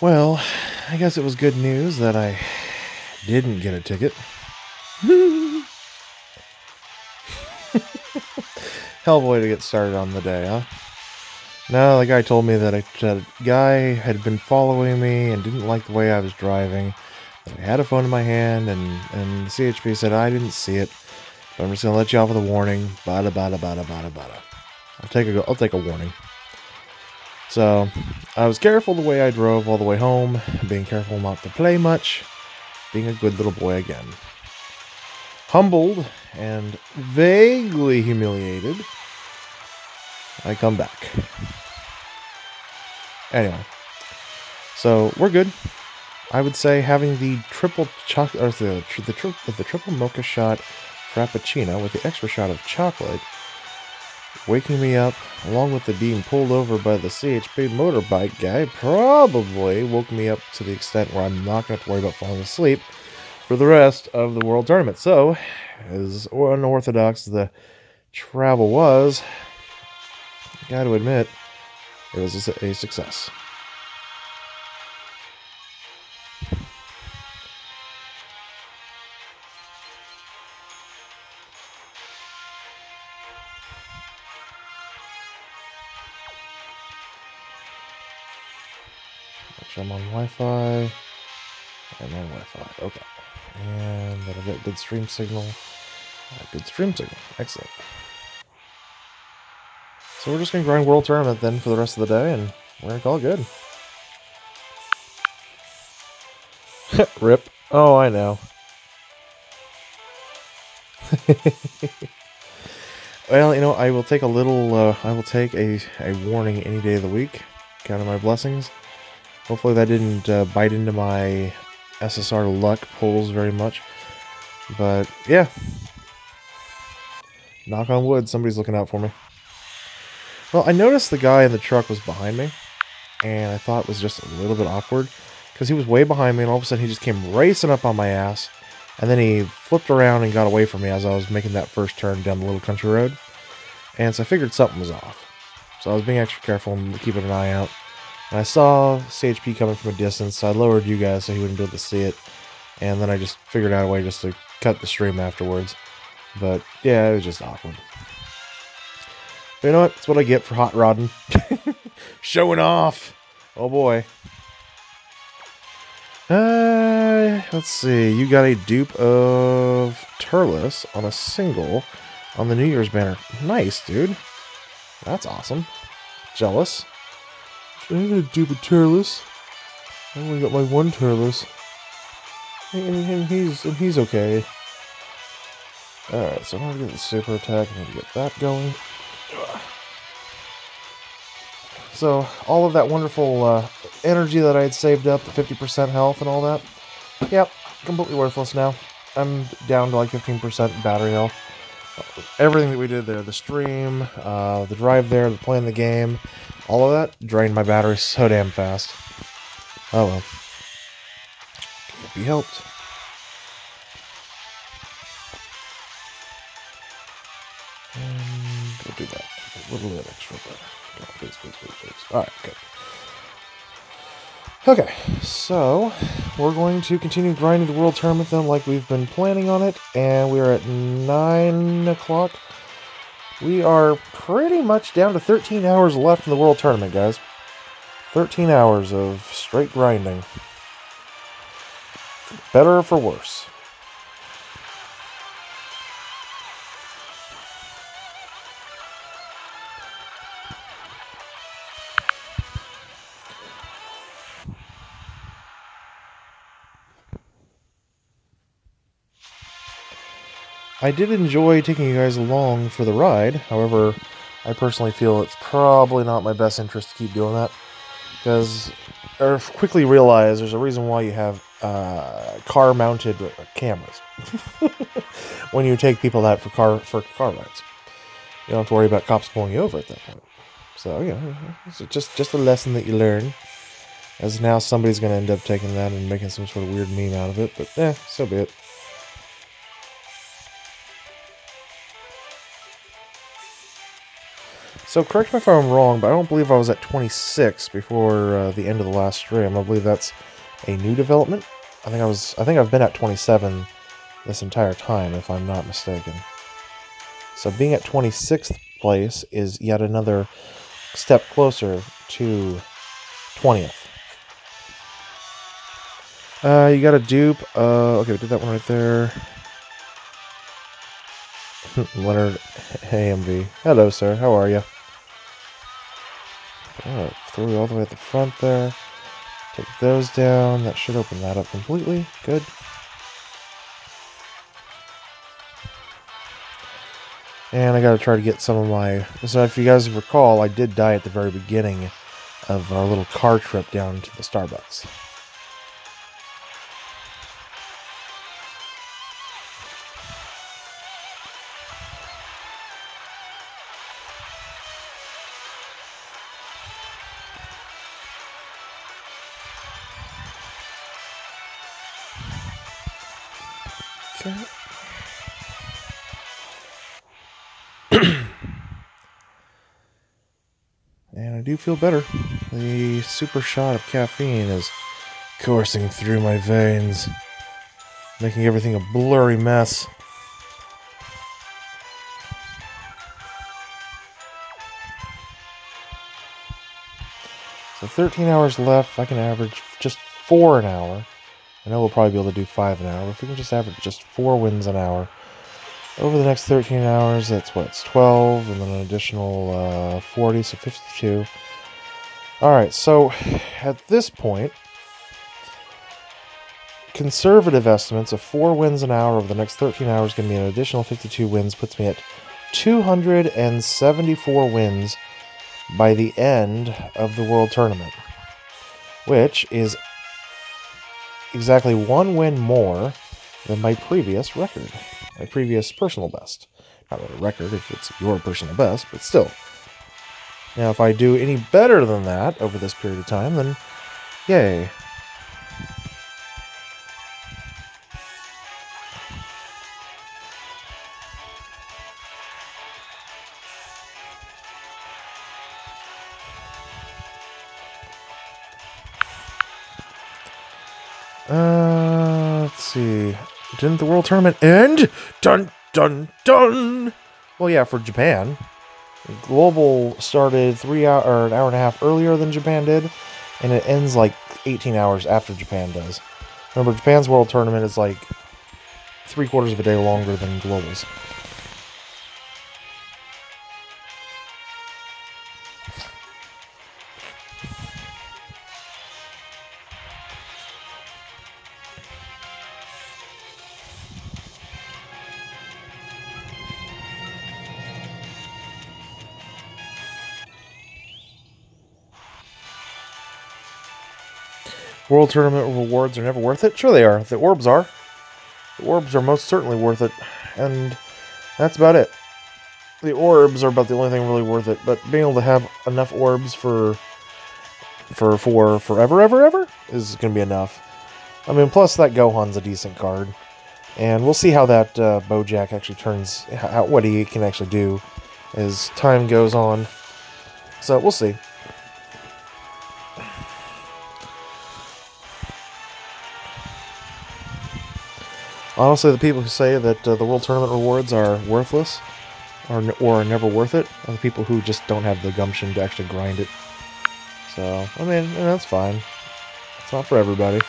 Well, I guess it was good news that I didn't get a ticket. Hell of a way to get started on the day, huh? No, the guy told me that a guy had been following me and didn't like the way I was driving. That I had a phone in my hand, and the CHP said I didn't see it, but I'm just gonna let you off with a warning. Bada bada bada bada bada. I'll take a warning. So I was careful the way I drove all the way home, being careful not to play much, being a good little boy again. Humbled and vaguely humiliated, I come back. Anyway, so we're good. I would say having the triple the triple mocha shot frappuccino with the extra shot of chocolate, waking me up along with the being pulled over by the CHP motorbike guy, probably woke me up to the extent where I'm not going to have to worry about falling asleep for the rest of the World Tournament. So, as unorthodox as the travel was, I got to admit, it was a success. I'm on Wi-Fi. I'm on Wi-Fi. Okay. And then I get good stream signal. Good stream signal. Excellent. So we're just going to grind World Tournament then for the rest of the day, and we're going to call it good. Rip. Oh, I know. Well, you know, I will take a warning any day of the week. Count on my blessings. Hopefully that didn't bite into my SSR luck pulls very much. But, yeah. Knock on wood, somebody's looking out for me. Well, I noticed the guy in the truck was behind me, and I thought it was just a little bit awkward, because he was way behind me, and all of a sudden he just came racing up on my ass, and then he flipped around and got away from me as I was making that first turn down the little country road, and so I figured something was off. So I was being extra careful and keeping an eye out, and I saw CHP coming from a distance, so I lowered you guys so he wouldn't be able to see it, and then I just figured out a way just to cut the stream afterwards. But, yeah, it was just awkward. But you know what? That's what I get for hot rodding. Showing off! Oh boy. Let's see. You got a dupe of Turles on a single on the New Year's banner. Nice, dude. That's awesome. Jealous. I got a dupe of Turles. I only got my one Turles. And he's okay. Alright, so I'm gonna get the super attack. I need to get that going. So, all of that wonderful energy that I had saved up, the 50% health and all that, yep, completely worthless now. I'm down to like 15% battery health. Everything that we did there, the stream, the drive there, the playing the game, all of that drained my battery so damn fast. Oh well. Can't be helped. And we'll do that. A little bit extra better. Please. Alright, good. Okay, so we're going to continue grinding the World Tournament then like we've been planning on it, and we are at 9 o'clock. We are pretty much down to 13 hours left in the World Tournament, guys. 13 hours of straight grinding. For better or for worse. I did enjoy taking you guys along for the ride. However, I personally feel it's probably not my best interest to keep doing that. Because I quickly realized there's a reason why you have car-mounted cameras. When you take people out for car rides. You don't have to worry about cops pulling you over at that point. So, you know, it's just a lesson that you learn. As now somebody's going to end up taking that and making some sort of weird meme out of it. But, so be it. So correct me if I'm wrong, but I don't believe I was at 26 before the end of the last stream. I believe that's a new development. I think I've been at 27 this entire time, if I'm not mistaken. So being at 26th place is yet another step closer to 20th. You got a dupe. Okay, we did that one right there. Leonard AMV. Hello, sir. How are you? Alright, throw you all the way at the front there. Take those down. That should open that up completely. Good. And I gotta try to get some of my... So if you guys recall, I did die at the very beginning of our little car trip down to the Starbucks. Okay. And I do feel better. The super shot of caffeine is coursing through my veins, making everything a blurry mess. So 13 hours left. If I can average just 4 an hour, I know we'll probably be able to do 5 an hour, but if we can just average just 4 wins an hour, over the next 13 hours, that's what, it's 12, and then an additional 40, so 52. Alright, so at this point, conservative estimates of 4 wins an hour over the next 13 hours, going to be an additional 52 wins, puts me at 274 wins by the end of the World Tournament, which is exactly 1 win more than my previous record, my previous personal best. Not really a record if it's your personal best, but still. Now, if I do any better than that over this period of time, then yay. Let's see. Didn't the World Tournament end? Dun, dun, dun! Well, yeah, for Japan. Global started an hour and a half earlier than Japan did, and it ends like 18 hours after Japan does. Remember, Japan's World Tournament is like 3/4 of a day longer than Global's. World Tournament rewards are never worth it? Sure they are. The orbs are. The orbs are most certainly worth it. And that's about it. The orbs are about the only thing really worth it. But being able to have enough orbs for forever, ever, is going to be enough. I mean, plus that Gohan's a decent card. And we'll see how that Bojack actually turns, what he can actually do as time goes on. So, we'll see. Honestly, the people who say that the World Tournament rewards are worthless or are never worth it are the people who just don't have the gumption to actually grind it. So, I mean, that's fine. It's not for everybody.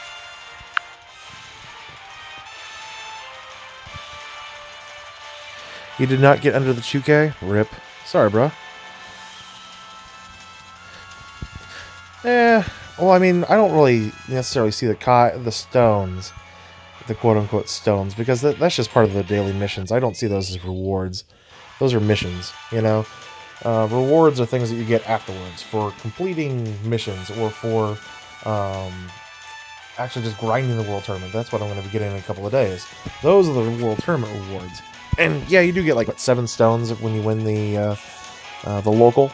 You did not get under the 2K? Rip. Sorry, bro. Well, I mean, I don't really necessarily see the stones, the quote-unquote stones, because that's just part of the daily missions. I don't see those as rewards. Those are missions, you know? Rewards are things that you get afterwards for completing missions or for actually just grinding the World Tournament. That's what I'm going to be getting in a couple of days. Those are the World Tournament rewards. And yeah, you do get like, what, 7 stones when you win the local,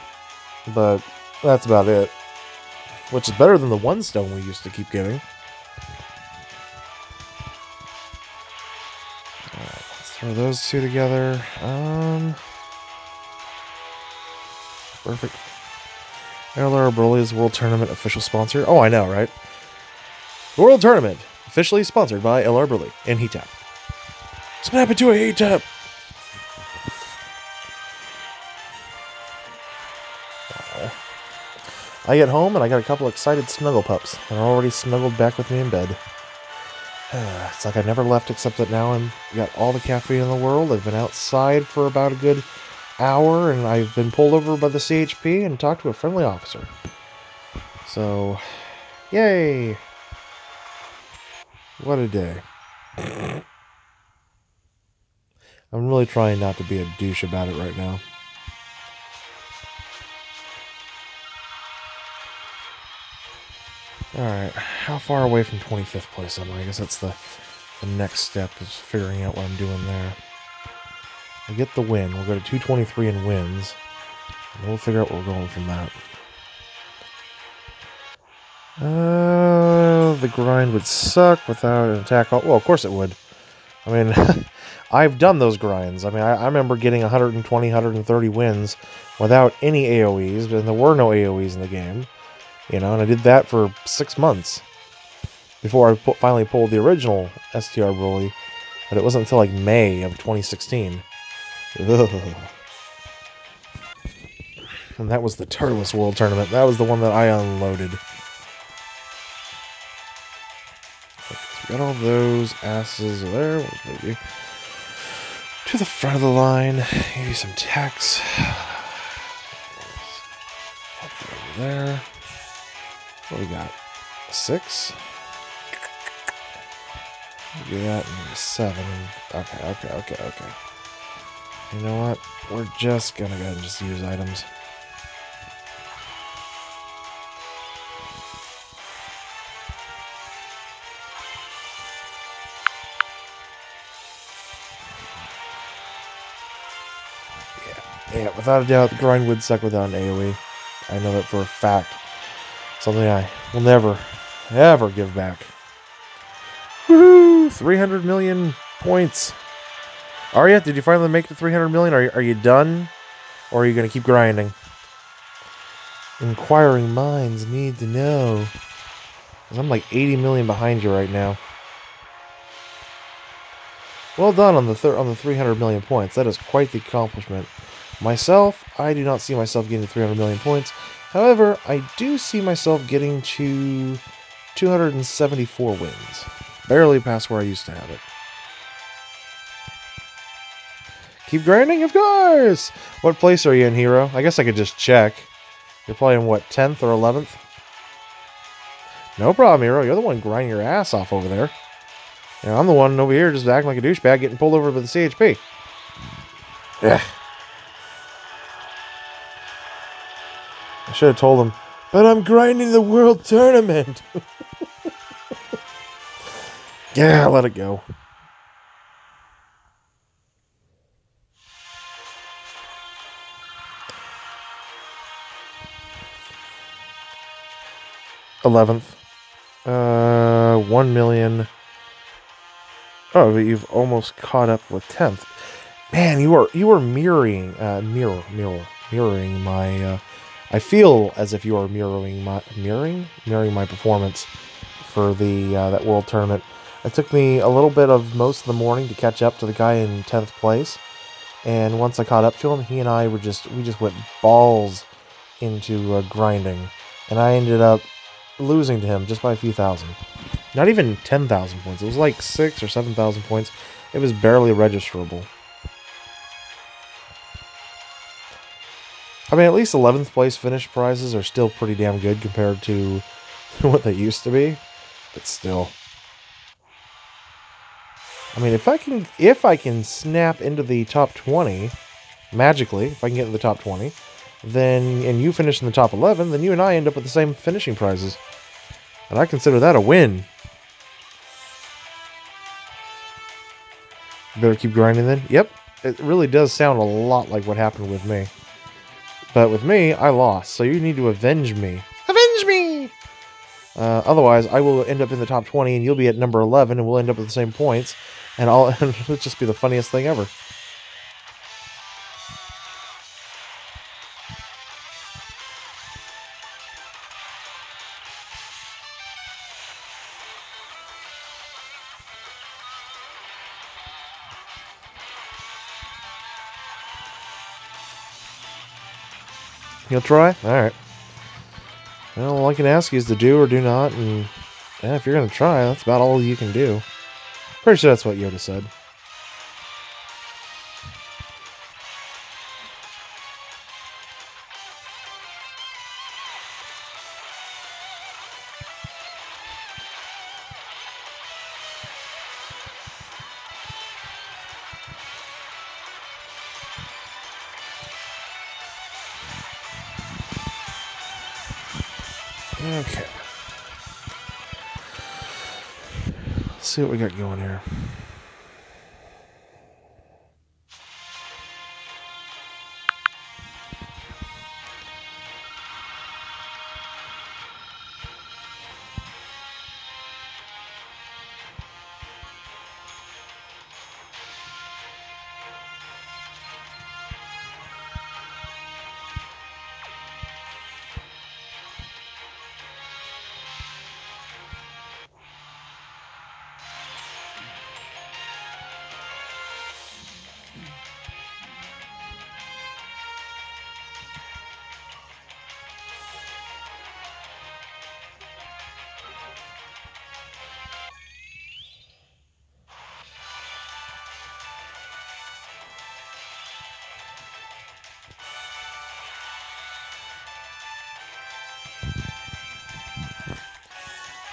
but that's about it. Which is better than the 1 stone we used to keep getting. Alright, let's throw those two together. Perfect. LR Broly is World Tournament official sponsor. Oh, I know, right? The World Tournament, officially sponsored by LR Broly and Heat Tap. Snap it to a Heat Tap! I get home and I got a couple excited snuggle pups. They're already snuggled back with me in bed. It's like I never left, except that now I've got all the caffeine in the world. I've been outside for about a good hour, and I've been pulled over by the CHP and talked to a friendly officer. So, yay! What a day. I'm really trying not to be a douche about it right now. Alright, how far away from 25th place am I? I guess that's the next step, is figuring out what I'm doing there. We'll get the win. We'll go to 223 in wins. And we'll figure out where we're going from that. The grind would suck without an attack. Well, of course it would. I mean, I've done those grinds. I mean, I remember getting 120, 130 wins without any AoEs, and there were no AoEs in the game. You know, and I did that for 6 months before I finally pulled the original STR Broly. But it wasn't until like May of 2016. Ugh. And that was the Turles World Tournament. That was the one that I unloaded. We got all those asses there. Maybe to the front of the line. Maybe some text. Over there. What do we got? 6? We got 7. Okay. You know what? We're just gonna go ahead and just use items. Yeah, without a doubt, the grind would suck without an AoE. I know that for a fact. Something I will never, ever give back. Woohoo! 300 million points. Are you? Did you finally make the 300 million? Are you done? Or are you going to keep grinding? Inquiring minds need to know. 'Cause I'm like 80 million behind you right now. Well done on the 300 million points. That is quite the accomplishment. Myself, I do not see myself getting to 300 million points. However, I do see myself getting to 274 wins. Barely past where I used to have it. Keep grinding? Of course! What place are you in, Hero? I guess I could just check. You're probably in, what, 10th or 11th? No problem, Hero. You're the one grinding your ass off over there. And I'm the one over here just acting like a douchebag getting pulled over by the CHP. Yeah. I should have told him, but I'm grinding the World Tournament. Yeah, let it go. $11th. 1 million. Oh, but you've almost caught up with 10th. Man, you are mirroring my. I feel as if you are mirroring my performance for the that World Tournament. It took me a little bit of most of the morning to catch up to the guy in 10th place, and once I caught up to him, he and I we just went balls into grinding, and I ended up losing to him just by a few thousand. Not even 10,000 points. It was like 6,000 or 7,000 points. It was barely registerable. I mean, at least 11th place finish prizes are still pretty damn good compared to what they used to be. But still. I mean, if I can snap into the top 20 magically, if I can get into the top 20, then and you finish in the top 11, then you and I end up with the same finishing prizes. And I consider that a win. Better keep grinding then. Yep, it really does sound a lot like what happened with me. But with me, I lost, so you need to avenge me. Avenge me! Otherwise, I will end up in the top 20, and you'll be at number 11, and we'll end up with the same points. And it'll just be the funniest thing ever. You'll try? Alright. Well, all I can ask you is to do or do not, and yeah, if you're going to try, that's about all you can do. Pretty sure that's what Yoda said. Okay. Let's see what we got going here.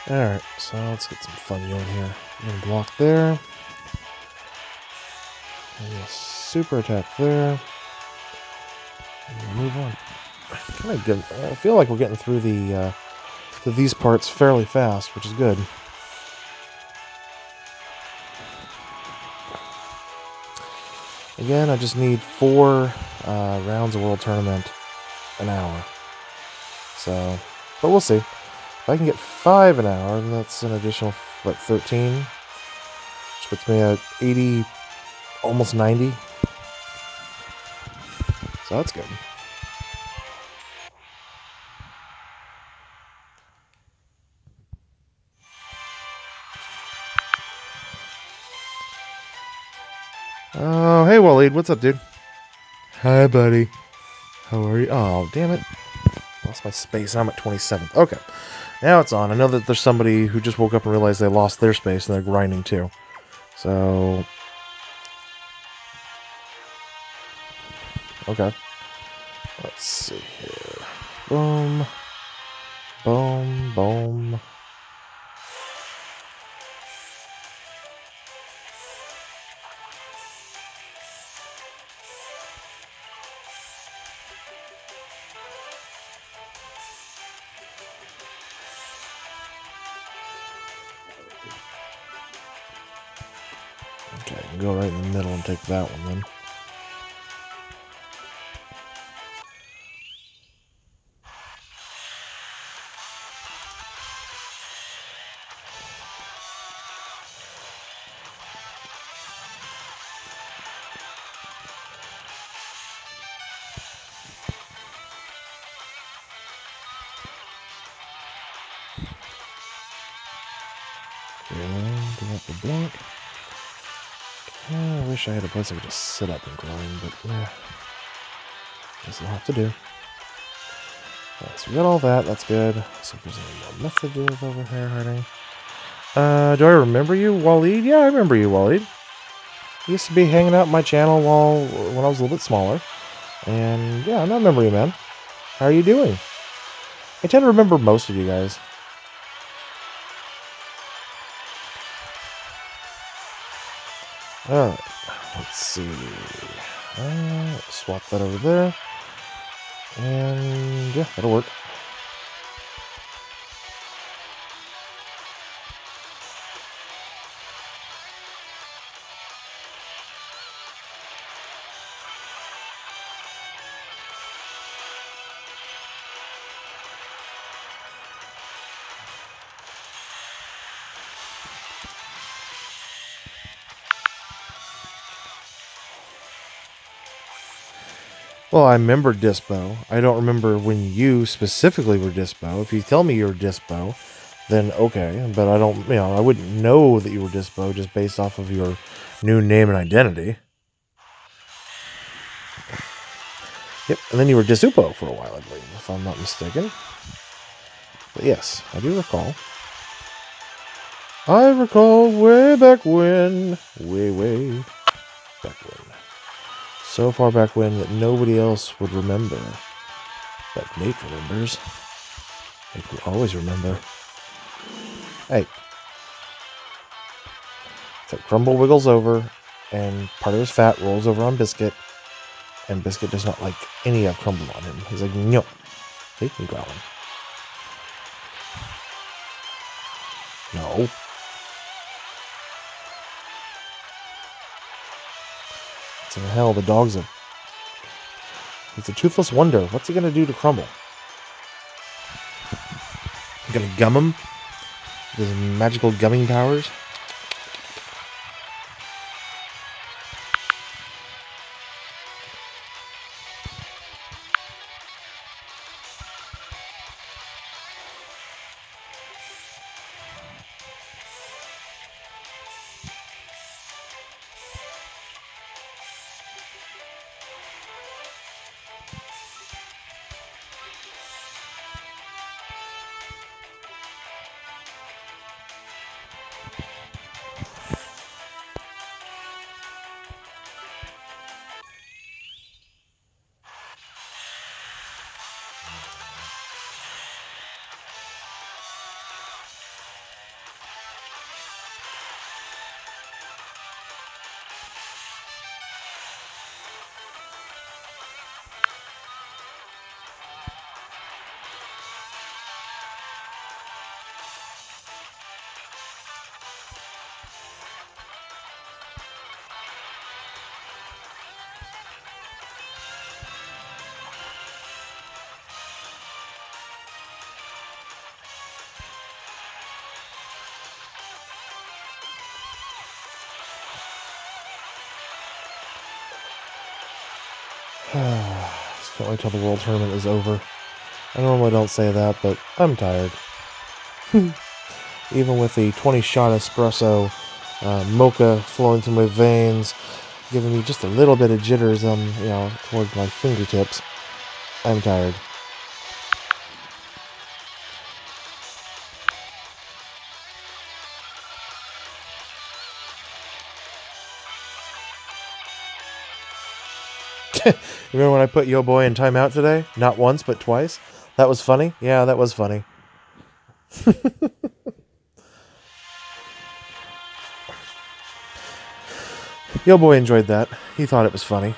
Alright, so let's get some fun going here. I'm going to block there. And a super attack there. And move on. Kind of good. I feel like we're getting through these parts fairly fast, which is good. Again, I just need 4 rounds of World Tournament an hour. So, but we'll see. If I can get 5 an hour, then that's an additional, what, 13? Which puts me at 80, almost 90. So that's good. Oh, hey Waleed, what's up, dude? Hi, buddy. How are you? Oh, damn it. Lost my space. I'm at 27th. Okay. Now it's on. I know that there's somebody who just woke up and realized they lost their space and they're grinding too. So... okay. Let's see here. Boom. Boom. Boom. Okay, I can go right in the middle and take that one then. Yeah, do that for block. I wish I had a place I could just sit up and grind, but yeah. Guess I'll have to do. Alright, so we got all that, that's good. Let's see if there's any more messages over here hurting. Do I remember you, Waleed? Yeah, I remember you, Waleed. You used to be hanging out on my channel when I was a little bit smaller. And yeah, I remember you, man. How are you doing? I tend to remember most of you guys. Alright, let's see. Swap that over there. And yeah, that'll work. Well, I remember Dispo. I don't remember when you specifically were Dispo. If you tell me you're Dispo, then okay. But I don't, I wouldn't know that you were Dispo just based off of your new name and identity. Yep, and then you were Disupo for a while, I believe, if I'm not mistaken. But yes, I do recall. I recall way back when. Way back when. So far back when that nobody else would remember. But Nate remembers. Nate will always remember. Hey. So Crumble wiggles over, and part of his fat rolls over on Biscuit, and Biscuit does not like any of Crumble on him. He's like, no. See, he's growling. No. So in hell, the dog's he's a toothless wonder. What's he gonna do to Crumble? He's gonna gum him? With his magical gumming powers? Just can't wait till the World Tournament is over. I normally don't say that, but I'm tired. Even with the 20-shot espresso, mocha flowing through my veins, giving me just a little bit of jitters, towards my fingertips, I'm tired. Remember when I put Yo Boy in timeout today? Not once, but twice? That was funny? Yeah, that was funny. Yo Boy enjoyed that. He thought it was funny.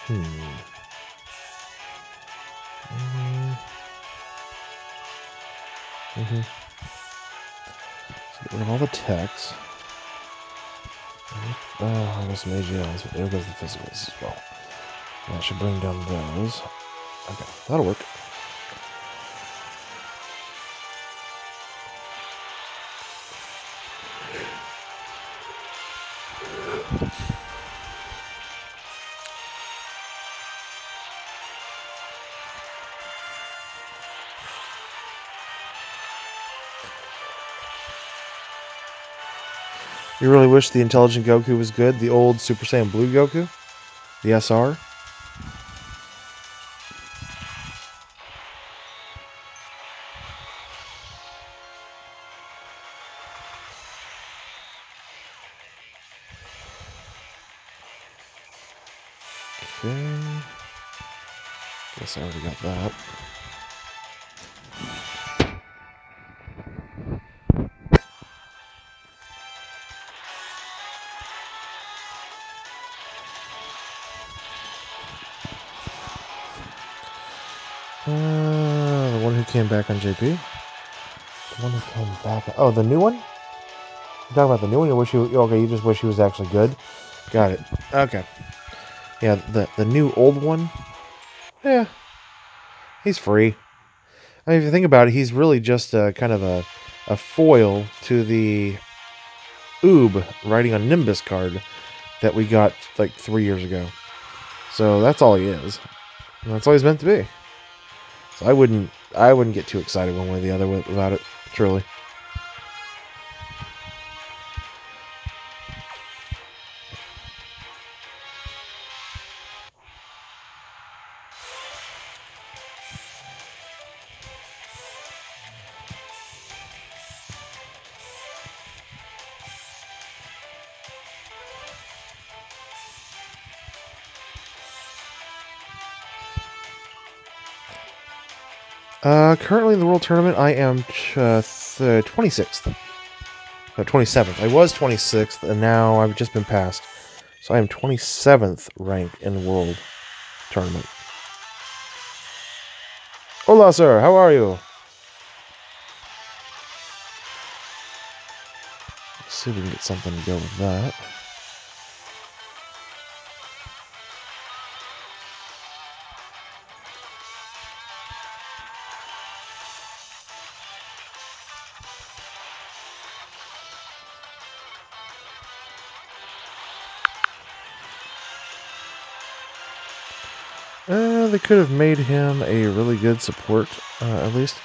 So get rid of all the text. I guess some AGLs, but there goes the physicals as well. That should bring down those. Okay, that'll work. You really wish the Intelligent Goku was good? The old Super Saiyan Blue Goku? The SR? Okay. Guess I already got that. The one who came back on JP? The one who came back on... Oh, the new one? You're talking about the new one? You wish you... Okay, you just wish he was actually good? Got it. Okay. Yeah, the new old one? Yeah. He's free. I mean, if you think about it, he's really just kind of a foil to the Oob riding on Nimbus card that we got like 3 years ago. So that's all he is. And that's all he's meant to be. So I wouldn't get too excited one way or the other about it, truly. Currently in the World Tournament, I am 26th. No, 27th. I was 26th, and now I've just been passed. So I am 27th ranked in the World Tournament. Hola, sir. How are you? Let's see if we can get something to go with that. They could have made him a really good support, at least.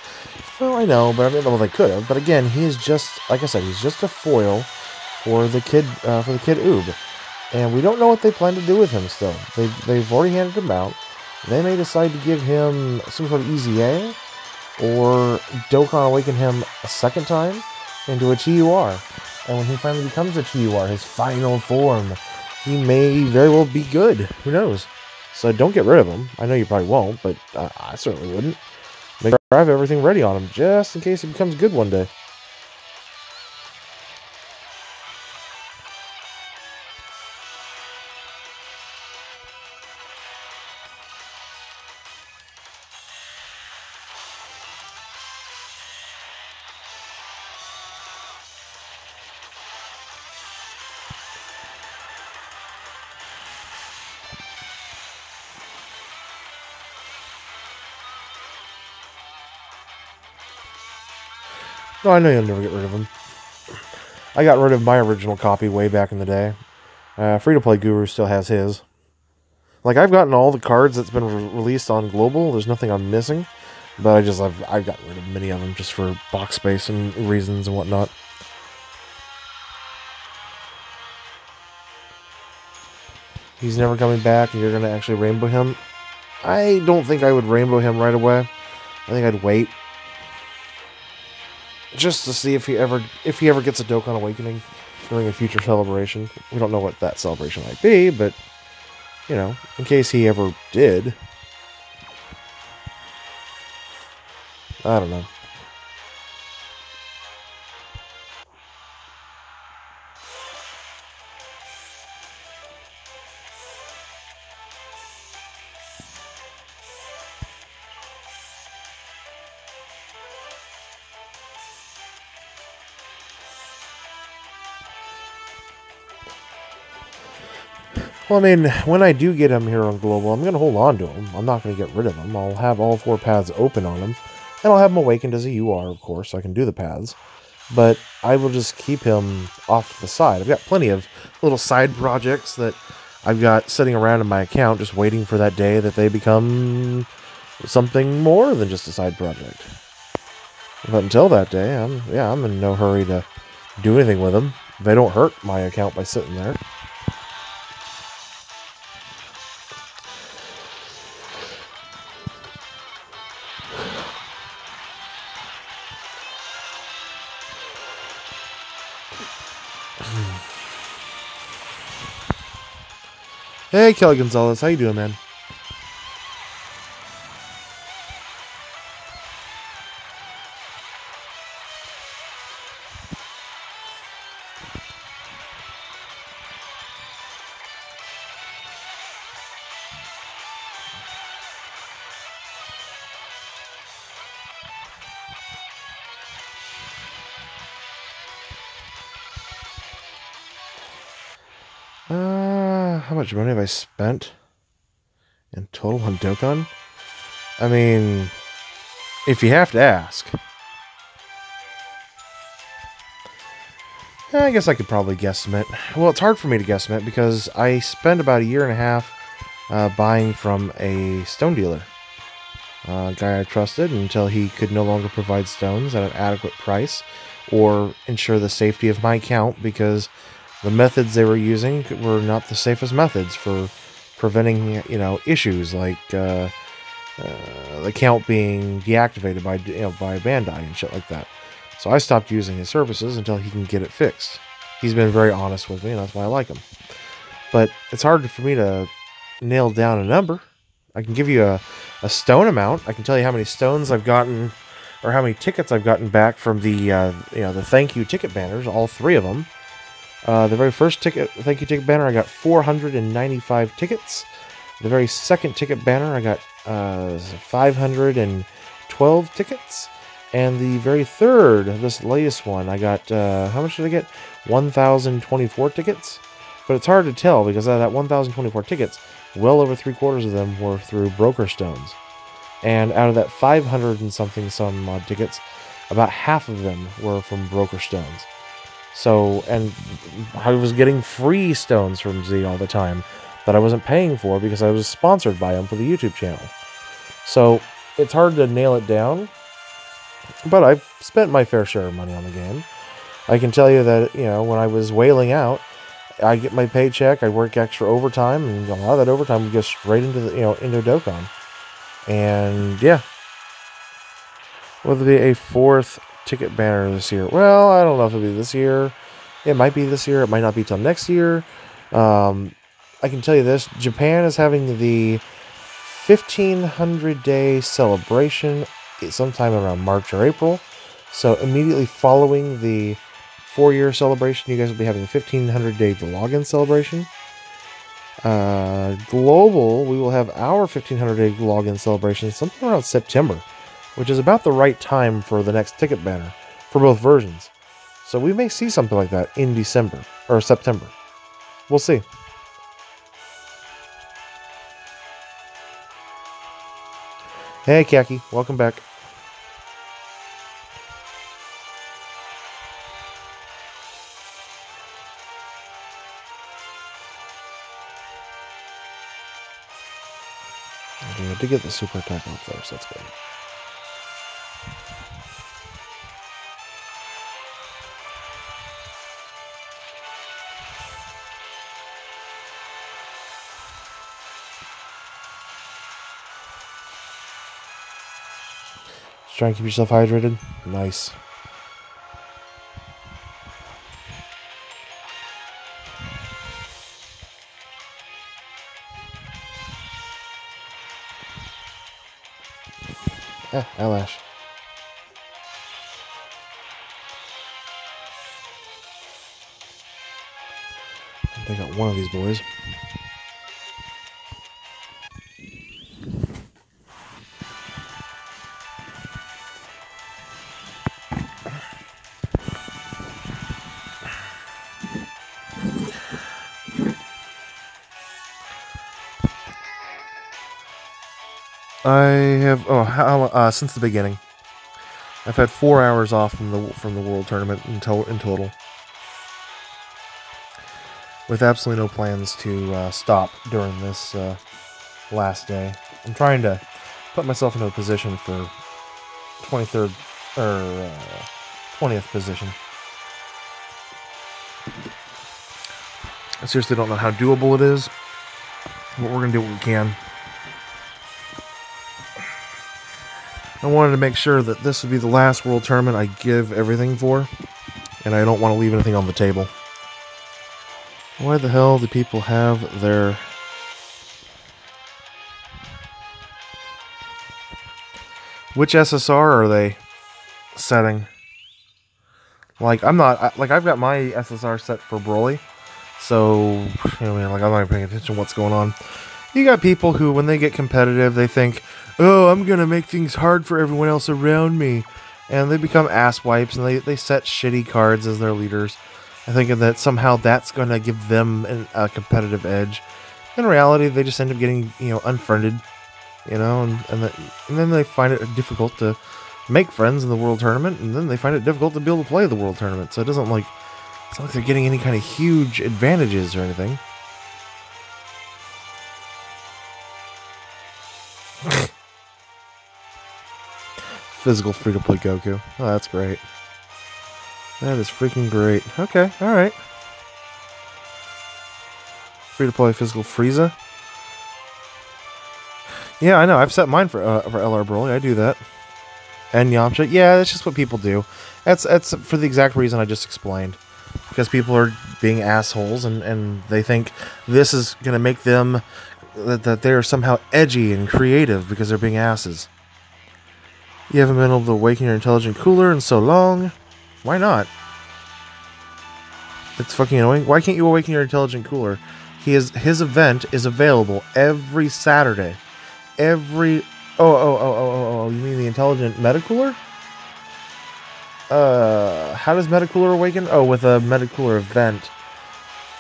Well, I know, but I mean, well, they could have. But again, he is just, like I said, he's just a foil for the kid Oob, and we don't know what they plan to do with him. Still, they've already handed him out. They may decide to give him some sort of Easy A, or Dokkan awaken him a second time into a TUR. And when he finally becomes a TUR, his final form, he may very well be good. Who knows? So don't get rid of him. I know you probably won't, but I certainly wouldn't. Make sure I have everything ready on him, just in case he becomes good one day. No, I know you'll never get rid of him. I got rid of my original copy way back in the day. Free-to-play Guru still has his. Like, I've gotten all the cards that's been released on Global. There's nothing I'm missing. But I've gotten rid of many of them just for box space and reasons and whatnot. He's never coming back, and you're going to actually rainbow him. I don't think I would rainbow him right away. I think I'd wait. Just to see if he ever gets a Dokkan Awakening during a future celebration. We don't know what that celebration might be, but, you know, in case he ever did. I don't know. Well, I mean, when I do get him here on Global, I'm going to hold on to him. I'm not going to get rid of him. I'll have all 4 paths open on him. And I'll have him awakened as a UR, of course, so I can do the paths. But I will just keep him off to the side. I've got plenty of little side projects that I've got sitting around in my account just waiting for that day that they become something more than just a side project. But until that day, I'm in no hurry to do anything with them. They don't hurt my account by sitting there. Hey, Kelly Gonzalez, how you doing, man? How much money have I spent in total on Dokkan? I mean, if you have to ask. I guess I could probably guesstimate. Well, it's hard for me to guesstimate because I spent about a year and a half buying from a stone dealer. A guy I trusted until he could no longer provide stones at an adequate price or ensure the safety of my account because the methods they were using were not the safest methods for preventing, issues like the account being deactivated by Bandai and shit like that. So I stopped using his services until he can get it fixed. He's been very honest with me, and that's why I like him. But it's hard for me to nail down a number. I can give you a stone amount. I can tell you how many stones I've gotten, or how many tickets I've gotten back from the thank you ticket banners. All 3 of them. The very first thank you ticket banner, I got 495 tickets. The very second ticket banner, I got 512 tickets. And the very third, this latest one, I got, how much did I get? 1,024 tickets. But it's hard to tell because out of that 1,024 tickets, well over 3/4 of them were through broker stones. And out of that 500 and some odd tickets, about half of them were from broker stones. So, and I was getting free stones from Z all the time that I wasn't paying for because I was sponsored by him for the YouTube channel. So, it's hard to nail it down, but I've spent my fair share of money on the game. I can tell you that, when I was wailing out, I get my paycheck, I work extra overtime, and a lot of that overtime would go straight into into Dokkan. And yeah. Will there be a 4th ticket banner this year? Well, I don't know if it'll be this year. It might be this year. It might not be till next year. I can tell you this. Japan is having the 1,500-day celebration sometime around March or April. So immediately following the 4-year celebration, you guys will be having a 1,500-day login celebration. Global, we will have our 1,500-day login celebration sometime around September, which is about the right time for the next ticket banner for both versions. So we may see something like that in December or September. We'll see. Hey, Khaki, welcome back. Okay, I did get the super attack off there, so that's good. Just try and keep yourself hydrated. Nice. Eyelash. I got one of these boys. I have since the beginning. I've had 4 hours off from the world tournament in total, with absolutely no plans to stop during this last day. I'm trying to put myself into a position for 23rd or 20th position. I seriously don't know how doable it is, but we're gonna do what we can. I wanted to make sure that this would be the last world tournament I give everything for, and I don't want to leave anything on the table. Why the hell do people have their... Which SSR are they setting? Like, I'm not... Like, I've got my SSR set for Broly, so, I'm not even paying attention to what's going on. You got people who, when they get competitive, they think, oh, I'm going to make things hard for everyone else around me. And they become ass wipes, and they set shitty cards as their leaders. thinking that somehow that's going to give them a competitive edge. In reality, they just end up getting, unfriended, and then they find it difficult to make friends in the World Tournament, and then they find it difficult to be able to play the World Tournament. So it's not like they're getting any kind of huge advantages or anything. Physical free-to-play Goku. Oh, that's great. That is freaking great. Okay, alright. Free-to-play physical Frieza. Yeah, I know. I've set mine for LR Broly. I do that. And Yamcha. Yeah, that's just what people do. That's for the exact reason I just explained. Because people are being assholes, and they think this is going to make them... That they are somehow edgy and creative because they're being asses. You haven't been able to awaken your intelligent cooler in so long. Why not? It's fucking annoying. Why can't you awaken your intelligent cooler? His event is available every Saturday. Oh, you mean the intelligent metacooler? How does metacooler awaken? Oh, with a metacooler event.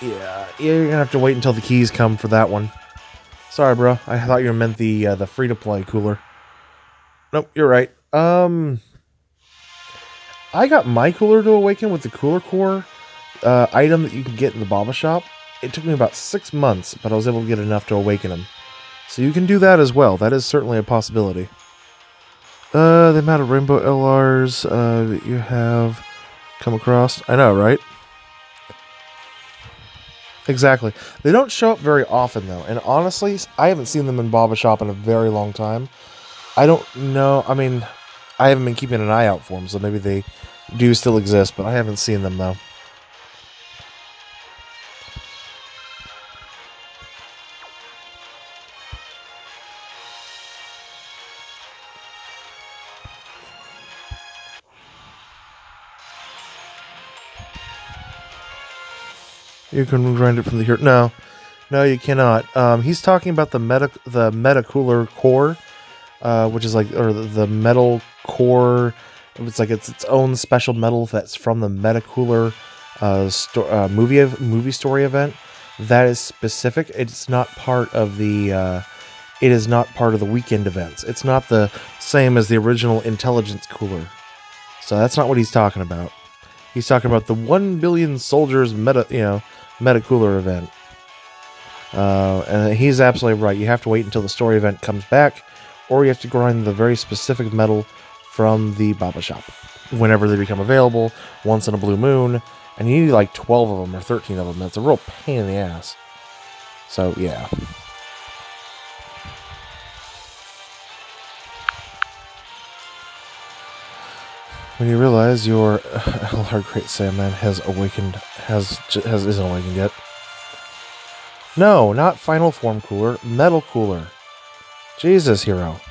Yeah, you're gonna have to wait until the keys come for that one. Sorry, bro. I thought you meant the free-to-play cooler. Nope, you're right. I got my cooler to awaken with the Cooler Core item that you can get in the Baba Shop. It took me about 6 months, but I was able to get enough to awaken him. So you can do that as well. That is certainly a possibility. The amount of Rainbow LRs that you have come across. I know, right? Exactly. They don't show up very often, though. And honestly, I haven't seen them in Baba Shop in a very long time. I don't know. I mean, I haven't been keeping an eye out for them, so maybe they do still exist, but I haven't seen them, though. You can grind it from the here. No, you cannot. He's talking about the Metacooler Core, which is like, or the metal core. It's like it's own special metal that's from the Metacooler movie story event. That is specific. It's not part of the. It is not part of the weekend events. It's not the same as the original Intelligence Cooler. So that's not what he's talking about. He's talking about the 1 billion soldiers Metacooler event. And he's absolutely right. You have to wait until the story event comes back, or you have to grind the very specific metal from the Baba Shop whenever they become available, once in a blue moon, and you need like 12 of them or 13 of them. That's a real pain in the ass. So, yeah. When you realize your LR Great Saiyaman isn't awakened yet. No, not Final Form Cooler, Metal Cooler. Jesus, Hero.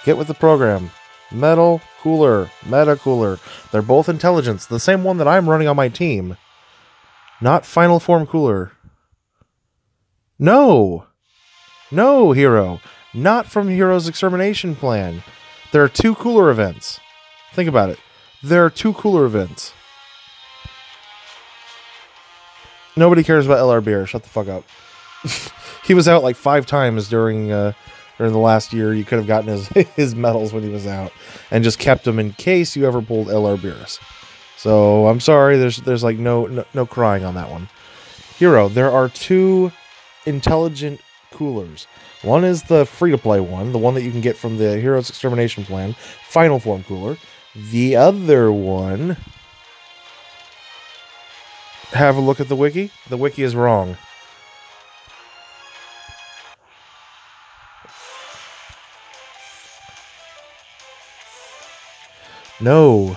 Get with the program. Metal Cooler, Meta Cooler. They're both intelligence. The same one that I'm running on my team. Not Final Form Cooler. No, Hero. Not from Hero's Extermination Plan. There are 2 cooler events. Think about it. There are 2 cooler events. Nobody cares about LR Beer. Shut the fuck up. He was out like 5 times during the last year. You could have gotten his medals when he was out, and just kept them in case you ever pulled LR Beers. So I'm sorry. There's like no crying on that one. Hero, there are 2 intelligent coolers. One is the free-to-play one, the one that you can get from the Hero's Extermination Plan, Final Form Cooler. The other one... Have a look at the wiki. The wiki is wrong. No.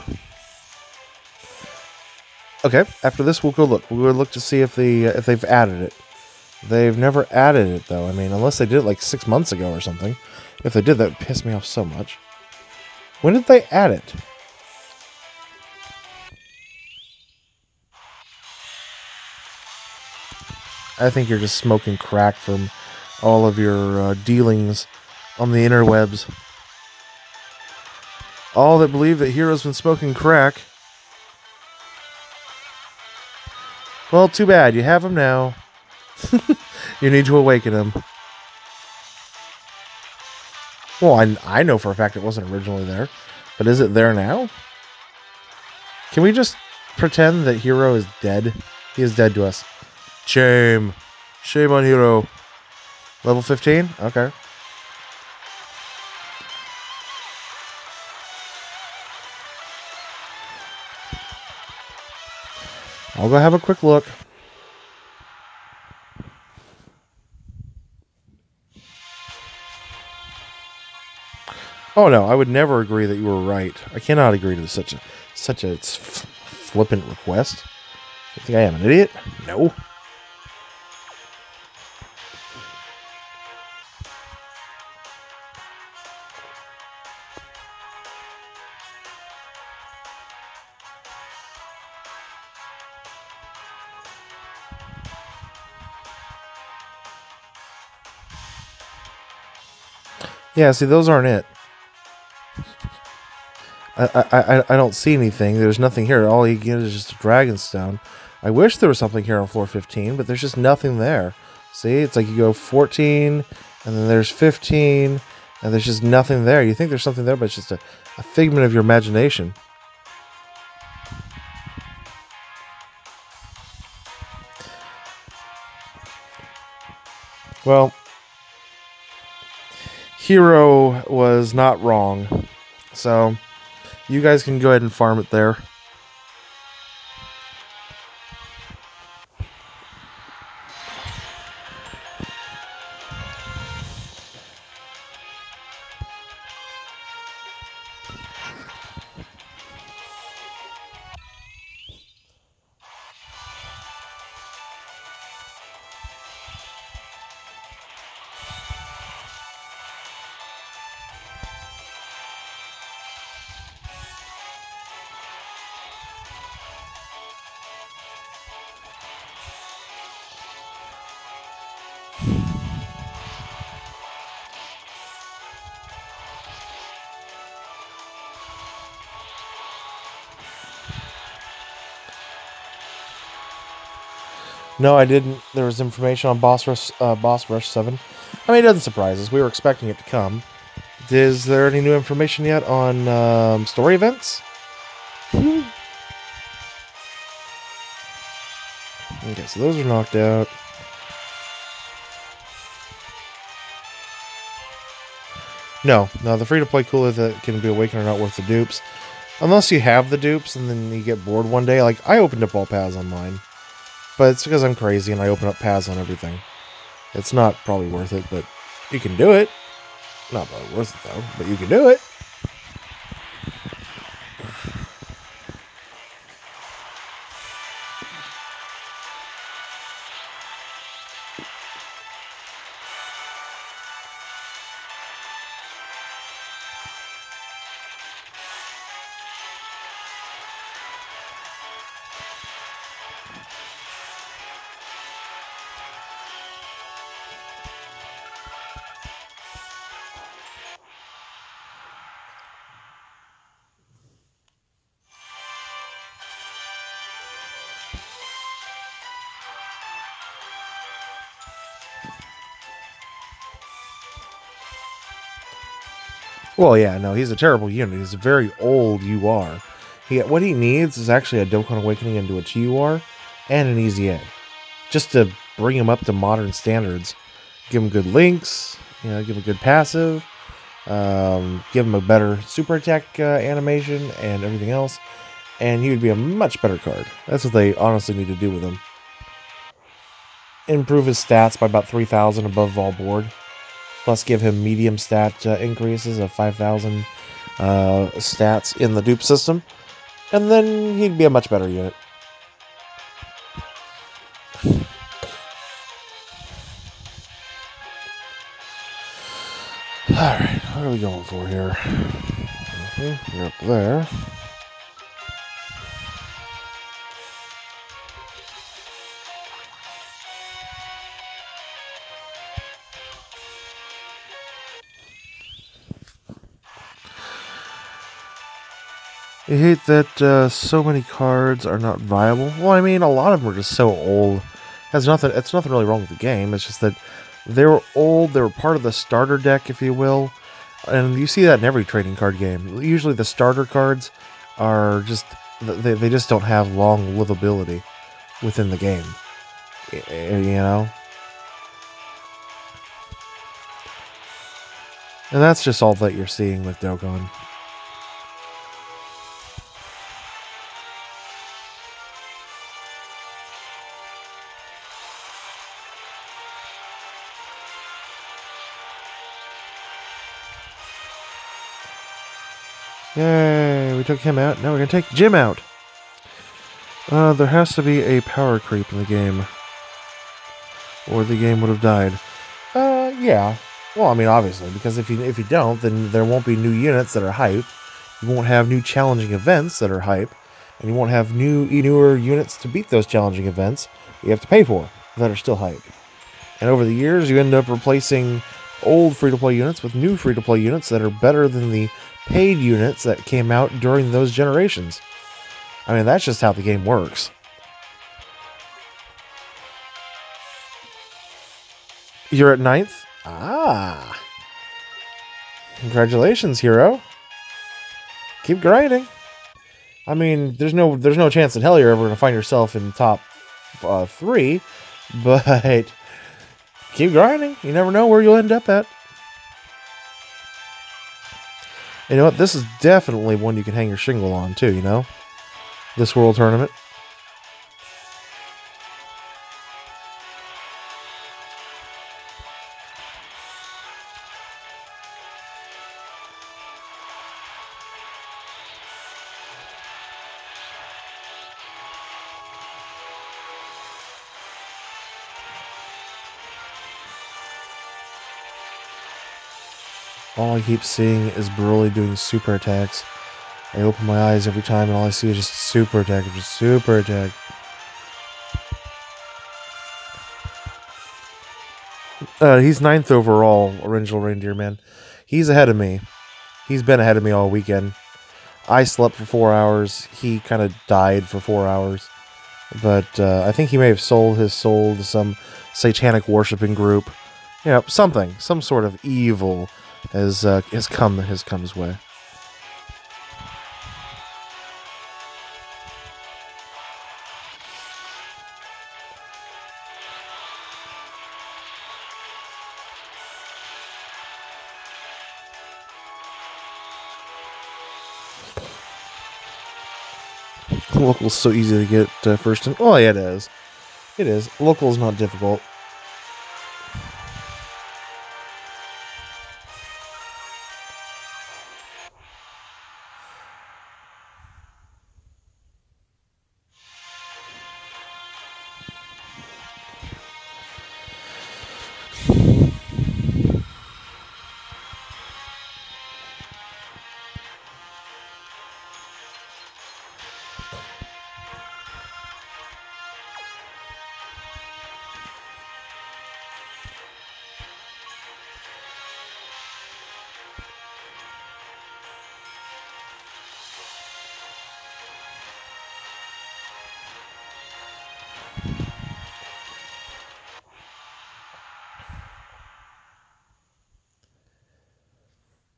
Okay, after this we'll go look. We'll go look to see if they've added it. They've never added it, though. I mean, unless they did it like 6 months ago or something. If they did, that would piss me off so much. When did they add it? I think you're just smoking crack from all of your dealings on the interwebs. All that believe that Hero's been smoking crack. Well, too bad. You have him now. You need to awaken him. Well, I know for a fact it wasn't originally there. But is it there now? Can we just pretend that Hero is dead? He is dead to us. Shame. Shame on Hero. Level 15? Okay. I'll go have a quick look. Oh no, I would never agree that you were right. I cannot agree to such a flippant request. You think I am an idiot? No. Yeah, see, those aren't it. I don't see anything. There's nothing here. All you get is just a dragon stone. I wish there was something here on floor 15, but there's just nothing there. See, it's like you go 14, and then there's 15, and there's just nothing there. You think there's something there, but it's just a figment of your imagination. Well, Hero was not wrong. So, you guys can go ahead and farm it there. No, I didn't. There was information on Boss Rush 7. I mean, it doesn't surprise us. We were expecting it to come. Is there any new information yet on story events? Okay, so those are knocked out. No, the free-to-play cooler that can be awakened are not worth the dupes. Unless you have the dupes and then you get bored one day. Like, I opened up all paths on mine. But it's because I'm crazy and I open up paths on everything. It's not probably worth it, but you can do it. Not probably worth it, though, but you can do it. Well, yeah, no, he's a terrible unit. He's a very old UR. What he needs is actually a Dokkan Awakening into a TUR and an Easy A. Just to bring him up to modern standards. Give him good links, give him a good passive, give him a better super attack animation and everything else, and he would be a much better card. That's what they honestly need to do with him. Improve his stats by about 3,000 above all board. Plus give him medium stat increases of 5,000 stats in the dupe system. And then he'd be a much better unit. Alright, what are we going for here? You're up there. I hate that so many cards are not viable. Well, I mean, a lot of them are just so old. Has nothing. It's nothing really wrong with the game. It's just that they were old. They were part of the starter deck, if you will, and you see that in every trading card game. Usually, the starter cards are just they just don't have long livability within the game. You know, and that's just all that you're seeing with DOKKAN. Yay, we took him out. Now we're going to take Jim out. There has to be a power creep in the game, or the game would have died. Yeah. Well, I mean, obviously, because if you don't, then there won't be new units that are hype. You won't have new challenging events that are hype, and you won't have newer units to beat those challenging events you have to pay for that are still hype. And over the years, you end up replacing old free-to-play units with new free-to-play units that are better than the paid units that came out during those generations. I mean, that's just how the game works. You're at 9th? Ah. Congratulations, hero. Keep grinding. I mean, there's no chance in hell you're ever going to find yourself in the top 3, but keep grinding. You never know where you'll end up at. You know what? This is definitely one you can hang your shingle on, too, you know? This World Tournament. All I keep seeing is Broly doing super attacks. I open my eyes every time and all I see is just super attack, just super attack. He's 9th overall, Original Reindeer Man. He's ahead of me. He's been ahead of me all weekend. I slept for 4 hours. He kind of died for 4 hours. But I think he may have sold his soul to some satanic worshipping group. You know, something. Some sort of evil has come his way. Local's so easy to get first in. Oh, yeah, it is. It is. Local is not difficult.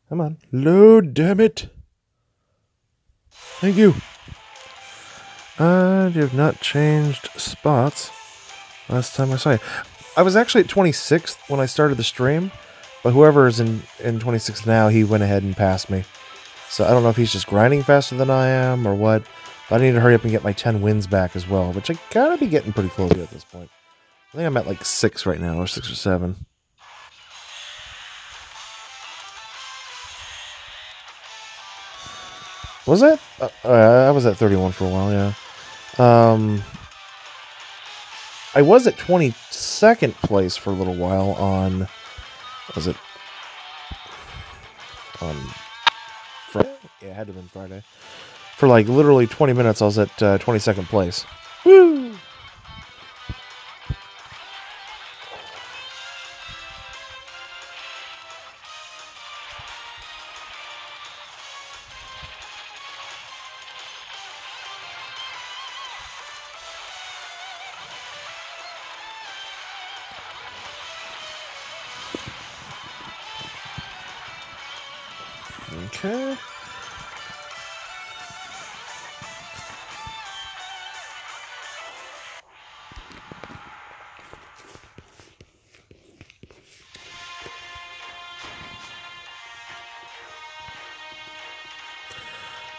Come on. Load, damn it. Thank you. You have not changed spots last time I saw you. I was actually at 26th when I started the stream, but whoever is in 26th now, he went ahead and passed me. So I don't know if he's just grinding faster than I am or what, but I need to hurry up and get my 10 wins back as well, which I gotta be getting pretty close to at this point. I think I'm at like 6 right now, or 6 or 7. Was that? I was at 31 for a while, yeah. I was at 22nd place for a little while on... Was it... On Friday? Yeah, it had to have been Friday. For like literally 20 minutes, I was at 22nd place. Woo! Okay.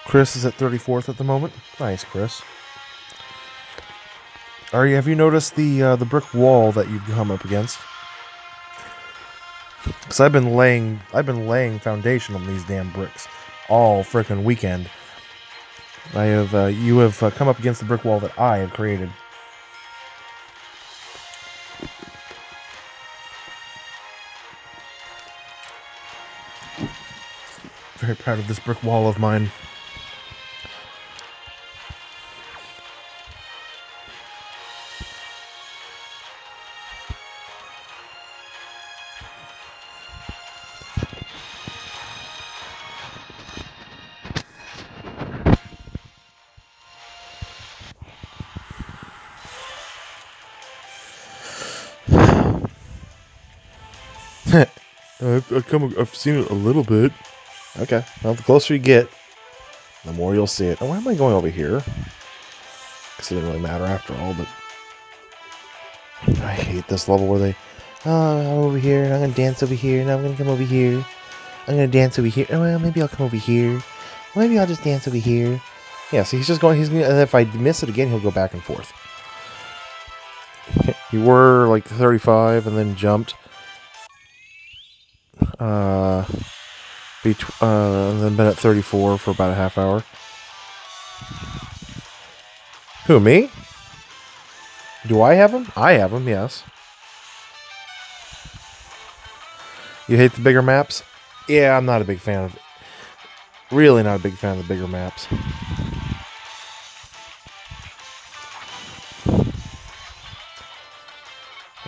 Chris is at 34th at the moment. Nice, Chris. Have you noticed the brick wall that you've come up against? Because I've been laying foundation on these damn bricks all frickin' weekend. You have come up against the brick wall that I have created. Very proud of this brick wall of mine. I've seen it a little bit. Okay, well, the closer you get, the more you'll see it. Oh, why am I going over here? Because it didn't really matter after all, but I hate this level where they, I'm over here, and I'm going to dance over here, and I'm going to come over here. I'm going to dance over here. Oh, well, maybe I'll come over here. Well, maybe I'll just dance over here. Yeah, so he's going, and if I miss it again, he'll go back and forth. You were like 35 and then jumped. And then been at 34 for about a half hour. Who, me? Do I have him? I have him, yes. You hate the bigger maps? Yeah, I'm not a big fan of it. Really not a big fan of the bigger maps. There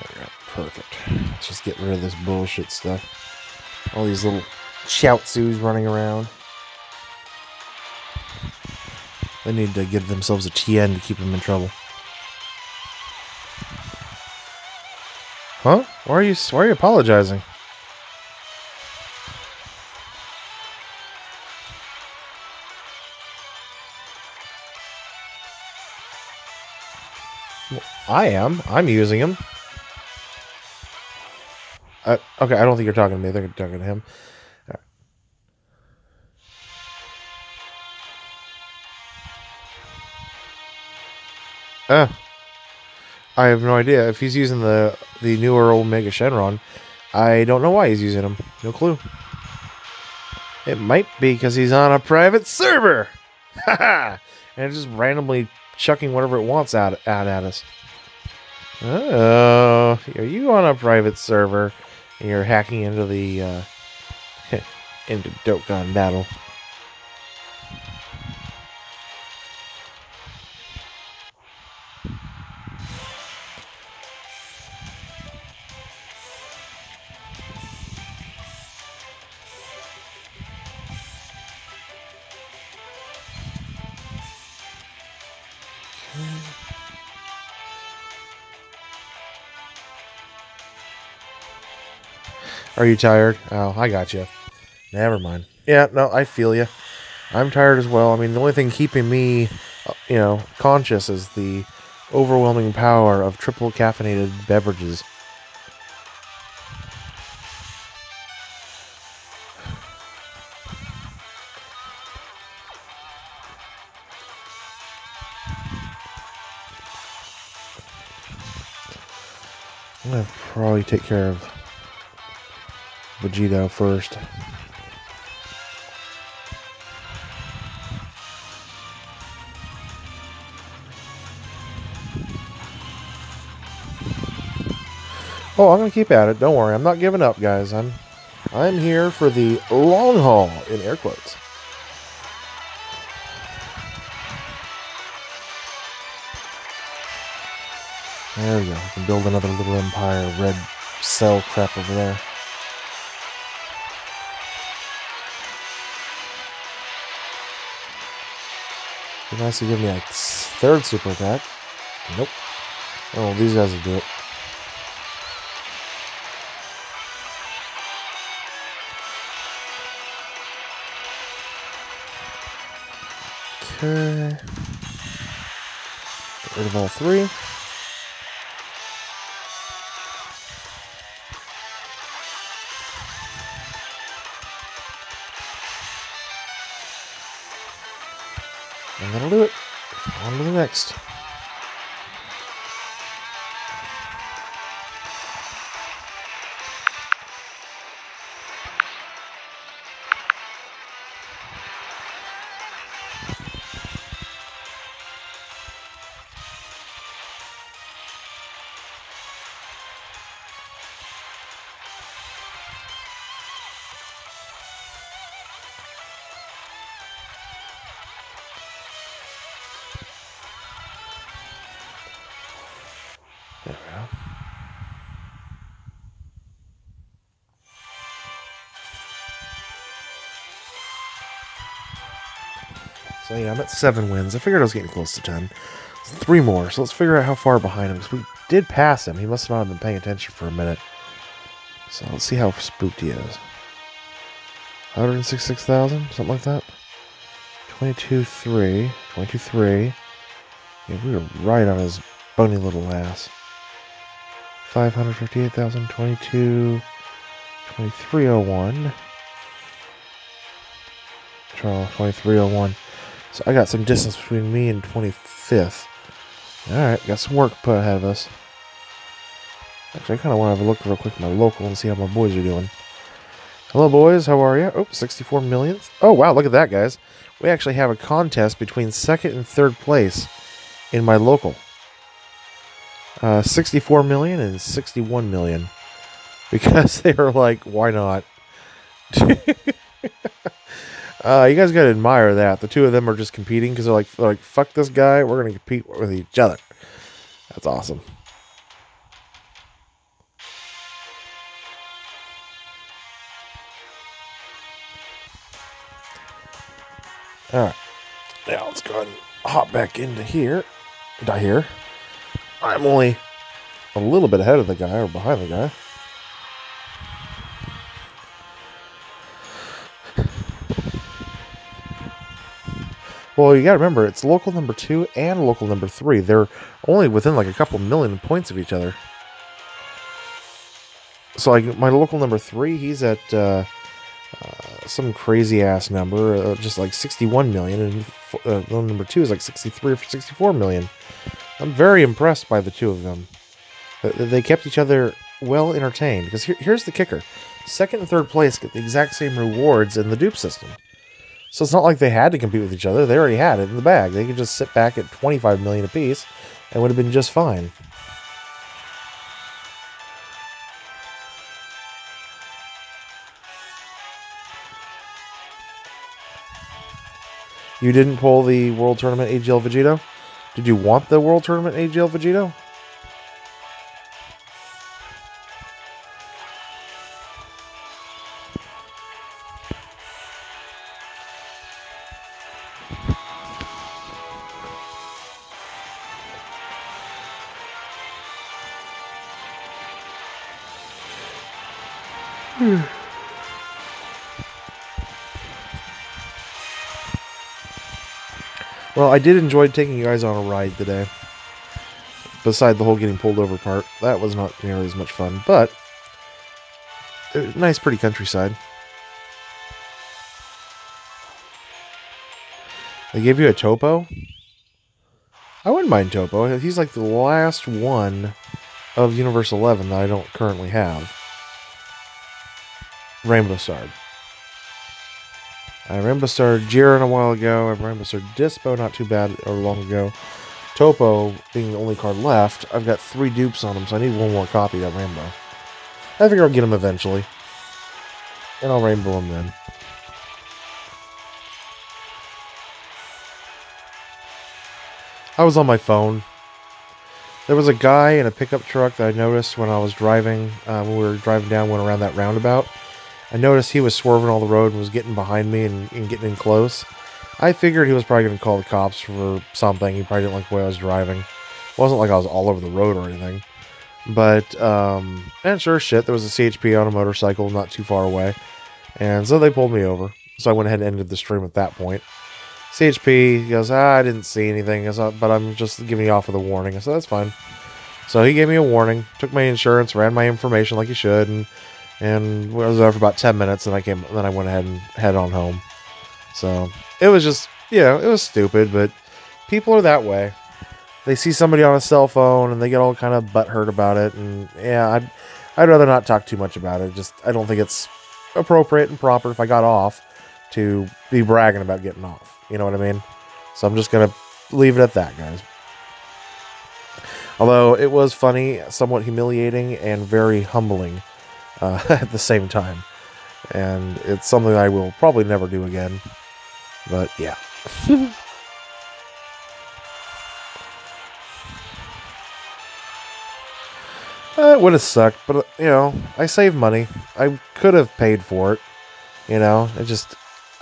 we go. Perfect. Let's just get rid of this bullshit stuff. All these little Chaozus running around. They need to give themselves a TN to keep them in trouble. Huh? Why are you apologizing? Well, I am. I'm using him. Okay, I don't think you're talking to me. They're talking to him. I have no idea. If he's using the newer Omega Shenron, I don't know why he's using them. No clue. It might be because he's on a private server. Haha! And it's just randomly chucking whatever it wants out at us. Oh, are you on a private server and you're hacking into the into DOKKAN battle? Are you tired? Oh, I got you. Never mind. Yeah, no, I feel you. I'm tired as well. I mean, the only thing keeping me, conscious is the overwhelming power of triple caffeinated beverages. I'm gonna probably take care of Vegito first. Oh, I'm gonna keep at it. Don't worry, I'm not giving up, guys. I'm here for the long haul, in air quotes. There we go. I can build another little empire of red cell crap over there. Be nice to give me a third super attack. Nope. Oh, these guys will do it. Okay. Get rid of all three. And that'll do it. On to the next. There we go. So yeah, I'm at 7 wins. I figured I was getting close to 10. 3 more, so let's figure out how far behind him, because we did pass him. He must not have been paying attention for a minute. So let's see how spooked he is. 166,000, something like that. 22.3. 22.3. Yeah, we were right on his bony little ass. 558,000, 22, 2301. 2301. So I got some distance between me and 25th. Alright, got some work put ahead of us. Actually, I kind of want to have a look real quick at my local and see how my boys are doing. Hello, boys. How are you? Oh, 64 millionth. Oh, wow. Look at that, guys. We actually have a contest between 2nd and 3rd place in my local. 64 million and 61 million. Because they were like, why not? You guys got to admire that. The two of them are just competing because they're like, fuck this guy. We're going to compete with each other. That's awesome. Alright. Now let's go ahead and hop back into here. Here. I'm only a little bit ahead of the guy, or behind the guy. Well, you gotta remember, it's local number 2 and local number 3. They're only within like a couple million points of each other. So like my local number 3, he's at some crazy ass number, just like 61 million, and number 2 is like 63 or 64 million. I'm very impressed by the two of them. They kept each other well entertained. Because here's the kicker: 2nd and 3rd place get the exact same rewards in the dupe system. So it's not like they had to compete with each other. They already had it in the bag. They could just sit back at 25 million apiece and would have been just fine. You didn't pull the World Tournament AGL Vegito? Did you want the World Tournament AGL Vegito? Well, I did enjoy taking you guys on a ride today. Beside the whole getting pulled over part. That was not nearly as much fun, but nice, pretty countryside. They gave you a Topo? I wouldn't mind Topo. He's like the last one of Universe 11 that I don't currently have. Rainbow Starred. I Rainbow Starred Jiren a while ago. I Rainbow Starred Dispo not too bad or long ago. Topo being the only card left. I've got 3 dupes on him, so I need one more copy of that Rainbow. I figure I'll get him eventually. And I'll Rainbow him then. I was on my phone. There was a guy in a pickup truck that I noticed when I was driving, when we were driving down, went around that roundabout. I noticed he was swerving all the road and was getting behind me and getting in close. I figured he was probably going to call the cops for something. He probably didn't like the way I was driving. It wasn't like I was all over the road or anything. But, and sure as shit, there was a CHP on a motorcycle not too far away. And so they pulled me over. So I went ahead and ended the stream at that point. CHP, he goes, I didn't see anything. He goes, but I'm just giving you off with a warning. I said, that's fine. So he gave me a warning, took my insurance, ran my information like he should, and I was there for about 10 minutes, and then I went ahead and head on home. So it was just, it was stupid, but people are that way. They see somebody on a cell phone and they get all kind of butthurt about it, and I'd rather not talk too much about it. Just, I don't think it's appropriate and proper if I got off to be bragging about getting off. You know what I mean? So I'm just gonna leave it at that, guys. Although it was funny, somewhat humiliating, and very humbling at the same time. And it's something I will probably never do again. But yeah. It would have sucked, but I saved money. I could have paid for it. It just,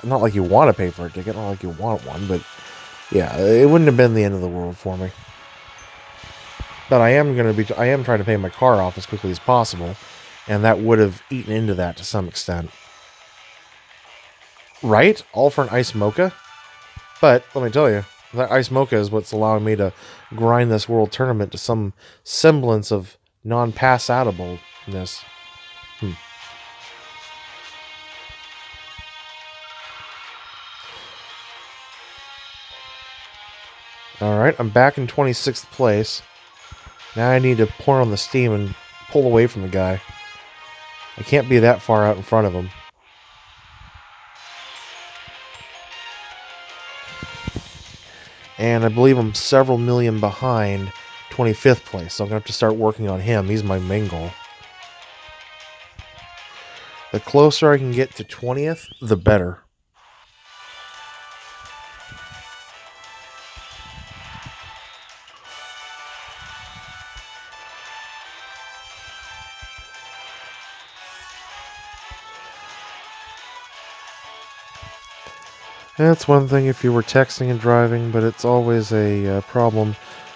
not like you want to pay for a ticket, not like you want one, but yeah, it wouldn't have been the end of the world for me. But I am trying to pay my car off as quickly as possible, and that would have eaten into that to some extent. Right? All for an ice mocha? But, let me tell you, that ice mocha is what's allowing me to grind this world tournament to some semblance of non-pass-outableness. Alright, I'm back in 26th place. Now I need to pour on the steam and pull away from the guy. I can't be that far out in front of him. And I believe I'm several million behind 25th place, so I'm going to have to start working on him. He's my main goal. The closer I can get to 20th, the better. That's one thing if you were texting and driving, but it's always a problem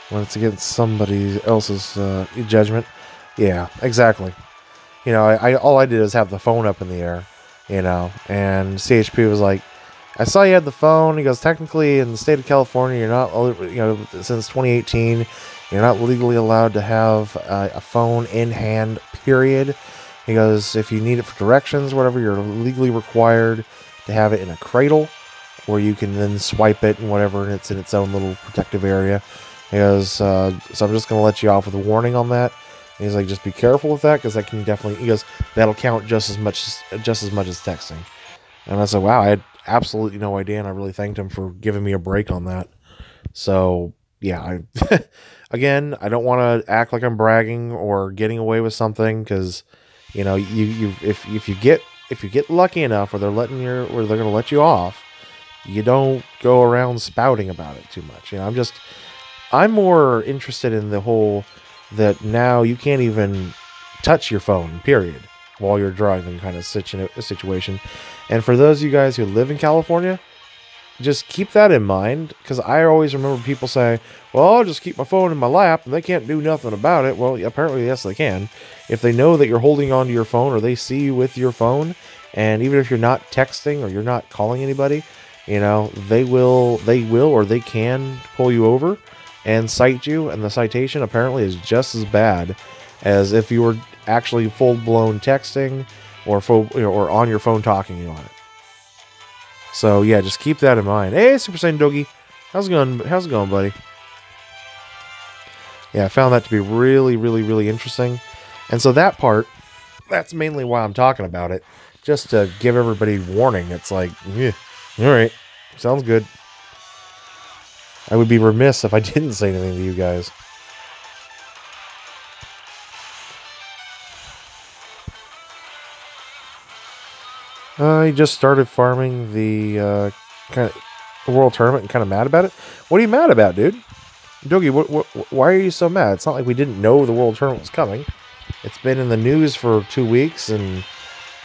when it's against somebody else's judgment. Yeah, exactly. All I did is have the phone up in the air, and CHP was like, I saw you had the phone. He goes, technically in the state of California, you're not, since 2018, you're not legally allowed to have a phone in hand, period. He goes, if you need it for directions, whatever, you're legally required to have it in a cradle, where you can then swipe it and whatever, and it's in its own little protective area. He goes, so I'm just going to let you off with a warning on that. And he's like, just be careful with that, because that can definitely, he goes, that'll count just as much as texting. And I said, wow, I had absolutely no idea, and I really thanked him for giving me a break on that. So, yeah, again, I don't want to act like I'm bragging or getting away with something, because, if you get lucky enough where they're going to let you off, you don't go around spouting about it too much. I'm more interested in the whole that now you can't even touch your phone, period, while you're driving kind of situation. And for those of you guys who live in California, just keep that in mind, because I always remember people saying, well, I'll just keep my phone in my lap and they can't do nothing about it. Well, apparently, yes, they can. If they know that you're holding onto your phone, or they see you with your phone, and even if you're not texting or you're not calling anybody, they will or they can pull you over and cite you, and the citation apparently is just as bad as if you were actually full-blown texting or on your phone talking on it. So yeah, just keep that in mind. Hey, Super Saiyan Doggy, how's it going, buddy? Yeah, I found that to be really, really, really interesting, and so that's mainly why I'm talking about it, just to give everybody warning. It's like, yeah. All right, sounds good. I would be remiss if I didn't say anything to you guys. I just started farming the world tournament and kind of mad about it. What are you mad about, dude? Doogie, why are you so mad? It's not like we didn't know the world tournament was coming. It's been in the news for 2 weeks, and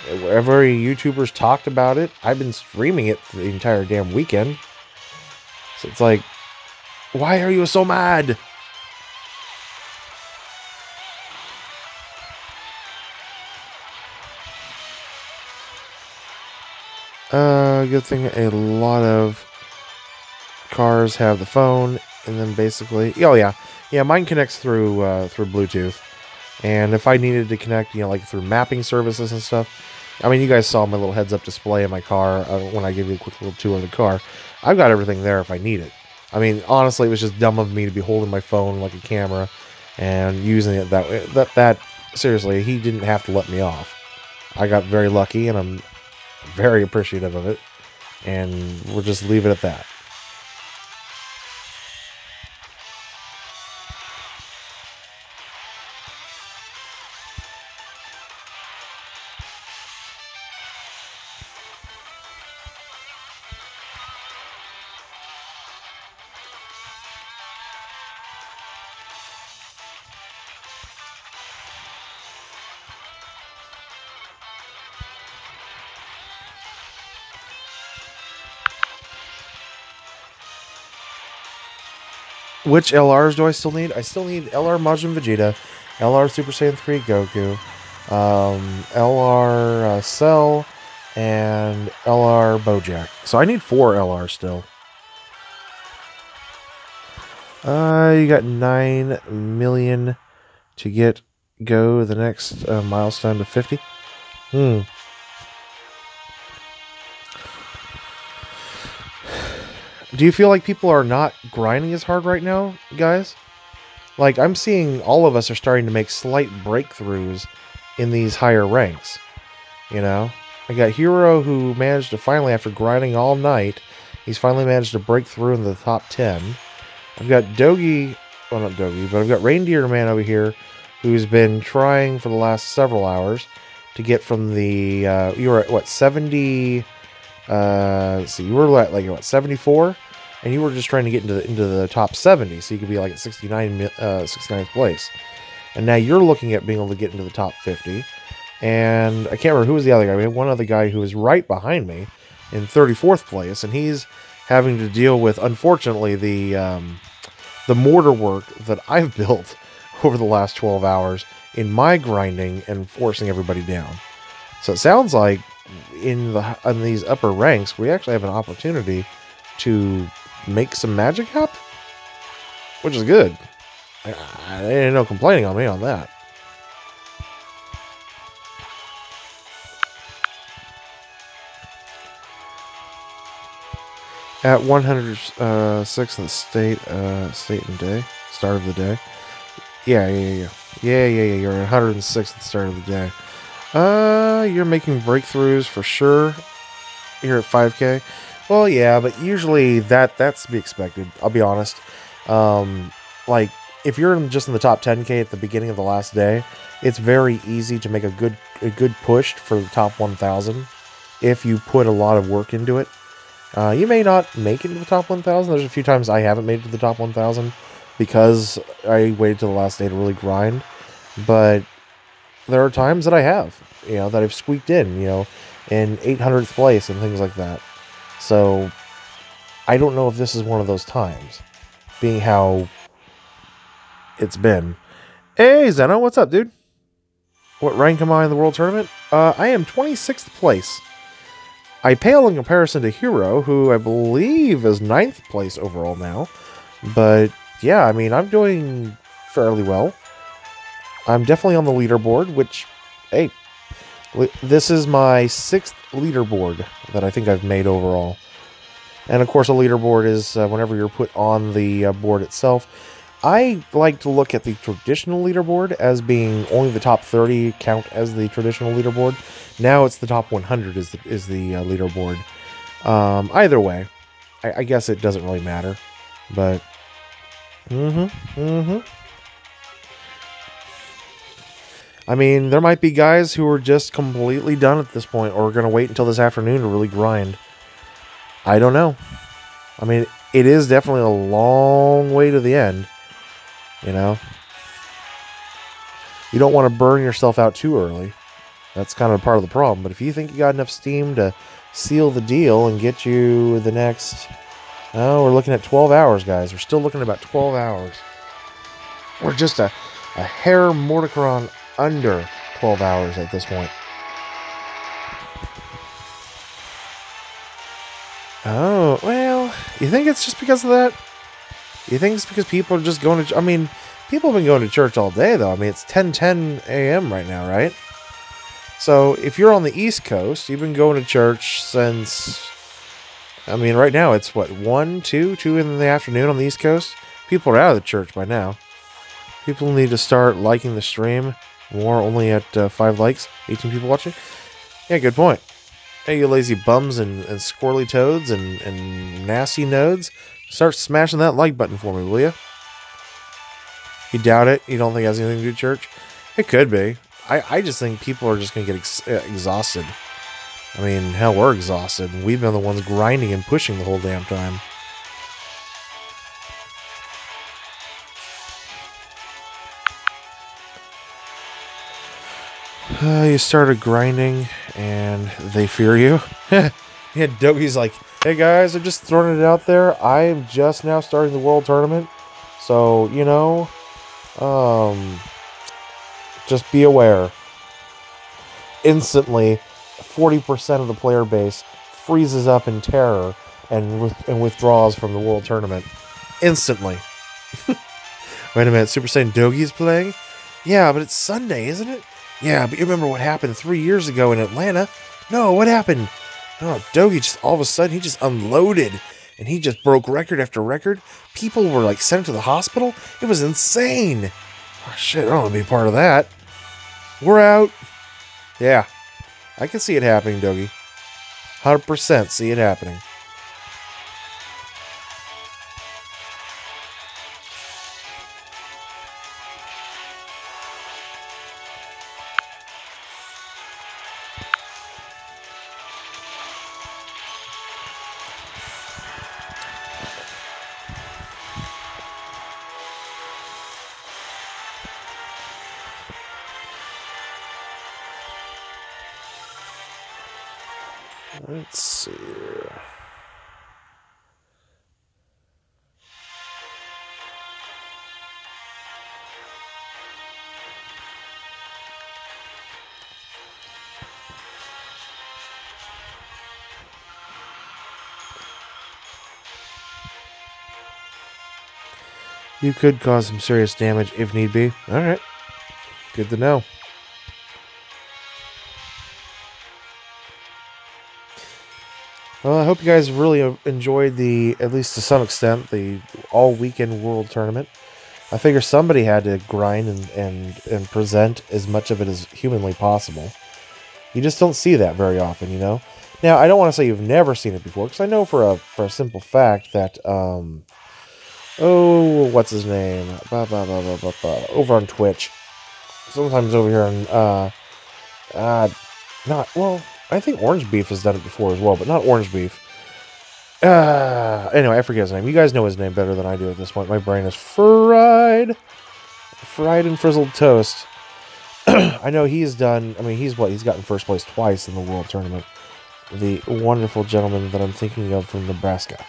every YouTuber's talked about it. I've been streaming it for the entire damn weekend. So it's like, why are you so mad? Good thing a lot of cars have the phone, and then basically, oh yeah, mine connects through through Bluetooth. And if I needed to connect, like through mapping services and stuff, I mean, you guys saw my little heads-up display in my car when I gave you a quick little tour of the car. I've got everything there if I need it. I mean, honestly, it was just dumb of me to be holding my phone like a camera and using it that way. That seriously, he didn't have to let me off. I got very lucky, and I'm very appreciative of it. And we'll just leave it at that. Which LRs do I still need? I still need LR Majin Vegeta, LR Super Saiyan 3 Goku, LR Cell, and LR Bojack. So I need 4 LRs still. You got 9 million to go the next milestone to 50. Do you feel like people are not grinding as hard right now, guys? Like, I'm seeing all of us are starting to make slight breakthroughs in these higher ranks. I got Hero, who managed to finally, after grinding all night, he's finally managed to break through in the top 10. I've got Dogi, well, not Dogi, but I've got Reindeer Man over here, who's been trying for the last several hours to get from the, you were at, what, 70, let's see, you were at, like, what, 74? And you were just trying to get into the top 70, so you could be, like, at 69th place. And now you're looking at being able to get into the top 50. And I can't remember who was the other guy. We had one other guy who was right behind me in 34th place, and he's having to deal with, unfortunately, the mortar work that I've built over the last 12 hours in my grinding and forcing everybody down. So it sounds like in these upper ranks, we actually have an opportunity to make some magic happen, which is good. Ain't no complaining on me on that. At 106th in the state and day, start of the day. Yeah. You're at 106th at the start of the day. You're making breakthroughs for sure. You're at 5K. Well, yeah, but usually that's to be expected. I'll be honest. Like, if you're just in the top 10K at the beginning of the last day, it's very easy to make a good push for the top 1,000 if you put a lot of work into it. You may not make it to the top 1,000. There's a few times I haven't made it to the top 1,000 because I waited till the last day to really grind. But there are times that I have, that I've squeaked in, in 800th place and things like that. So I don't know if this is one of those times, being how it's been. Hey, Zeno, what's up, dude? What rank am I in the World Tournament? I am 26th place. I pale in comparison to Hero, who I believe is 9th place overall now. But yeah, I mean, I'm doing fairly well. I'm definitely on the leaderboard, which, hey, this is my 6th leaderboard that I think I've made overall. And of course, a leaderboard is whenever you're put on the board itself. I like to look at the traditional leaderboard as being only the top 30 count as the traditional leaderboard. Now it's the top 100 is the leaderboard. Either way, I guess it doesn't really matter. But, I mean, there might be guys who are just completely done at this point, or are going to wait until this afternoon to really grind. I don't know. I mean, it is definitely a long way to the end. You don't want to burn yourself out too early. That's kind of part of the problem. But if you think you got enough steam to seal the deal and get you the next... Oh, we're looking at 12 hours, guys. We're still looking at about 12 hours. We're just a hair Mordicron under 12 hours at this point. Oh, well, You think it's just because of that? You think it's because people are just going to... I mean, people have been going to church all day, though. I mean, it's 10:10 a.m. right now, right? So, if you're on the East Coast, you've been going to church since... I mean, right now, it's what, 1, 2 in the afternoon on the East Coast? People are out of the church by now. People need to start liking the stream more, only at 5 likes, 18 people watching. Yeah, good point. Hey, you lazy bums and squirrely toads and nasty nodes. Start smashing that like button for me, will you? You doubt it? You don't think it has anything to do with church? It could be. I just think people are just going to get exhausted. I mean, hell, we're exhausted. And we've been the ones grinding and pushing the whole damn time. You started grinding, and they fear you. Yeah, Doki's like, hey guys, I'm just throwing it out there. I am just now starting the world tournament. So, you know, just be aware. Instantly, 40% of the player base freezes up in terror and withdraws from the world tournament. Instantly. Wait a minute, Super Saiyan Dogi's playing? Yeah, but it's Sunday, isn't it? Yeah, but you remember what happened 3 years ago in Atlanta? No, what happened? Oh, Dogi just, all of a sudden, he just unloaded. And he just broke record after record. People were, like, sent to the hospital. It was insane. Oh, shit, I don't want to be part of that. We're out. Yeah, I can see it happening, Dogi. 100% see it happening. Let's see. You could cause some serious damage if need be. Alright. Good to know. Well, I hope you guys really enjoyed at least to some extent, the all-weekend World Tournament. I figure somebody had to grind and present as much of it as humanly possible. You just don't see that very often, you know? Now, I don't want to say you've never seen it before, because I know for a simple fact that, what's his name? Over on Twitch. Sometimes over here on, I think Orange Beef has done it before as well, but not Orange Beef. Anyway, I forget his name. You guys know his name better than I do at this point. My brain is fried. Fried and frizzled toast. I know he's done... I mean, he's gotten first place twice in the World Tournament. The wonderful gentleman that I'm thinking of from Nebraska.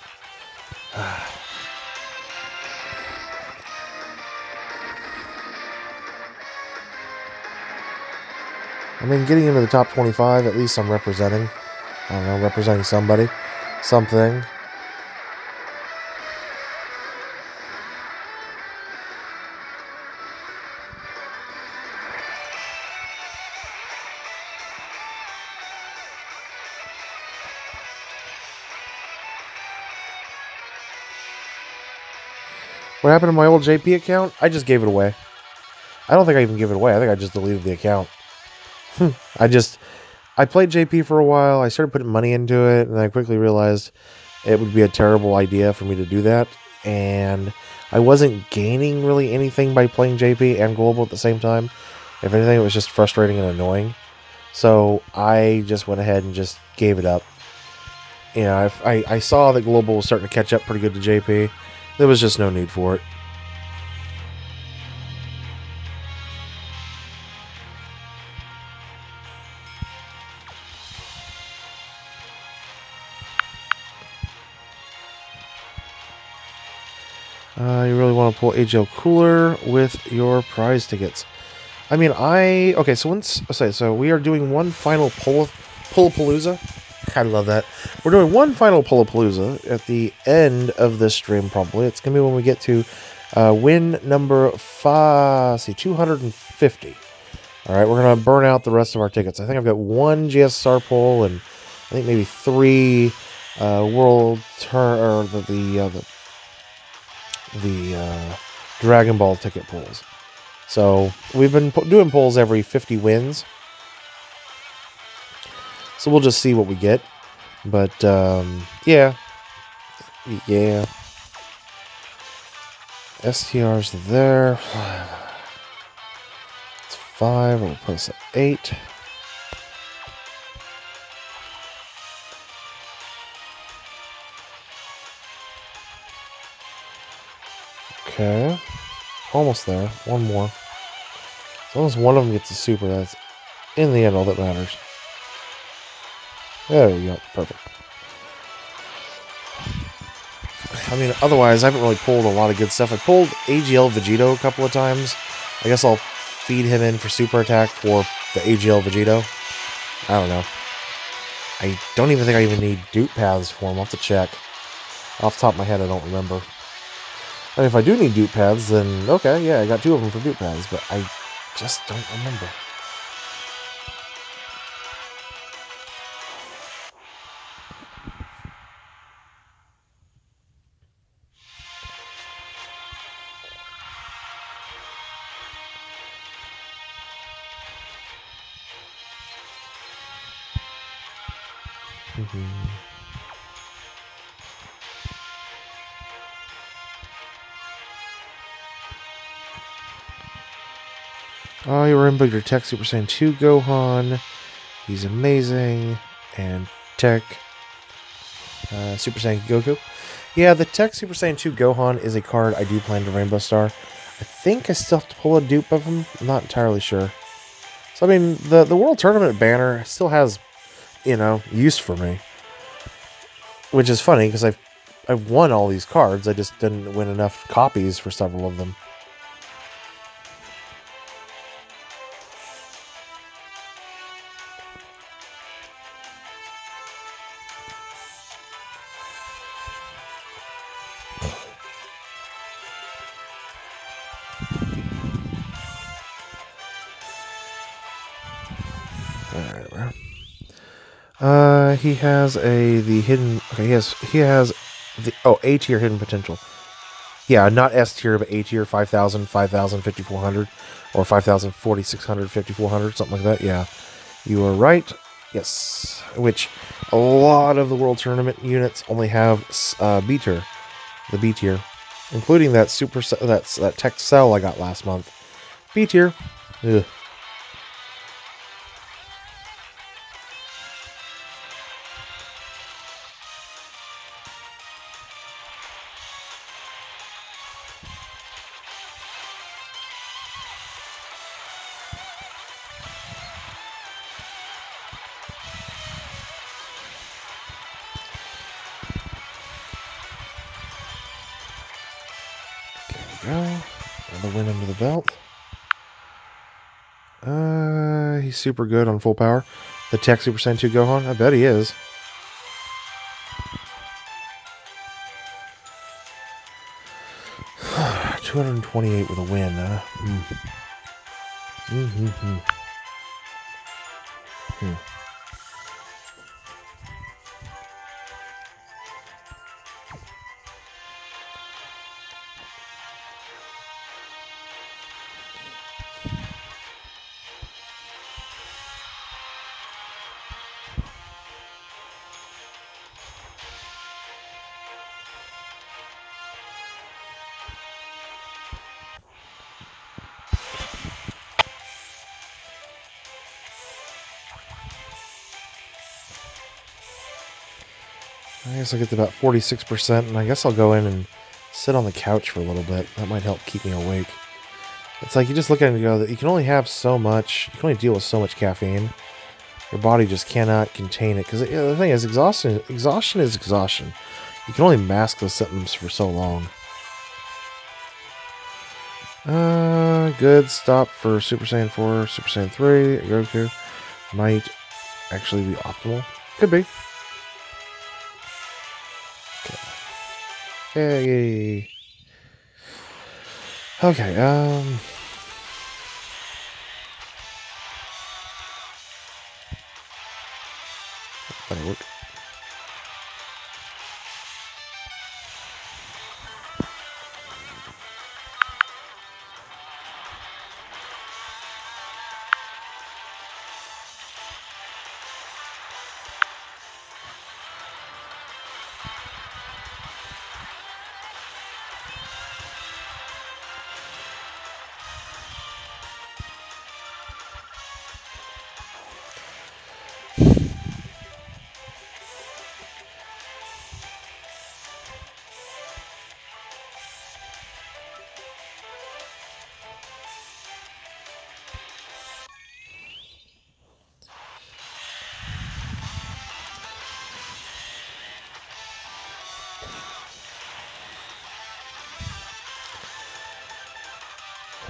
I mean, getting into the top 25, at least I'm representing. I don't know, representing somebody. Something. What happened to my old JP account? I just gave it away. I don't think I even gave it away. I think I just deleted the account. I played JP for a while. I started putting money into it, and I quickly realized it would be a terrible idea for me to do that. And I wasn't gaining really anything by playing JP and Global at the same time. If anything, it was just frustrating and annoying. So I just went ahead and just gave it up. You know, I saw that Global was starting to catch up pretty good to JP. There was just no need for it. You really want to pull AGL Cooler with your prize tickets. I mean, okay, so so we are doing one final Pull-Palooza. I love that. We're doing one final Pullapalooza at the end of this stream, probably. It's going to be when we get to win number 250. All right, we're going to burn out the rest of our tickets. I think I've got one GSR pull and I think maybe 3 World Turn or the Dragon Ball ticket pulls. So we've been doing pulls every 50 wins. So we'll just see what we get. But yeah. STR's there. It's 5. We'll place at 8. Okay. Almost there. One more. As long as one of them gets a super, that's in the end all that matters. There we go. Perfect. I mean, otherwise, I haven't really pulled a lot of good stuff. I pulled AGL Vegito a couple of times. I guess I'll feed him in for super attack for the AGL Vegito. I don't know. I don't even think I even need dupe paths for him. I'll have to check. Off the top of my head, I don't remember. I mean, if I do need dupe paths, then okay, yeah, I got 2 of them for dupe paths, but I just don't remember. Oh, you remember your Tech Super Saiyan 2 Gohan. He's amazing. And Tech Super Saiyan Goku. Yeah, the Tech Super Saiyan 2 Gohan is a card I do plan to Rainbow Star. I think I still have to pull a dupe of him. I'm not entirely sure. So, I mean, the World Tournament banner still has, you know, use for me. Which is funny, because I've won all these cards. I just didn't win enough copies for several of them. He has the hidden. Okay, he has the A tier hidden potential. Yeah, not S tier, but A tier 5,000, 5,000, 5,400, or 5,000, 4,600, 5,400, something like that. Yeah, you are right. Yes, which a lot of the World Tournament units only have B tier, the B tier, including that that Tech Cell I got last month. B tier. Ugh. Another win under the belt. He's super good on full power. The Tech Super Saiyan 2 Gohan? I bet he is. $228 with a win, huh? I guess I'll get to about 46%, and I guess I'll go in and sit on the couch for a little bit. That might help keep me awake. It's like you just look at it and go, that you can only have so much, you can only deal with so much caffeine. Your body just cannot contain it. Because the thing is, exhaustion is exhaustion. You can only mask those symptoms for so long. Good stop for Super Saiyan 4, Super Saiyan 3, Goku. Might actually be optimal. Could be. Hey. Okay, that'll work.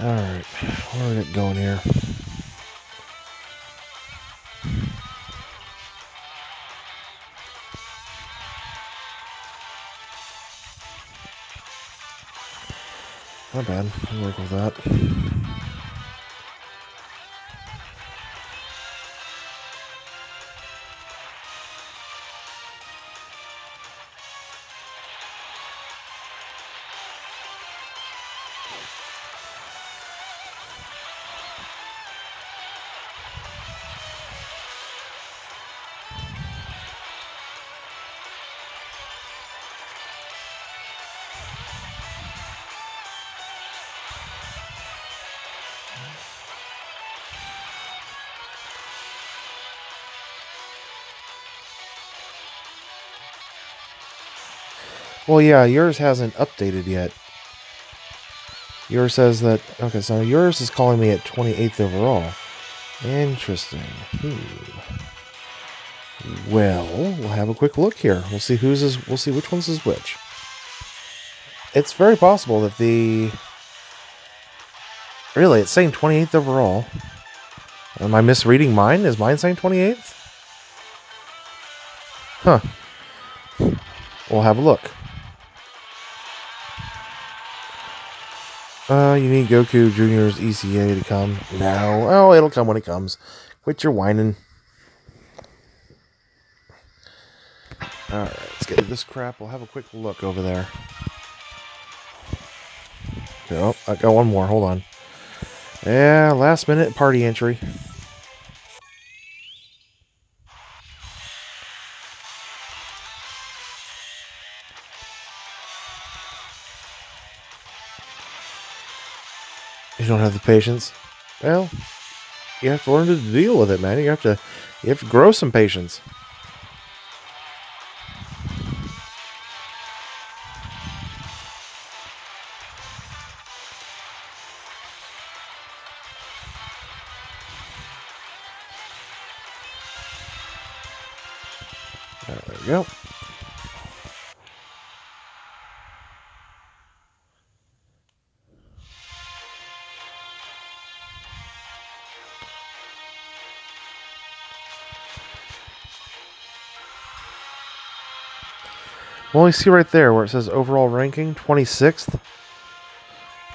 Alright, where are we get going here? Not bad. I'll work with that. Well, yeah, yours hasn't updated yet. Yours says that... Okay, so yours is calling me at 28th overall. Interesting. Well, we'll have a quick look here. We'll see we'll see which one's is which. It's very possible that the... Really, it's saying 28th overall. Am I misreading mine? Is mine saying 28th? Huh. We'll have a look. You need Goku Jr.'s ECA to come. No. Oh, it'll come when it comes. Quit your whining. Alright, let's get this crap. We'll have a quick look over there. Oh, I got one more. Hold on. Yeah, last minute party entry. You don't have the patience? Well, you have to learn to deal with it, man. You have to grow some patience. There we go. Well, you see right there where it says overall ranking, 26th.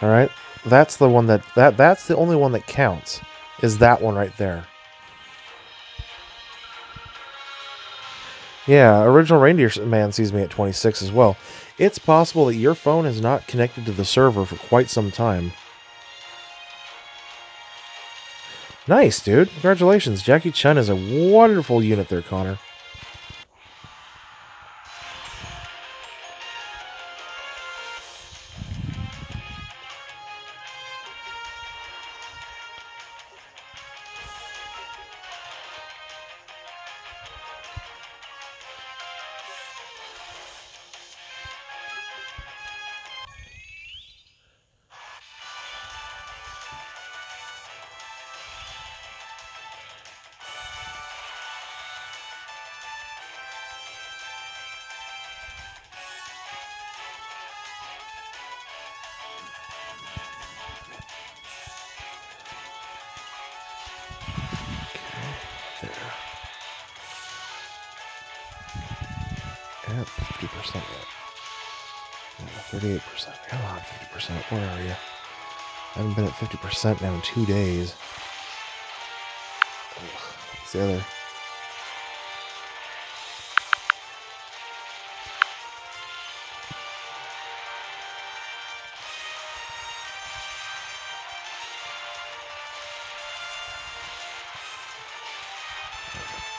All right, that's the one that's the only one that counts. Is that one right there? Yeah, Original Reindeer Man sees me at 26 as well. It's possible that your phone is not connected to the server for quite some time. Nice, dude. Congratulations. Jackie Chun is a wonderful unit there, Connor. At 50% yet. 38%. Come on, 50%. Where are you? I haven't been at 50% now in 2 days. Ugh, what's the other?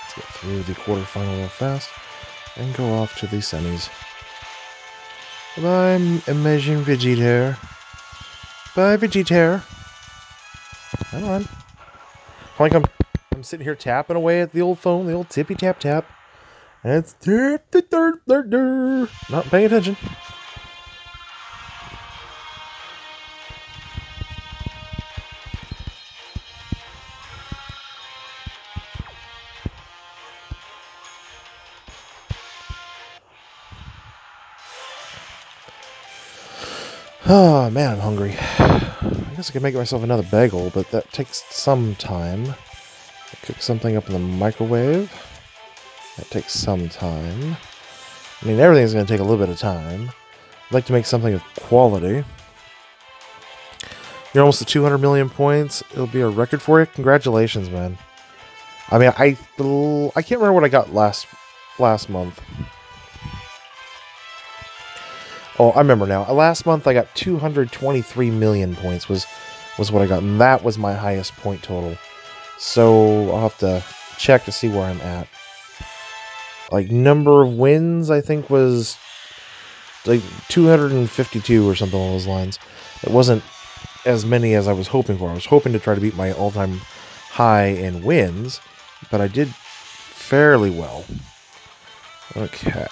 Let's get through the quarterfinal real fast and go off to the semis. Bye, Imagine Vegeta. Bye, Vegeta. Come on. Like I'm sitting here tapping away at the old phone, the old tippy tap tap. And it's not paying attention. Oh man, I'm hungry. I guess I could make myself another bagel, but that takes some time. Cook something up in the microwave. That takes some time. I mean, everything's going to take a little bit of time. I'd like to make something of quality. You're almost at 200 million points. It'll be a record for you. Congratulations, man. I mean, I can't remember what I got last month. Oh, I remember now. Last month I got 223 million points was what I got, and that was my highest point total. So I'll have to check to see where I'm at. Like, number of wins, I think, was like 252 or something along those lines. It wasn't as many as I was hoping for. I was hoping to try to beat my all-time high in wins, but I did fairly well. Okay.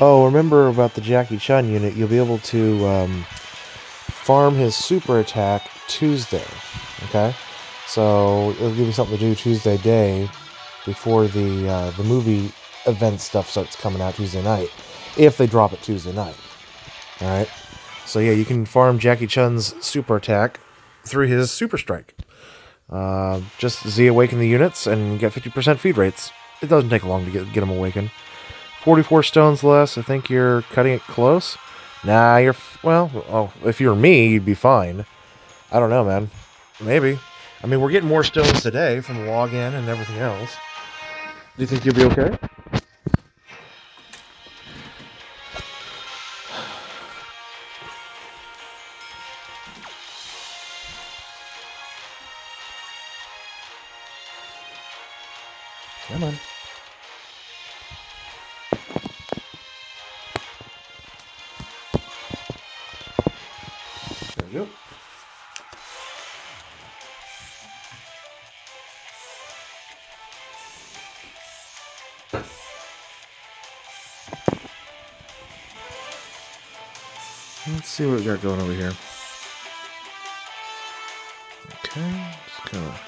Oh, remember about the Jackie Chun unit, you'll be able to farm his super attack Tuesday, okay? So it'll give you something to do Tuesday day before the movie event stuff starts coming out Tuesday night, if they drop it Tuesday night, alright? So yeah, you can farm Jackie Chun's super attack through his super strike. Just Z-awaken the units and get 50% feed rates. It doesn't take long to get them awakened. 44 stones less. I think you're cutting it close. Nah, you're... Well, if you're me, you'd be fine. I don't know, man. Maybe. I mean, we're getting more stones today from the login and everything else. Do you think you'll be okay? Come on. There we go. Let's see what we got going over here. Okay, just gonna...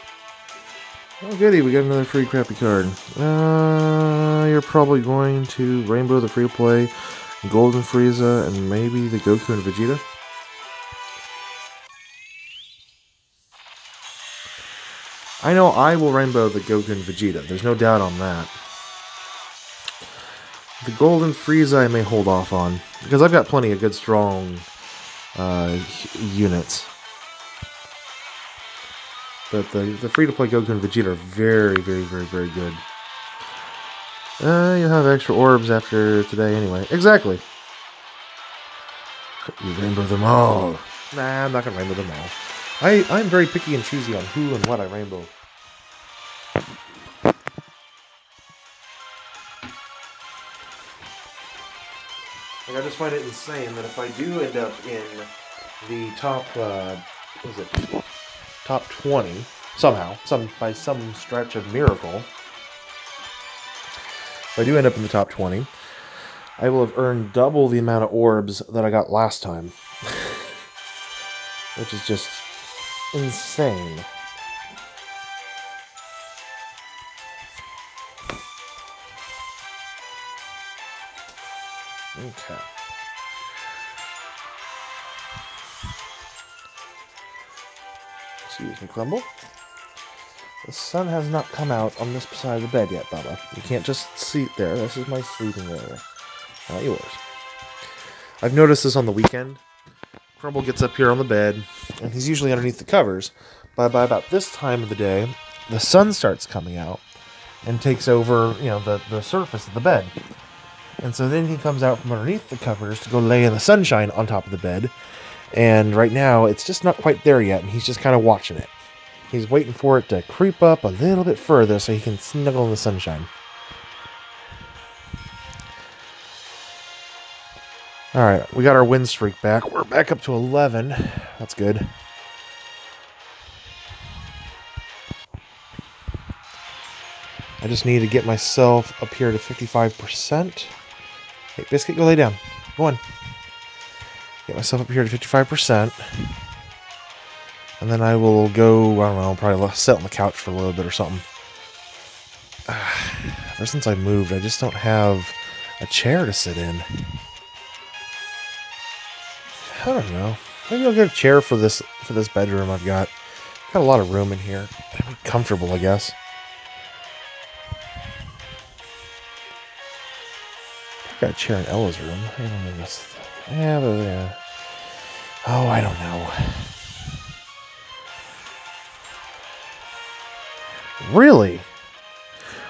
Oh goody, we got another free crappy card. You're probably going to Rainbow the free-to-play, Golden Frieza, and maybe the Goku and Vegeta. I know I will Rainbow the Goku and Vegeta, there's no doubt on that. The Golden Frieza I may hold off on, because I've got plenty of good, strong units. But the free-to-play Goku and Vegeta are very, very, very, very good. You'll have extra orbs after today anyway. Exactly. You rainbow them all. Nah, I'm not going to rainbow them all. I'm very picky and choosy on who and what I rainbow. Like, I just find it insane that if I do end up in the top, top 20, Somehow, by some stretch of miracle, if I do end up in the top 20, I will have earned double the amount of orbs that I got last time. Which is just insane. Okay. Excuse me, Crumble. The sun has not come out on this side of the bed yet, Bubba. You can't just sleep there. This is my sleeping area. Not yours. I've noticed this on the weekend. Crumble gets up here on the bed, and he's usually underneath the covers. But by about this time of the day, the sun starts coming out and takes over, the surface of the bed. And so then he comes out from underneath the covers to go lay in the sunshine on top of the bed. And right now, it's just not quite there yet, and he's just kind of watching it. He's waiting for it to creep up a little bit further so he can snuggle in the sunshine. Alright, we got our win streak back. We're back up to 11. That's good. I just need to get myself up here to 55%. Hey, Biscuit, go lay down. Go on. Get myself up here to 55%. And then I will go, I don't know, probably sit on the couch for a little bit or something. Ever since I moved, I just don't have a chair to sit in. I don't know. Maybe I'll get a chair for this bedroom I've got. Got a lot of room in here. It'll be comfortable, I guess. I've got a chair in Ella's room. I don't know this. Yeah, but yeah. Oh, I don't know. Really?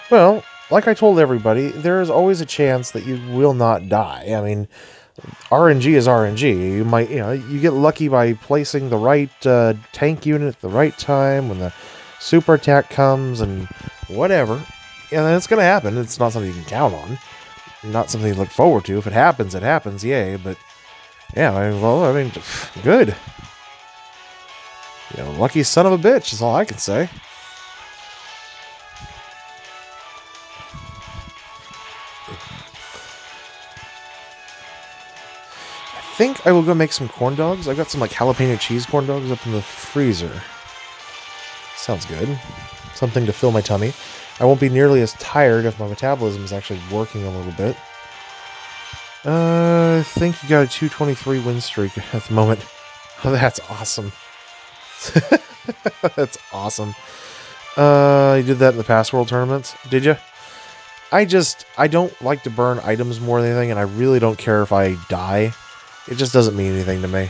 Well, like I told everybody, there is always a chance that you will not die. I mean, RNG is RNG. You might, you get lucky by placing the right tank unit at the right time when the super attack comes and whatever. And it's going to happen. It's not something you can count on. Not something to look forward to. If it happens, yay. But, yeah, good. Lucky son of a bitch is all I can say. I think I will go make some corn dogs. I got some jalapeno cheese corn dogs up in the freezer. Sounds good. Something to fill my tummy. I won't be nearly as tired if my metabolism is actually working a little bit. I think you got a 223 win streak at the moment. Oh, that's awesome. That's awesome. You did that in the past World Tournaments, did you? I don't like to burn items more than anything, and I really don't care if I die. It just doesn't mean anything to me.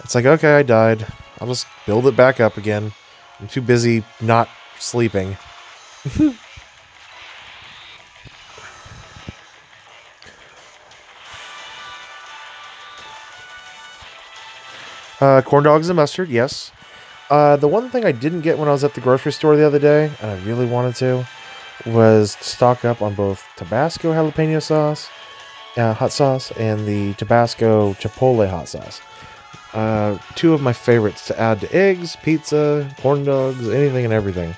It's like, okay, I died. I'll just build it back up again. I'm too busy not sleeping. Corn dogs and mustard, yes. The one thing I didn't get when I was at the grocery store the other day, and I really wanted to, was to stock up on both Tabasco jalapeno sauce, hot sauce, and the Tabasco Chipotle hot sauce. Two of my favorites to add to eggs, pizza, corn dogs, anything and everything.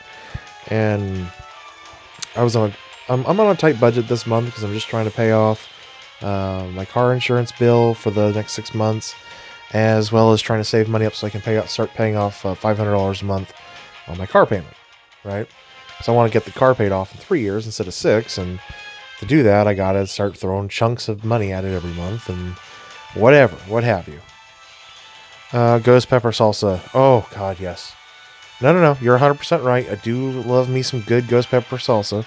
And I'm on a tight budget this month because I'm just trying to pay off my car insurance bill for the next 6 months, as well as trying to save money up so I can start paying off $500 a month on my car payment, right? So I want to get the car paid off in 3 years instead of 6, and to do that, I gotta start throwing chunks of money at it every month, and what have you. Ghost pepper salsa. Oh, God, yes. No, you're 100% right. I do love me some good ghost pepper salsa.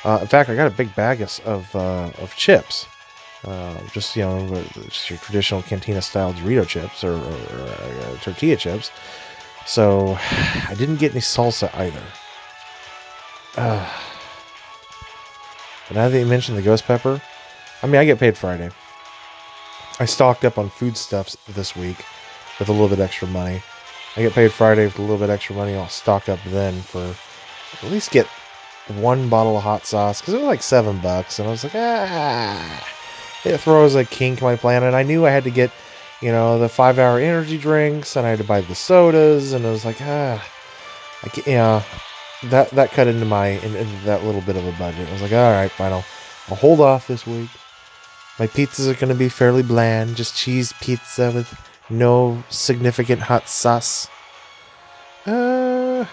In fact, I got a big bag of chips. Just your traditional cantina-style Dorito chips or tortilla chips. So, I didn't get any salsa either. But now that you mentioned the ghost pepper, I get paid Friday. I stocked up on foodstuffs this week with a little bit extra money. I get paid Friday with a little bit extra money. I'll stock up then for at least get one bottle of hot sauce because it was like $7, and I was like, it throws a kink in my plan. And I knew I had to get, the 5-hour energy drinks, and I had to buy the sodas, and I was like, Yeah, that cut into that little bit of a budget. I was like, all right, fine, I'll hold off this week. My pizzas are gonna be fairly bland, just cheese pizza with no significant hot sauce. Uh,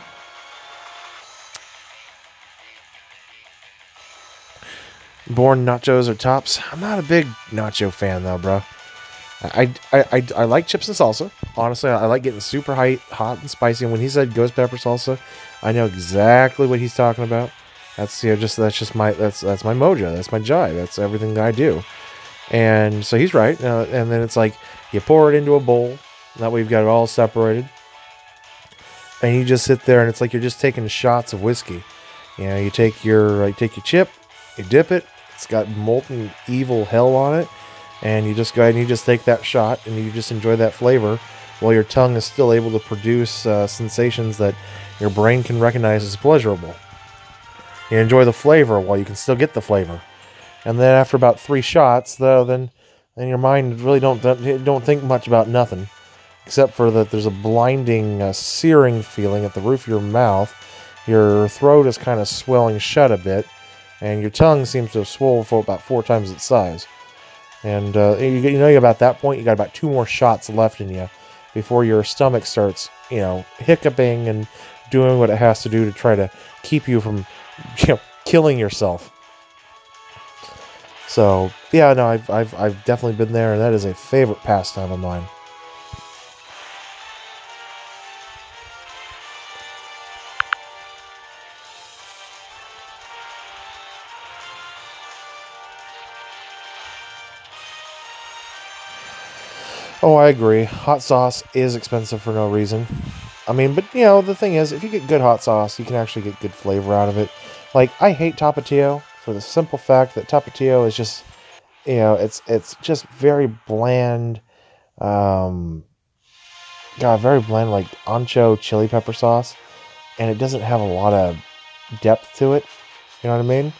Born nachos or tops. I'm not a big nacho fan though, bro. I like chips and salsa. Honestly, I like getting super hot and spicy. And when he said ghost pepper salsa, I know exactly what he's talking about. That's that's my mojo. That's my jive. That's everything that I do. And so he's right. And then it's like you pour it into a bowl. That way you've got it all separated. And you just sit there, and it's like you're just taking shots of whiskey. You take your chip, you dip it. It's got molten evil hell on it. And you just go ahead and you just take that shot and you just enjoy that flavor while your tongue is still able to produce sensations that your brain can recognize as pleasurable. You enjoy the flavor while you can still get the flavor. And then after about 3 shots, though, then your mind really don't think much about nothing. Except for that there's a blinding, searing feeling at the roof of your mouth. Your throat is kind of swelling shut a bit. And your tongue seems to have swollen for about 4 times its size. And about that point, you got about 2 more shots left in you before your stomach starts, hiccuping and doing what it has to do to try to keep you from, killing yourself. So yeah, no, I've definitely been there, and that is a favorite pastime of mine. Oh, I agree. Hot sauce is expensive for no reason. I mean, but the thing is, if you get good hot sauce, you can actually get good flavor out of it. Like, I hate Tapatio for the simple fact that Tapatio is just, it's just very bland. Very bland, like ancho chili pepper sauce, and it doesn't have a lot of depth to it. You know what I mean?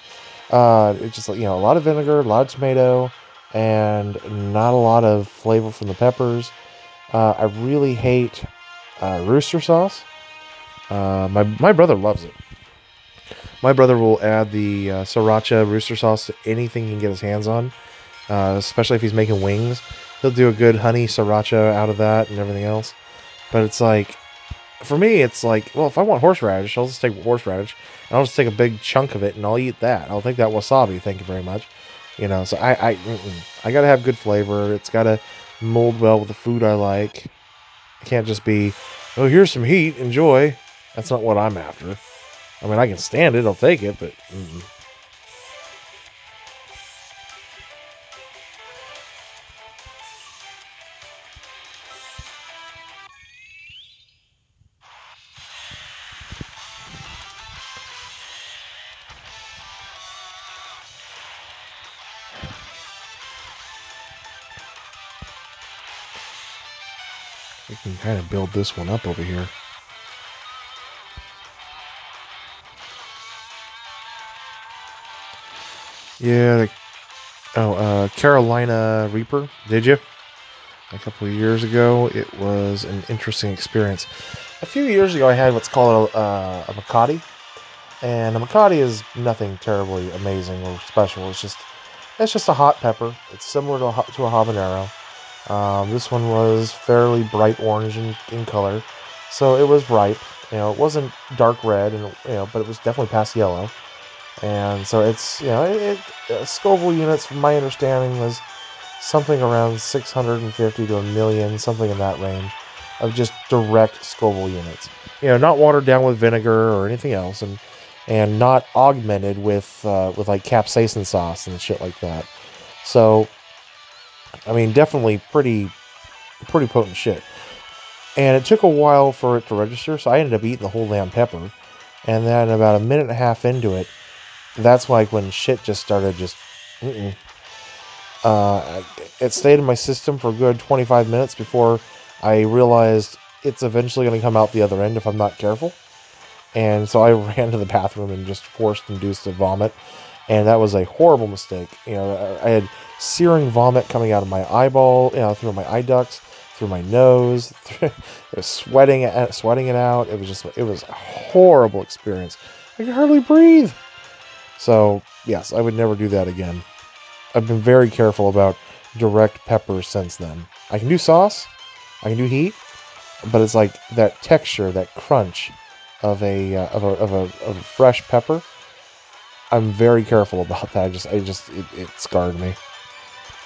It's just a lot of vinegar, a lot of tomato, and not a lot of flavor from the peppers. I really hate rooster sauce. My brother loves it. My brother will add the sriracha rooster sauce to anything he can get his hands on, especially if he's making wings. He'll do a good honey sriracha out of that and everything else. But it's like, for me, it's like, well, if I want horseradish, I'll just take horseradish, and I'll just take a big chunk of it, and I'll eat that. I'll take that wasabi, thank you very much. So I gotta have good flavor. It's gotta mold well with the food I like. It can't just be, oh, here's some heat, enjoy. That's not what I'm after. I mean, I can stand it, I'll take it, but we can kind of build this one up over here. Yeah. Carolina Reaper. Did you? A couple of years ago, it was an interesting experience. A few years ago, I had what's called a Makati, and a Makati is nothing terribly amazing or special. It's just a hot pepper. It's similar to a habanero. This one was fairly bright orange in color, so it was ripe. It wasn't dark red, and but it was definitely past yellow. And so it's Scoville units, from my understanding, was something around 650 to a million, something in that range, of just direct Scoville units. Not watered down with vinegar or anything else, and not augmented with like capsaicin sauce and shit like that. So, I mean, definitely pretty potent shit. And it took a while for it to register, so I ended up eating the whole damn pepper. And then about a minute and a half into it, that's like when shit just started it stayed in my system for a good 25 minutes before I realized it's eventually going to come out the other end if I'm not careful. And so I ran to the bathroom and just induced a vomit. And that was a horrible mistake. I had searing vomit coming out of my eyeball, through my eye ducts, through my nose. It was sweating it out. It was a horrible experience. I could hardly breathe. So, yes, I would never do that again. I've been very careful about direct pepper since then. I can do sauce, I can do heat, but it's like that texture, that crunch of a fresh pepper. I'm very careful about that. It scarred me.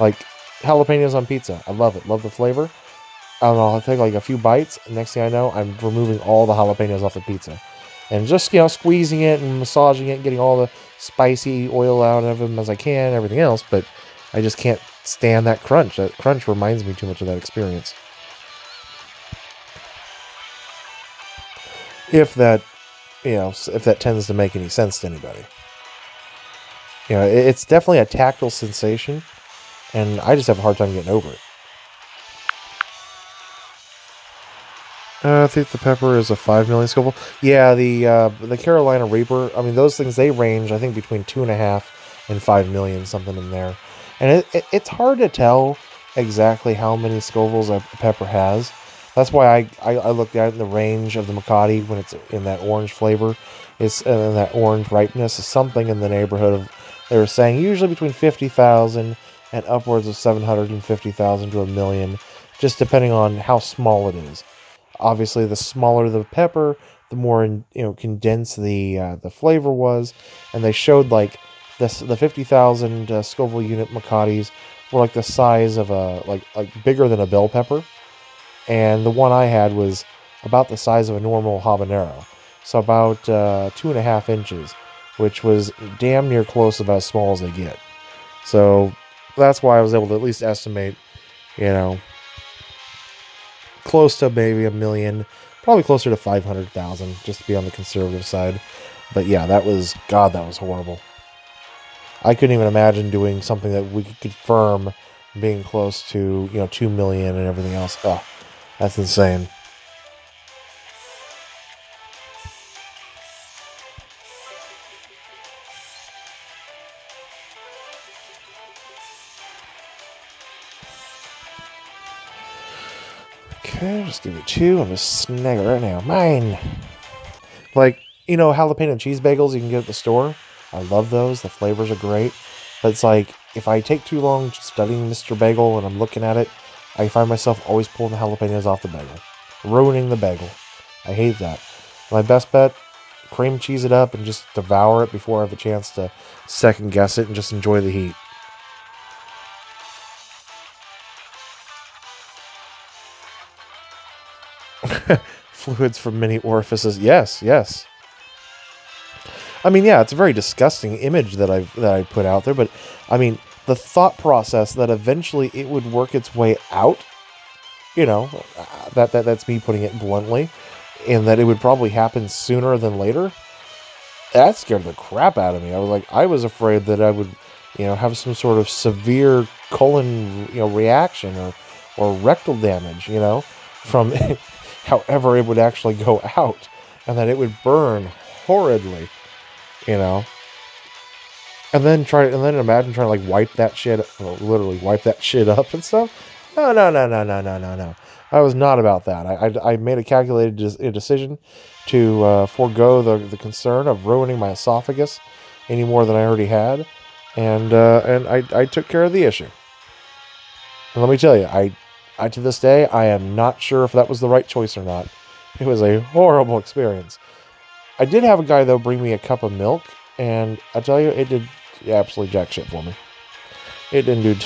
Like jalapenos on pizza, I love it. Love the flavor. I don't know. I'll take like a few bites. And next thing I know, I'm removing all the jalapenos off the pizza, and just squeezing it and massaging it, getting all the spicy oil out of them as I can, everything else. But I just can't stand that crunch. That crunch reminds me too much of that experience. If that, if that tends to make any sense to anybody. It's definitely a tactile sensation, and I just have a hard time getting over it. I think the pepper is a 5 million Scoville. Yeah, the Carolina Reaper. I mean, those things, they range, I think, between 2.5 and 5 million, something in there. And it's hard to tell exactly how many Scovilles a pepper has. That's why I looked at it in the range of the Macati when it's in that orange flavor. It's in that orange ripeness is something in the neighborhood of, they were saying, usually between 50,000 and upwards of 750,000 to a million, just depending on how small it is. Obviously, the smaller the pepper, the more condensed the flavor was, and they showed like the 50,000 Scoville unit Macatis were like the size of a like bigger than a bell pepper, and the one I had was about the size of a normal habanero, so about 2.5 inches, which was damn near close to about as small as they get. So that's why I was able to at least estimate, close to maybe a million, probably closer to 500,000, just to be on the conservative side. But yeah, that was horrible. I couldn't even imagine doing something that we could confirm being close to, 2 million and everything else. Oh, that's insane. Okay, just give you 2. I'm just snag it right now. Mine. Like, jalapeno cheese bagels you can get at the store. I love those. The flavors are great. But it's like, if I take too long studying Mr. Bagel and I'm looking at it, I find myself always pulling the jalapenos off the bagel. Ruining the bagel. I hate that. My best bet, cream cheese it up and just devour it before I have a chance to second guess it and just enjoy the heat. Fluids from many orifices. Yes. I mean, yeah, it's a very disgusting image that I put out there, but I mean, the thought process that eventually it would work its way out, that's me putting it bluntly, and that it would probably happen sooner than later. That scared the crap out of me. I was afraid that I would, have some sort of severe colon, reaction or rectal damage, from however it would actually go out, and that it would burn horridly, and then imagine trying to wipe that shit, literally wipe that shit up and stuff. No. I was not about that. I made a calculated decision to forego the concern of ruining my esophagus any more than I already had, and I took care of the issue. And let me tell you, I to this day, I am not sure if that was the right choice or not. It was a horrible experience. I did have a guy, though, bring me a cup of milk, and I tell you, it did absolutely jack shit for me. It didn't do...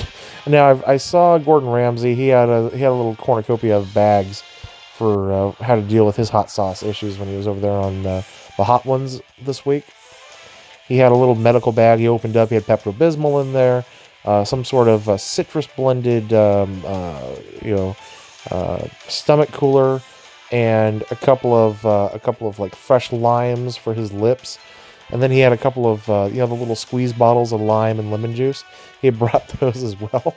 Now, I saw Gordon Ramsay. He had a little cornucopia of bags for how to deal with his hot sauce issues when he was over there on the Hot Ones this week. He had a little medical bag he opened up. He had Pepto-Bismol in there. Some sort of citrus blended, stomach cooler, and a couple of like fresh limes for his lips, and then he had a couple of the little squeeze bottles of lime and lemon juice. He had brought those as well,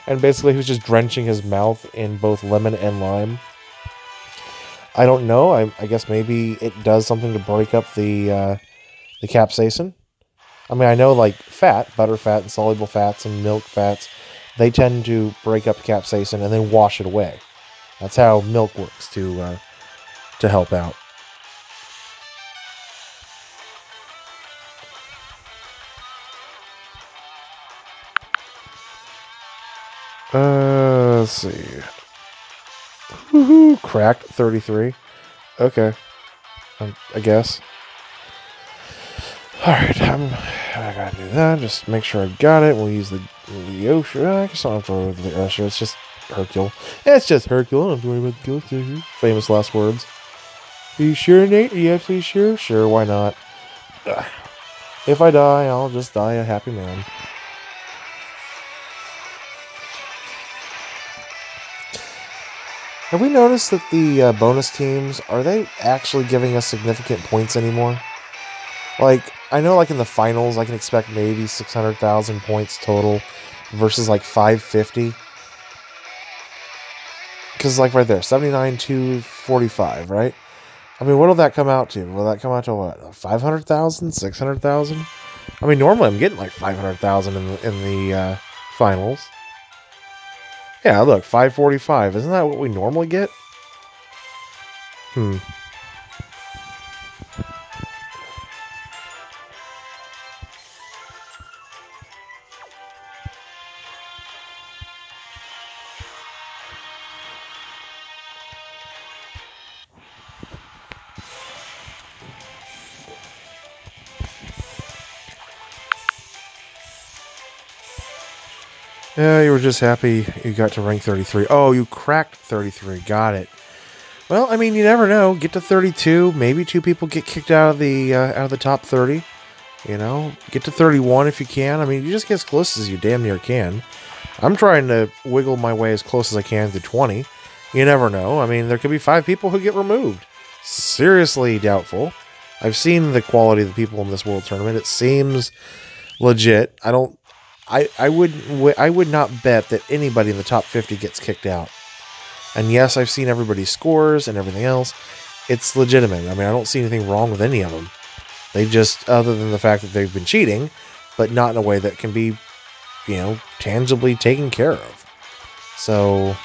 and basically he was just drenching his mouth in both lemon and lime. I don't know. I guess maybe it does something to break up the capsaicin. I mean, I know like butter fat, and soluble fats and milk fats, they tend to break up capsaicin and then wash it away. That's how milk works to help out. Let's see. Woohoo! Cracked 33. Okay. I guess. Alright, I gotta do that. Just make sure I got it. We'll use the ocean. I guess I don't have to worry with the ocean. It's just Hercule. It's just Hercule. I don't have to worry about the ghost here. Famous last words. Are you sure, Nate? Are you absolutely sure? Sure, why not? Ugh. If I die, I'll just die a happy man. Have we noticed that the bonus teams, are they actually giving us significant points anymore? Like, I know like in the finals, I can expect maybe 600,000 points total versus like 550. Because like right there, 79 to 45, right? I mean, what'll that come out to? Will that come out to what? 500,000? 600,000? I mean, normally I'm getting like 500,000 in the finals. Yeah, look, 545. Isn't that what we normally get? Yeah, you were just happy you got to rank 33. Oh, you cracked 33. Got it. Well, I mean, you never know. Get to 32. Maybe 2 people get kicked out of the top 30. You know, get to 31 if you can. I mean, you just get as close as you damn near can. I'm trying to wiggle my way as close as I can to 20. You never know. I mean, there could be 5 people who get removed. Seriously doubtful. I've seen the quality of the people in this world tournament. It seems legit. I would not bet that anybody in the top 50 gets kicked out. And yes, I've seen everybody's scores and everything else. It's legitimate. I mean, I don't see anything wrong with any of them. They just, other than the fact that they've been cheating, but not in a way that can be, you know, tangibly taken care of. So,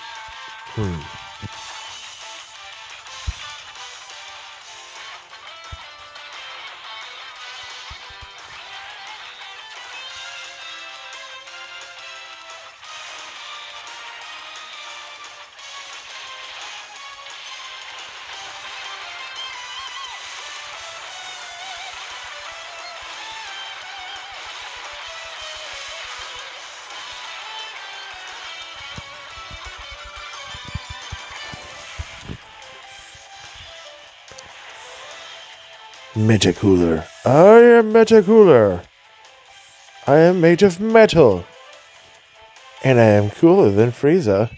Metacooler. I am Metacooler. I am made of metal. And I am cooler than Frieza.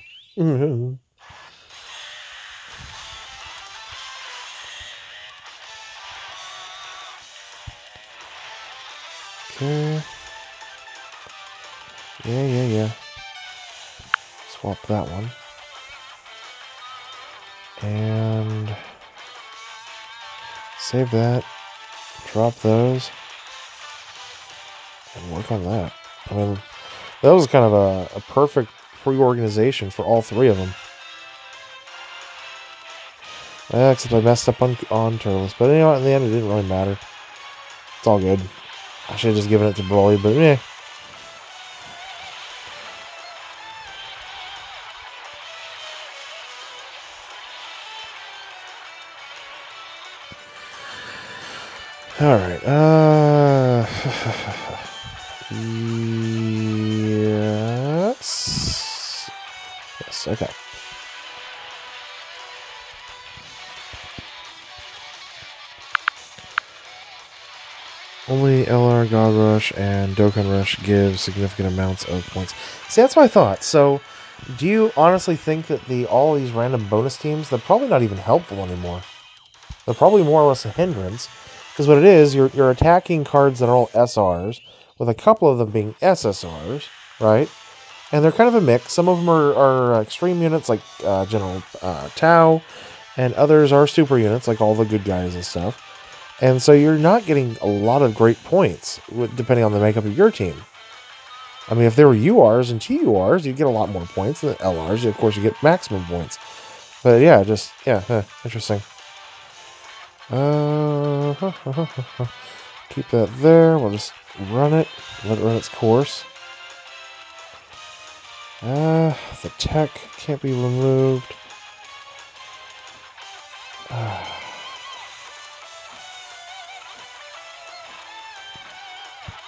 Okay. Yeah. Swap that one. And save that. Drop those. And work on that. I mean, that was kind of a perfect pre-organization for all 3 of them. Except I messed up on Turles. But you know what? In the end, it didn't really matter. It's all good. I should have just given it to Broly, but meh. Alright, Yes, okay. Only LR, God Rush, and Dokkan Rush give significant amounts of points. See, that's what I thought. So, do you honestly think that all these random bonus teams, they're probably not even helpful anymore? They're probably more or less a hindrance. Because what it is, you're attacking cards that are all SRs, with a couple of them being SSRs, right? And they're kind of a mix. Some of them are extreme units, like General Tao, and others are super units, like all the good guys and stuff. And so you're not getting a lot of great points, depending on the makeup of your team. I mean, if there were URs and TURs, you'd get a lot more points than LRs. Of course, you get maximum points. But yeah, just, yeah, interesting. Keep that there. We'll just run it. Let it run its course. The tech can't be removed.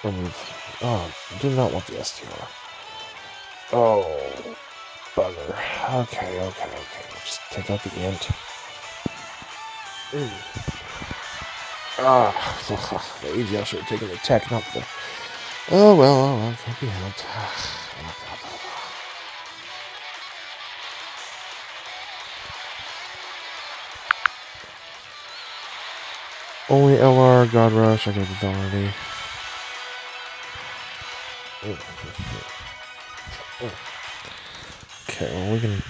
Remove. Oh, I did not want the STR. Oh, bugger. Okay. We'll just take out the int. The AGL should have taken the tech, not the... Oh, well, can't be helped. Only LR, God Rush, I got it already. Okay, well, we can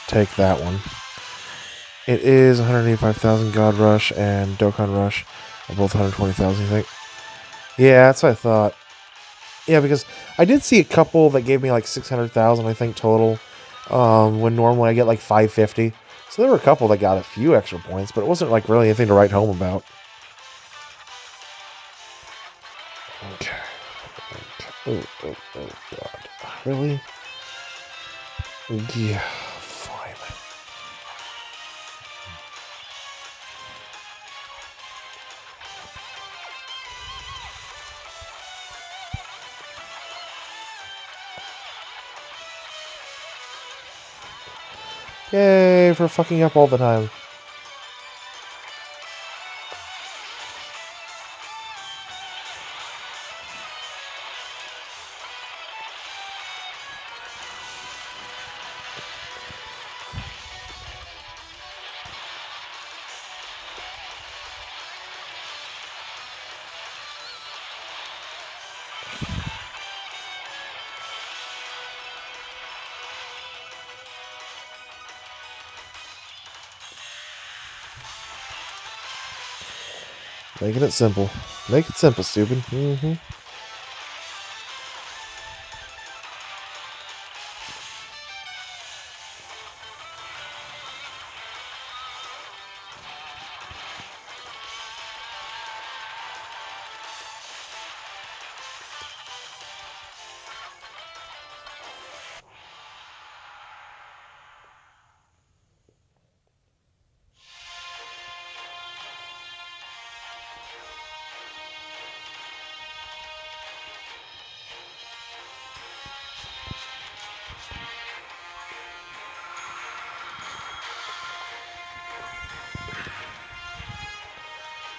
take that one. It is 185,000 God Rush and Dokkan Rush are both 120,000, you think? Yeah, that's what I thought. Yeah, because I did see a couple that gave me like 600,000, I think, total. When normally I get like 550. So there were a couple that got a few extra points, but it wasn't like really anything to write home about. Okay. Oh, God. Really? Yeah, fine. Yay, for fucking up all the time. Making it simple. Make it simple, stupid.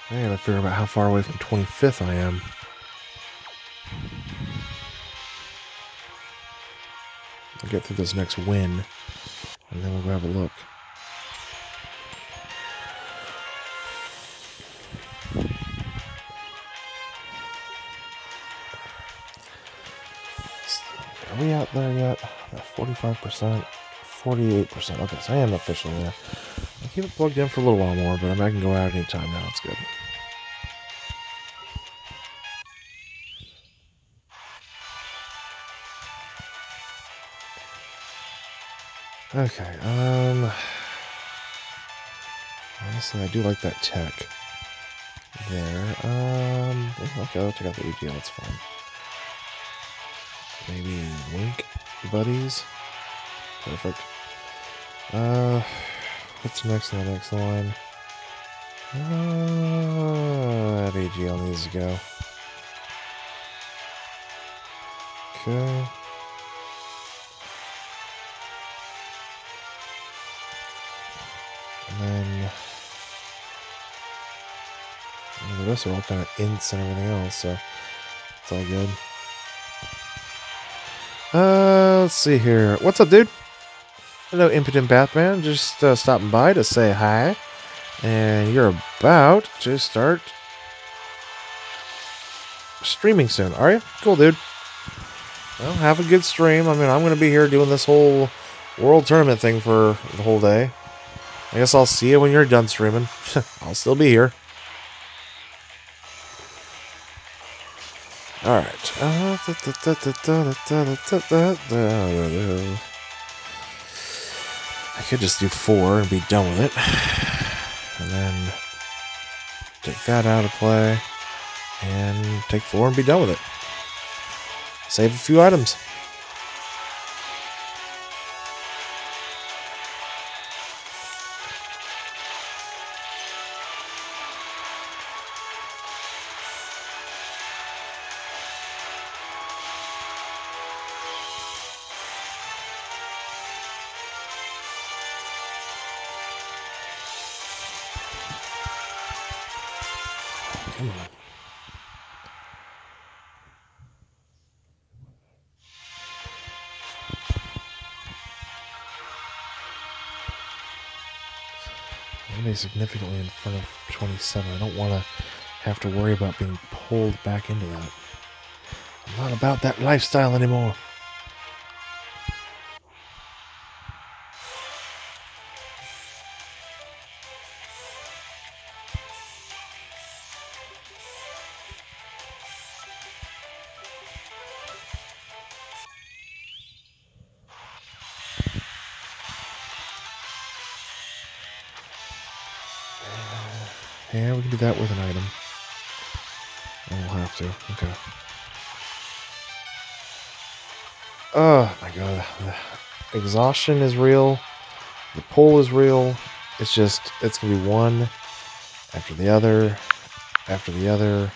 I gotta figure out how far away from 25th I am. I'll get through this next win, and then we'll go have a look. Are we out there yet? About 45%, 48%. Okay, so I am officially there. I'll keep it plugged in for a little while more, but I can go out anytime now. It's good. Okay, honestly, I do like that tech there. Okay, I'll check out the AGL, it's fine. Maybe Wink Buddies? Perfect. What's next on the next line? That AGL needs to go. Okay. And then the rest are all kind of ints and everything else, so it's all good. Let's see here. What's up, dude? Hello, Impotent Batman. Just stopping by to say hi. And you're about to start streaming soon, are you? Cool, dude. Well, have a good stream. I mean, I'm going to be here doing this whole World Tournament thing for the whole day. I guess I'll see you when you're done streaming. I'll still be here. Alright. I could just do 4 and be done with it. And then take that out of play. And take 4 and be done with it. Save a few items. Come on. I'm going to be significantly in front of 27. I don't want to have to worry about being pulled back into that. I'm not about that lifestyle anymore. Yeah, we can do that with an item. And we'll have to. Okay. Oh my god. The exhaustion is real. The pull is real. It's just, it's going to be one after the other, after the other,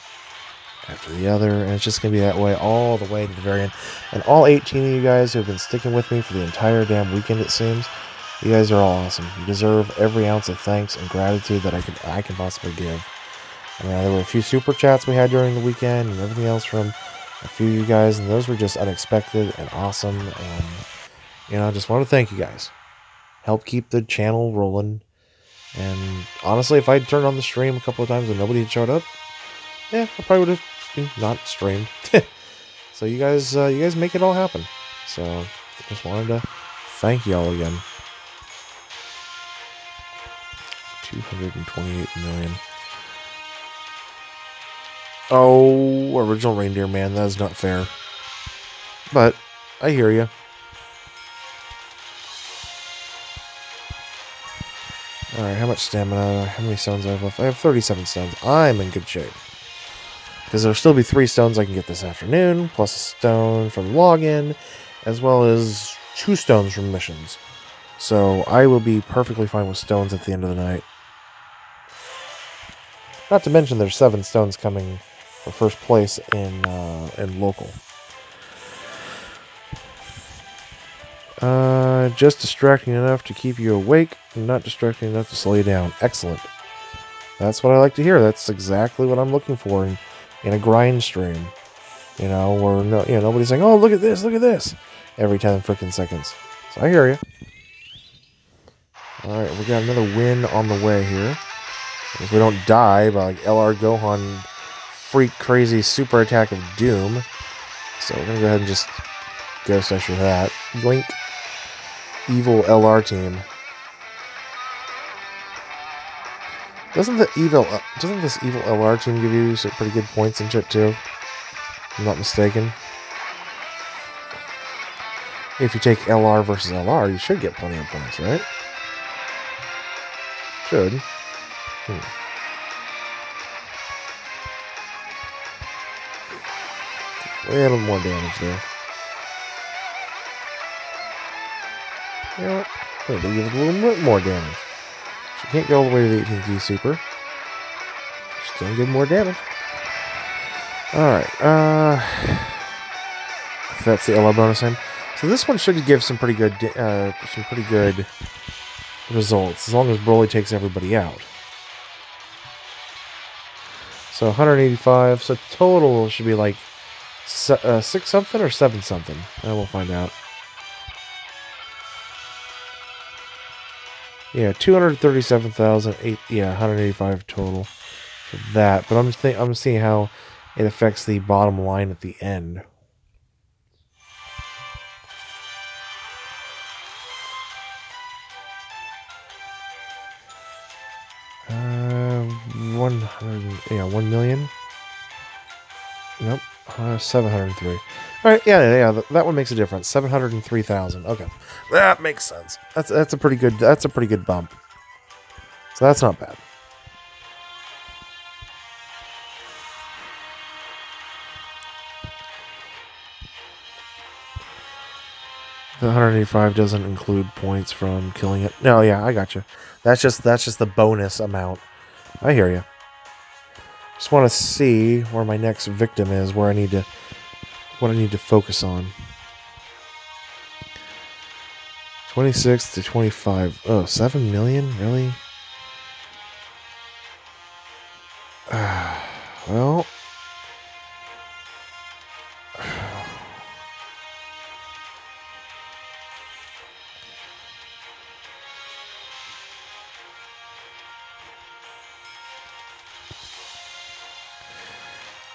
after the other. And it's just going to be that way all the way to the very end. And all 18 of you guys who have been sticking with me for the entire damn weekend, it seems, you guys are all awesome. You deserve every ounce of thanks and gratitude that I can possibly give. I mean, there were a few super chats we had during the weekend and everything else from a few of you guys, and those were just unexpected and awesome. And, you know, I just want to thank you guys. Help keep the channel rolling. And honestly, if I'd turned on the stream a couple of times and nobody had showed up, yeah, I probably would have not streamed. So you guys make it all happen. So just wanted to thank y'all again. 228 million. Oh, original reindeer man, that is not fair. But I hear you. Alright, how much stamina? How many stones do I have left? I have 37 stones. I'm in good shape. Because there'll still be 3 stones I can get this afternoon, plus a stone from login, as well as 2 stones from missions. So I will be perfectly fine with stones at the end of the night. Not to mention there's 7 stones coming for first place in local. Just distracting enough to keep you awake, and not distracting enough to slow you down. Excellent. That's what I like to hear. That's exactly what I'm looking for in a grind stream. You know, where nobody's saying, "Oh, look at this," every 10 freaking seconds. So I hear you. All right, we got another win on the way here. If we don't die by like LR Gohan freak crazy super attack of doom. So we're gonna go ahead and just ghost usher that. Yoink. Evil LR team. Doesn't this evil LR team give you some pretty good points and shit too? If I'm not mistaken. If you take LR versus LR, you should get plenty of points, right? Should. A little more damage there. You know what? I'm going to give it a little bit more damage. She can't go all the way to the 18T Super. She's going to give more damage. Alright, that's the LR bonus time. So this one should give some pretty good results, as long as Broly takes everybody out. So 185, so total should be like 6 something or 7 something. And we'll find out. Yeah, 237,000. Yeah, 185 total for that. But I'm seeing how it affects the bottom line at the end. $1 million. Nope, 703. All right, yeah. That one makes a difference. 703,000. Okay, that makes sense. That's a pretty good. That's a pretty good bump. So that's not bad. The 185 doesn't include points from killing it. No, yeah, I got you. That's just the bonus amount. I hear you. Just want to see where my next victim is, what I need to focus on. 26 to 25. Oh, 7 million? Really? Well,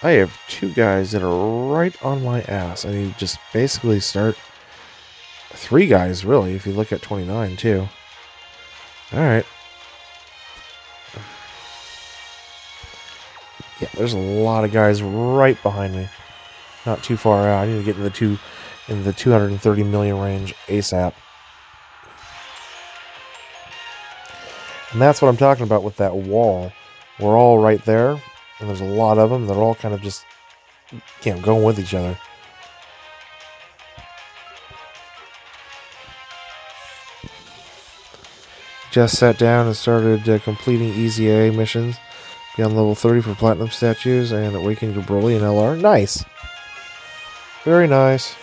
I have two guys that are right on my ass. I need to just basically start. Three guys, really, if you look at 29, too. Alright. Yeah, there's a lot of guys right behind me. Not too far out. I need to get in the 230 million range ASAP. And that's what I'm talking about with that wall. We're all right there, and there's a lot of them. They're all kind of just, going with each other. Just sat down and started completing Easy A missions. Be on level 30 for Platinum Statues and Awaken your Broly and LR. Nice. Very nice.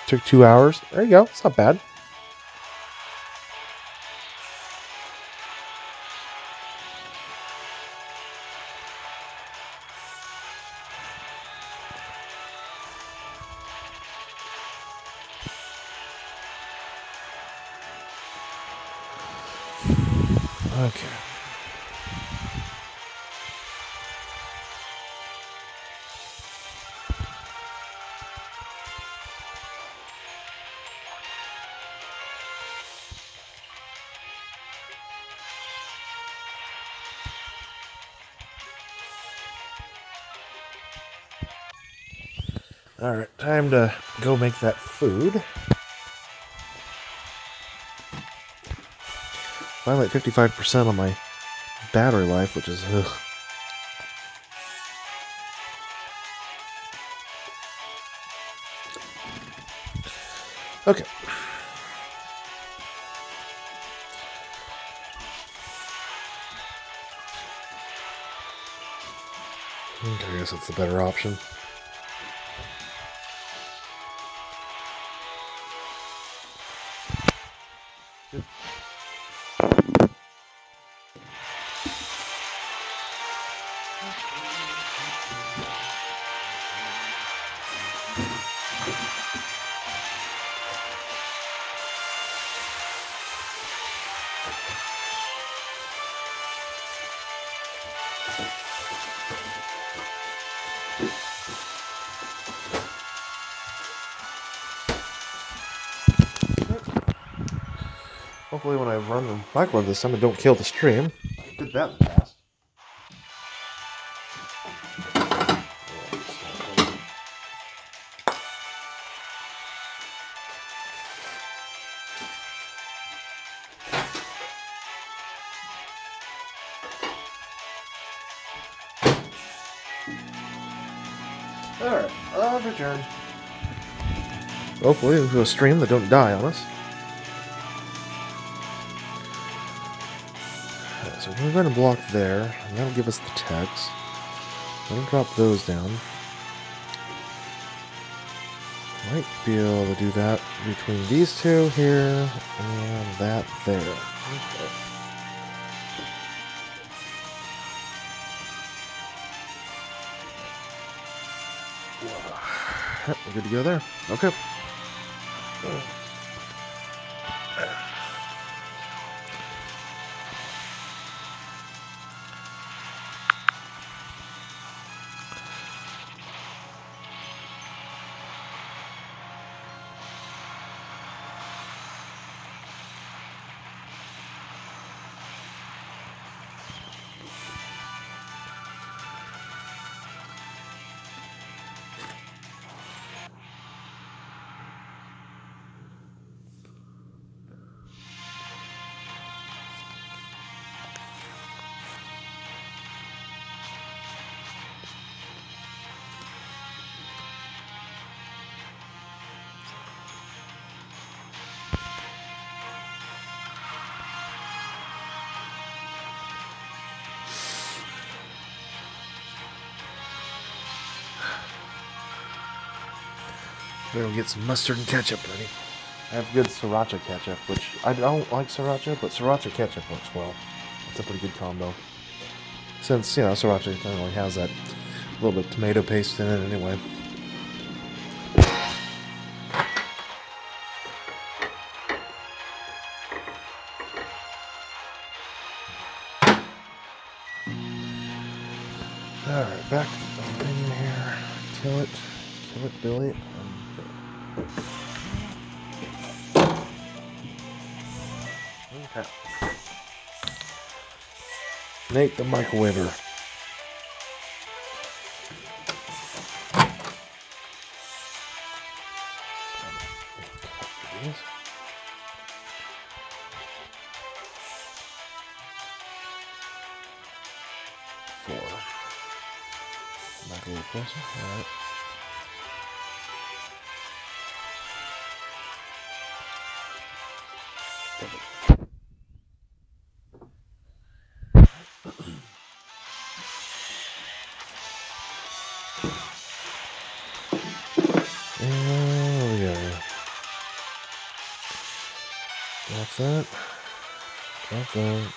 Took 2 hours. There you go. It's not bad. Okay. Alright, time to go make that food. Finally at 55% on my battery life, which is ugh. Okay. I guess that's the better option. Hopefully when I run the microwave this time, I don't kill the stream. I did that in the past. Alright, I've returned. Hopefully into a stream that don't die on us. So we're going to go ahead and block there, and that'll give us the text. I'll drop those down. Might be able to do that between these two here and that there. Okay. Yep, we're good to go there. Okay. We'll get some mustard and ketchup ready. I have good sriracha ketchup, which I don't like sriracha, but sriracha ketchup works well. It's a pretty good combo. Since, sriracha generally has that little bit of tomato paste in it anyway. Alright, back to the menu here. Kill it, Billy. Okay. Nate the microwaver. Four. Back a little closer. Alright. And we go. Drop that. Drop that.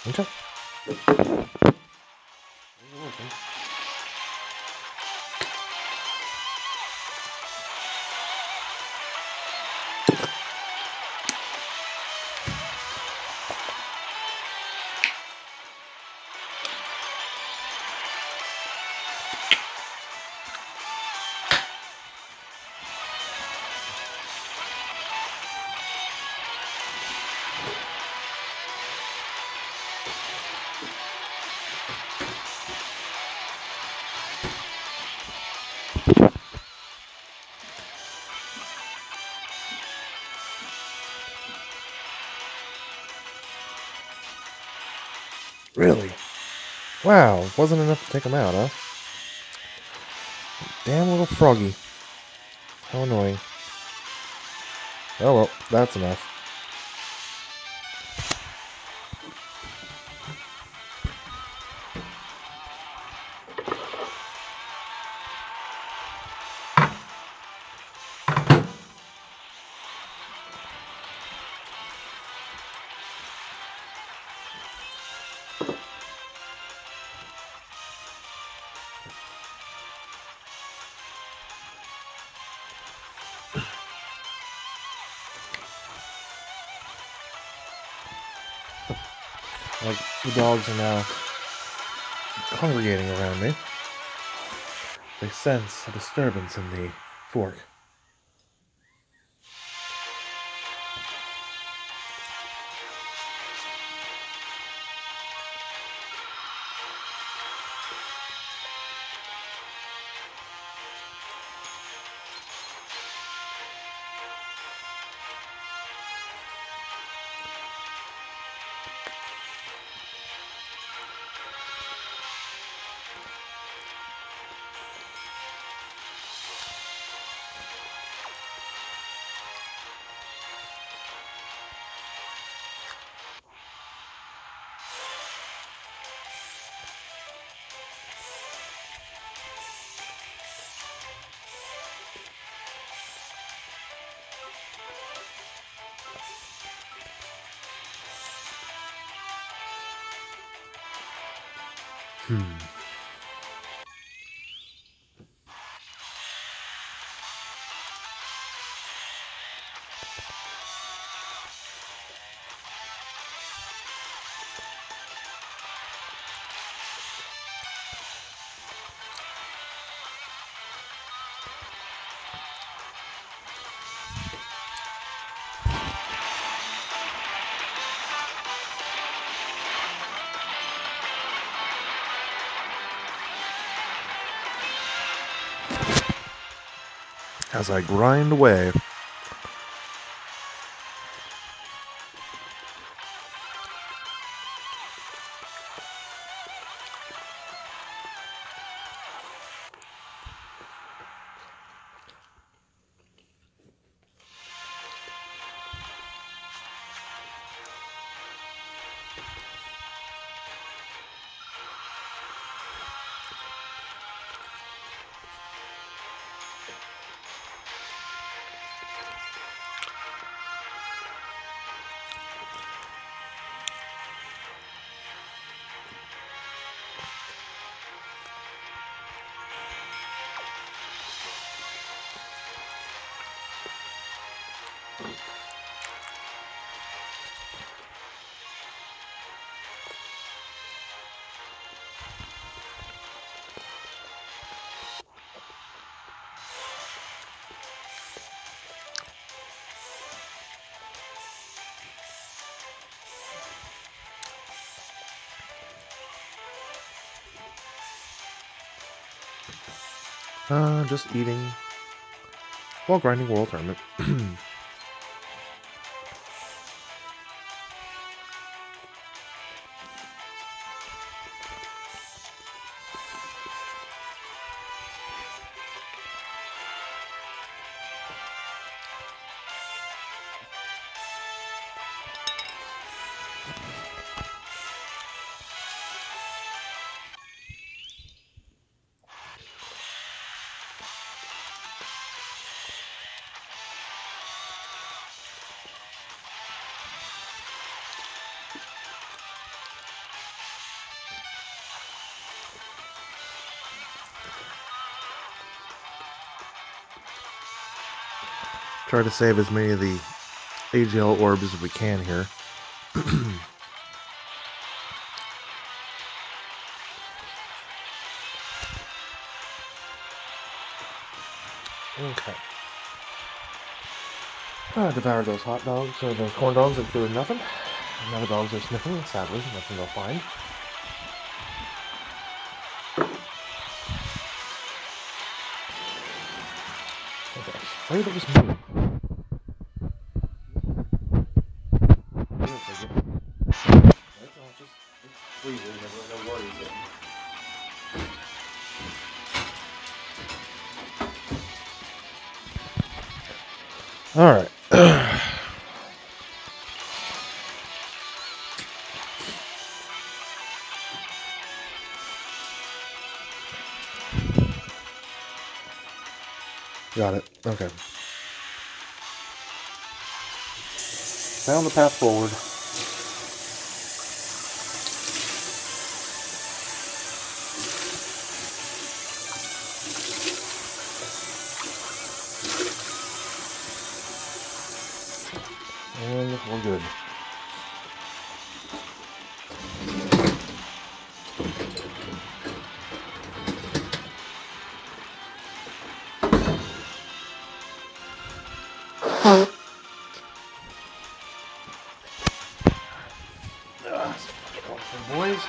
Okay. Really? Wow, wasn't enough to take him out, huh? Damn little froggy. How annoying. Oh well, that's enough. Like, the dogs are now congregating around me. They sense a disturbance in the fork. As I grind away. Just eating while grinding World Tournament. Try to save as many of the AGL orbs as we can here. Okay. Devour those hot dogs, or those corn dogs that doing nothing. Now the dogs are sniffing, sadly, nothing they'll find. Okay, I was afraid it was me. That's all, just freezing, no worries there. Alright. Got it. Okay. Found the path forward. And we're good. Boys.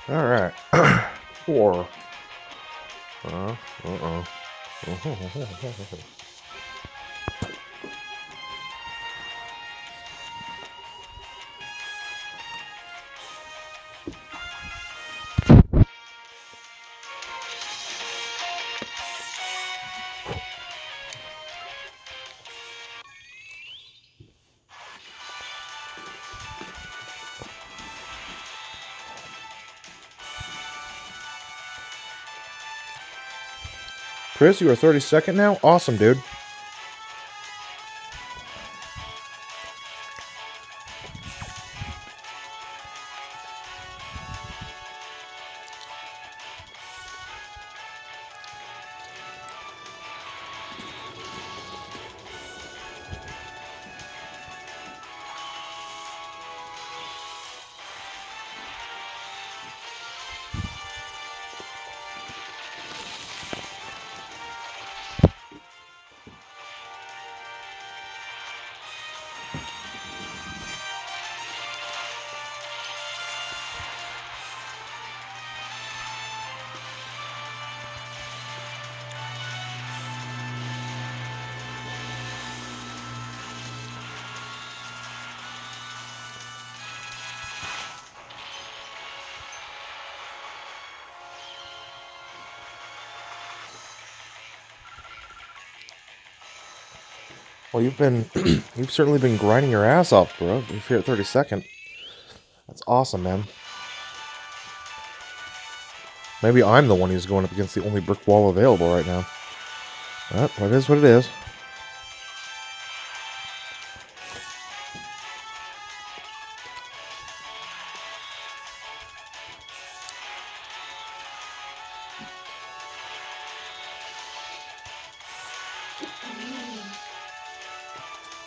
Alright. 4. Uh-oh. Chris, you are 32nd now? Awesome, dude. Well, you've certainly been grinding your ass off, bro. If you're at 32nd, that's awesome, man. Maybe I'm the one who's going up against the only brick wall available right now. But it is what it is.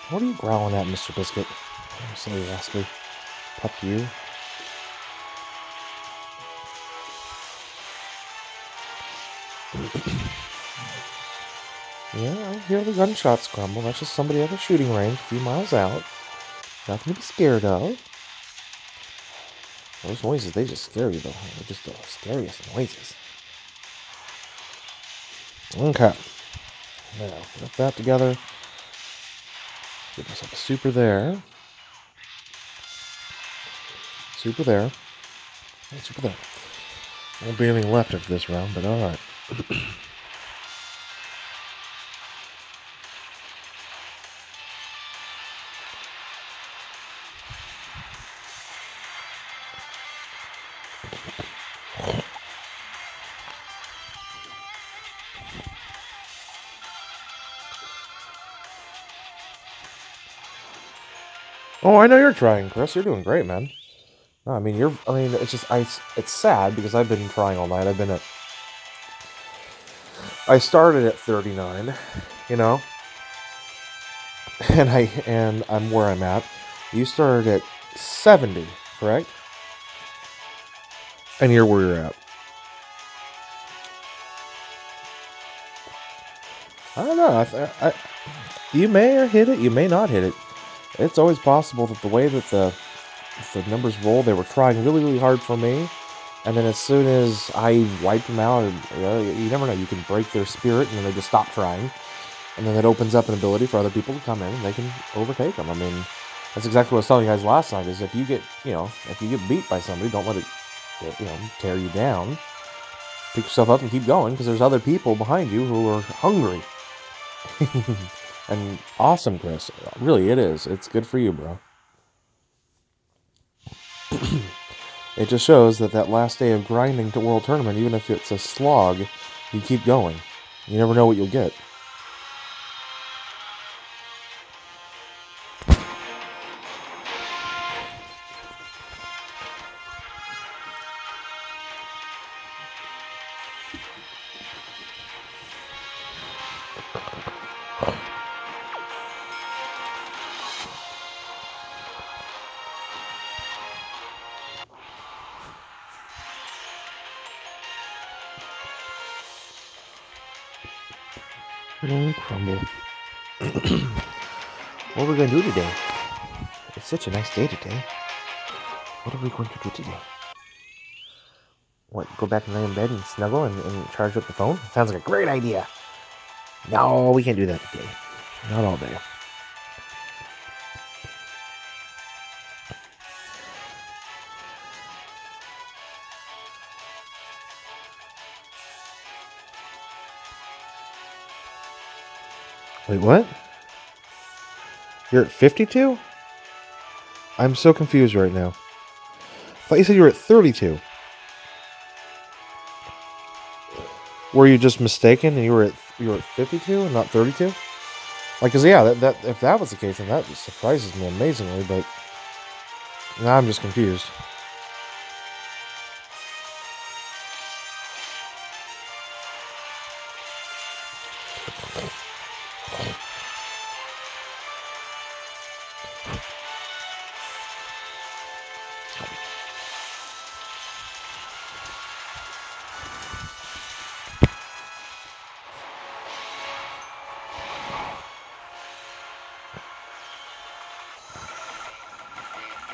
What are you growling at, Mr. Biscuit? Oh, silly rascal. Pup you. Yeah, I hear the gunshots crumble. That's just somebody at a shooting range a few miles out. Nothing to be scared of. Those noises, they just scare you, though. They're just the scariest noises. Okay. Now, put that together. Get myself a super there. Super there. And super there. Won't be anything left of this round, but alright. Oh, I know you're trying, Chris. You're doing great, man. No, I mean, it's just, it's sad because I've been trying all night. I started at 39, you know, and I'm where I'm at. You started at 70, correct? And you're where you're at. I don't know. You may hit it, you may not hit it. It's always possible that the way that the numbers roll, they were trying really, really hard for me. And then as soon as I wiped them out, you never know. You can break their spirit and then they just stop trying. And then that opens up an ability for other people to come in and they can overtake them. I mean, that's exactly what I was telling you guys last night, is if you get beat by somebody, don't let it, tear you down. Pick yourself up and keep going, because there's other people behind you who are hungry. And awesome, Chris. Really, it is. It's good for you, bro. It just shows that last day of grinding to World Tournament, even if it's a slog, you keep going. You never know what you'll get. Crumble. What are we going to do today? It's such a nice day today. What are we going to do today? What, go back and lay in bed and snuggle and charge up the phone? Sounds like a great idea. No, we can't do that today. Not all day. Wait, what? You're at 52? I'm so confused right now. I thought you said you were at 32. Were you just mistaken and you were at 52 and not 32? Like, cause yeah, that if that was the case, then that surprises me amazingly. But now I'm just confused.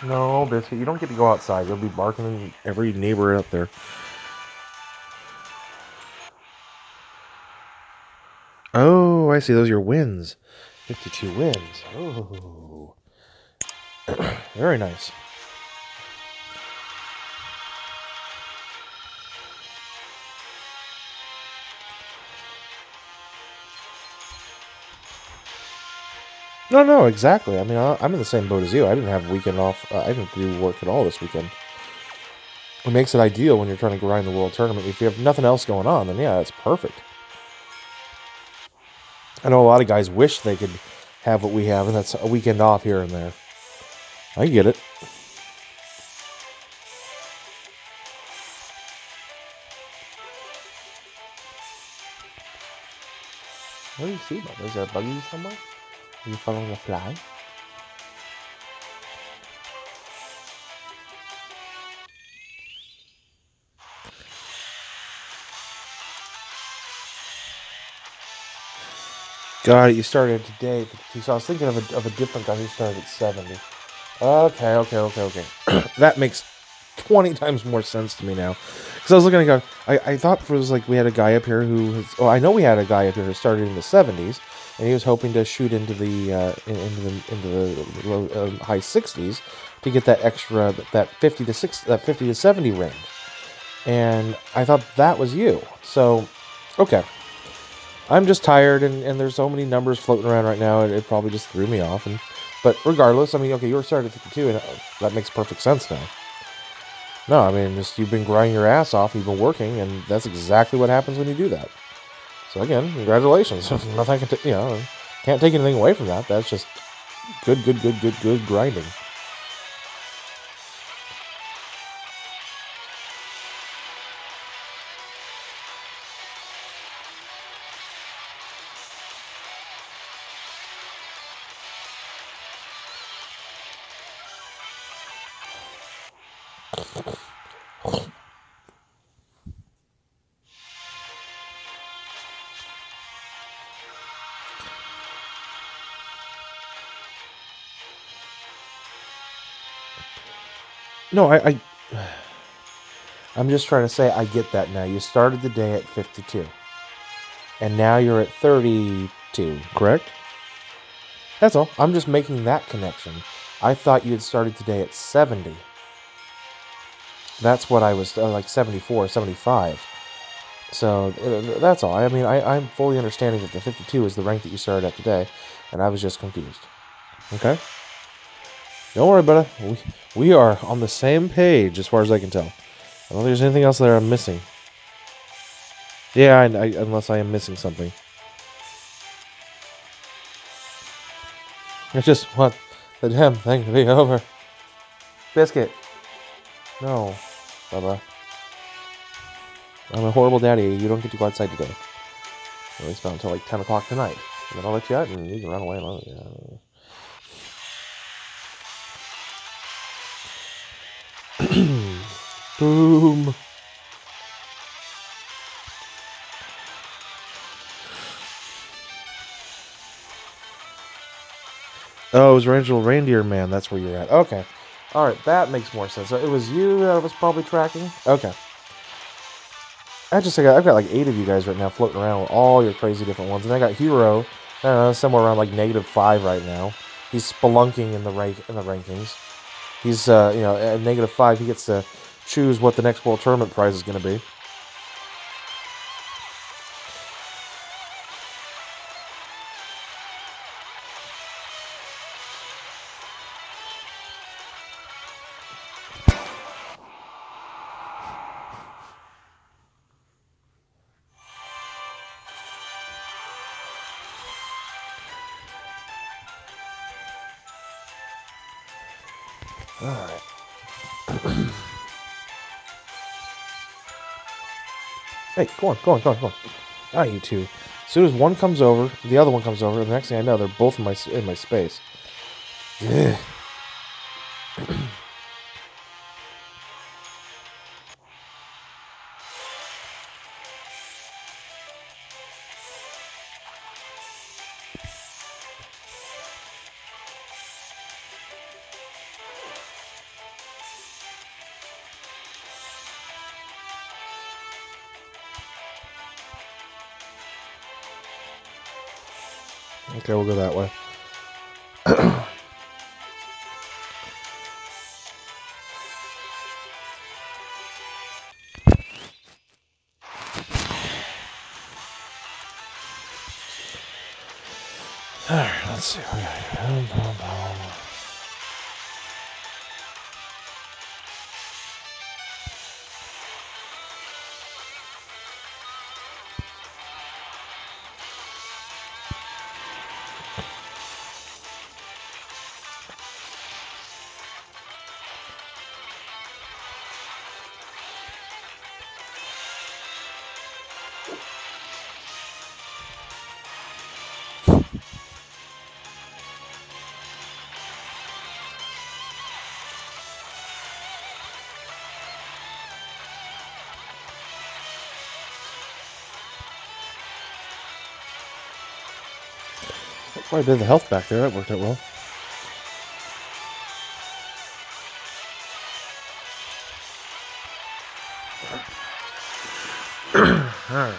No, Biscuit, you don't get to go outside. You'll be barking at every neighbor out there. Oh, I see. Those are your wins. 52 wins. Oh. Very nice. No, no, exactly. I mean, I'm in the same boat as you. I didn't have weekend off. I didn't do work at all this weekend. It makes it ideal when you're trying to grind the world tournament. If you have nothing else going on, then yeah, it's perfect. I know a lot of guys wish they could have what we have, and that's a weekend off here and there. I get it. What do you see, Bob? Is there a buggy somewhere? Are you following a fly? Got it. You started today. So I was thinking of a different guy who started at 70. Okay. That makes 20 times more sense to me now. Because I was looking at I thought it was like we had a guy up here I know we had a guy up here who started in the 70s, and he was hoping to shoot into the low, high 60s to get that extra, that 50 to 70 range. And I thought that was you. So, okay. I'm just tired, and there's so many numbers floating around right now, it probably just threw me off. But regardless, I mean, okay, you were started at 52, and that makes perfect sense now. No, I mean, just you've been grinding your ass off, you've been working, and that's exactly what happens when you do that. So again, congratulations. Nothing can, can't take anything away from that. That's just good grinding. No, I'm just trying to say I get that now. You started the day at 52, and now you're at 32, correct? That's all. I'm just making that connection. I thought you had started today at 70. That's what I was, like 74, 75. So that's all. I mean, I'm fully understanding that the 52 is the rank that you started at today, and I was just confused. Okay? Don't worry about it. We are on the same page as far as I can tell. I don't think there's anything else there I'm missing. Yeah, unless I am missing something. I just want the damn thing to be over. Biscuit. No. Bubba. I'm a horrible daddy. You don't get to go outside today. At least not until like 10 o'clock tonight. And then I'll let you out and you can run away. Boom. Oh, it was Reindeer Man. That's where you're at. Okay. All right, that makes more sense. So it was you that I was probably tracking? Okay. I've got like 8 of you guys right now floating around with all your crazy different ones. And I got Hero, I don't know, somewhere around like -5 right now. He's spelunking in the rankings. He's at -5. He gets to choose what the next World Tournament prize is going to be. All right. Hey, go on. Ah, you two. As soon as one comes over, the other one comes over, and the next thing I know, they're both in my space. Ugh. Okay, we'll go that way. Alright, Let's see. Quite a bit of the health back there. That worked out well. Alright.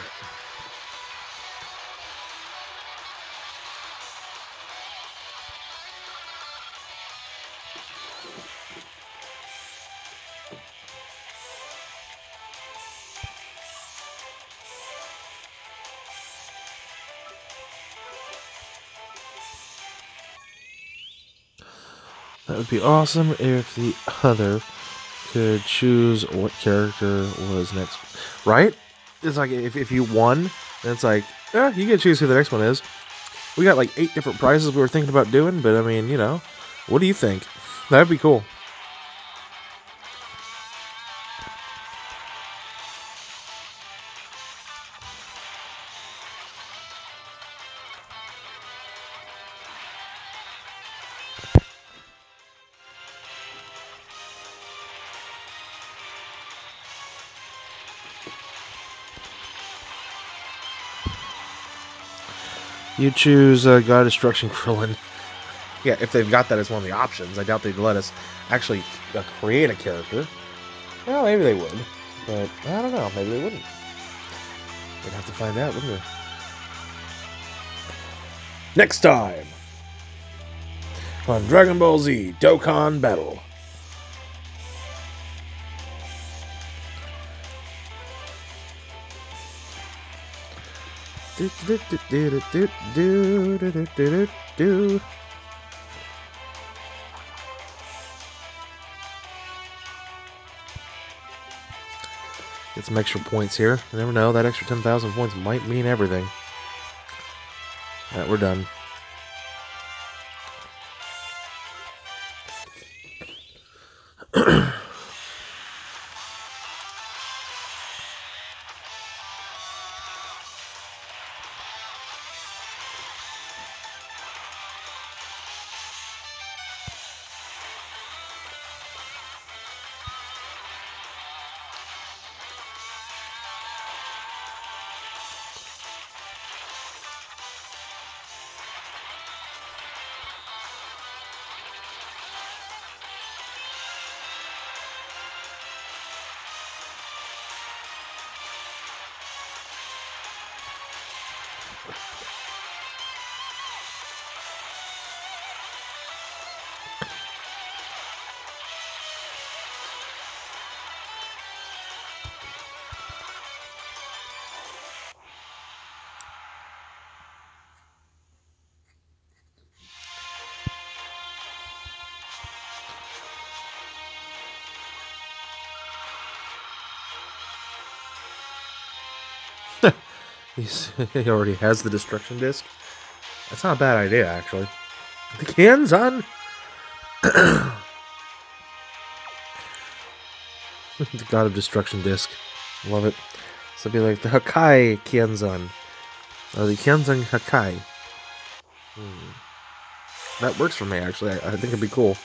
That would be awesome if the other could choose what character was next. Right? It's like if you won, then it's like, yeah, you get to choose who the next one is. We got like 8 different prizes we were thinking about doing, but I mean, you know, what do you think? That'd be cool. You choose God Destruction Krillin. Yeah, if they've got that as one of the options. I doubt they'd let us actually create a character. Well, maybe they would. But, I don't know. Maybe they wouldn't. We'd have to find out, wouldn't we? Next time on Dragon Ball Z Dokkan Battle. Get some extra points here. You never know, that extra 10,000 points might mean everything. Alright, we're done. He already has the destruction disc. That's not a bad idea, actually. The Kianzan! The God of Destruction disc. Love it. So it'd be like the Hakai Kianzan. Or the Kianzan Hakai. That works for me, actually. I think it'd be cool.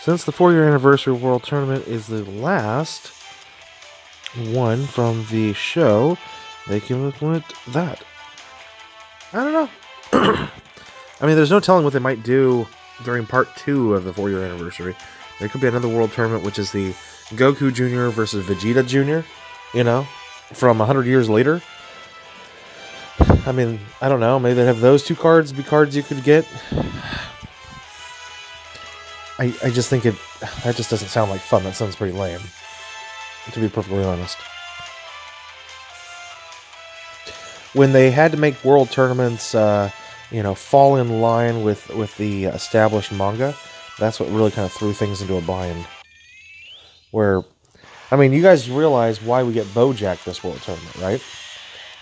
Since the 4-year anniversary World Tournament is the last one from the show, they can implement that. I don't know. I mean, there's no telling what they might do during part 2 of the 4-year anniversary. There could be another World Tournament, which is the Goku Jr. versus Vegeta Jr., you know, from 100 years later. I mean, I don't know. Maybe they'd have those 2 cards be cards you could get. I just think that just doesn't sound like fun. That sounds pretty lame, to be perfectly honest. when they had to make world tournaments, fall in line with the established manga, that's what really kind of threw things into a bind. Where, I mean, you guys realize why we get BoJack this world tournament, right?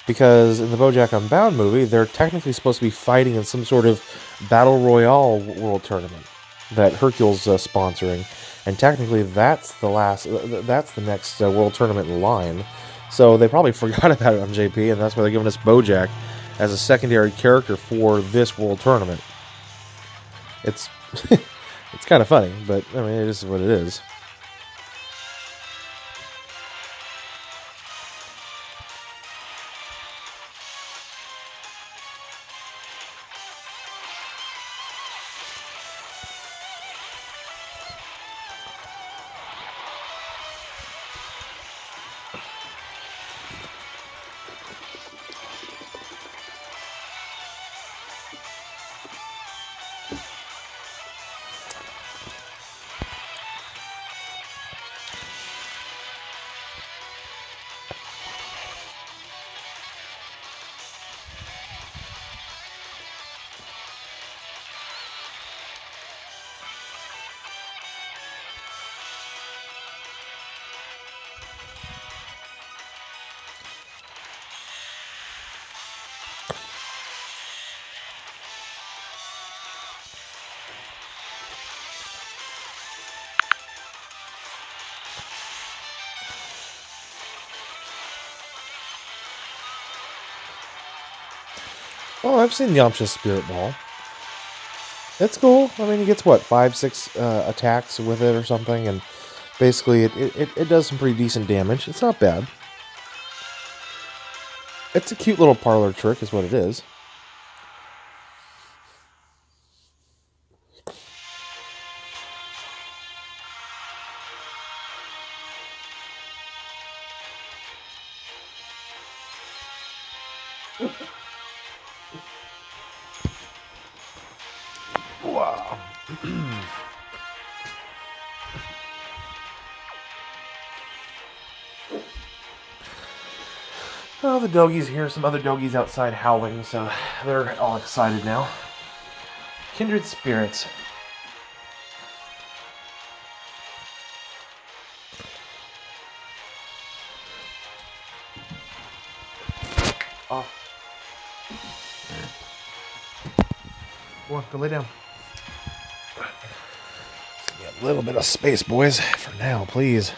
Because in the BoJack Unbound movie, they're technically supposed to be fighting in some sort of battle royale world tournament that Hercule's sponsoring, and technically that's the next world tournament in line. So they probably forgot about it on JP, and that's why they're giving us BoJack as a secondary character for this world tournament. It's it's kind of funny, but I mean, it is what it is. Oh, I've seen Yamcha's Spirit Ball. It's cool. I mean, he gets, what, 5-6 attacks with it or something, and basically it does some pretty decent damage. It's not bad. It's a cute little parlor trick is what it is. Wow. Oh, the doggies here. Some other doggies outside howling, so they're all excited now. Kindred spirits. Oh. Go on, go lay down. Just give me a little bit of space, boys, for now, please.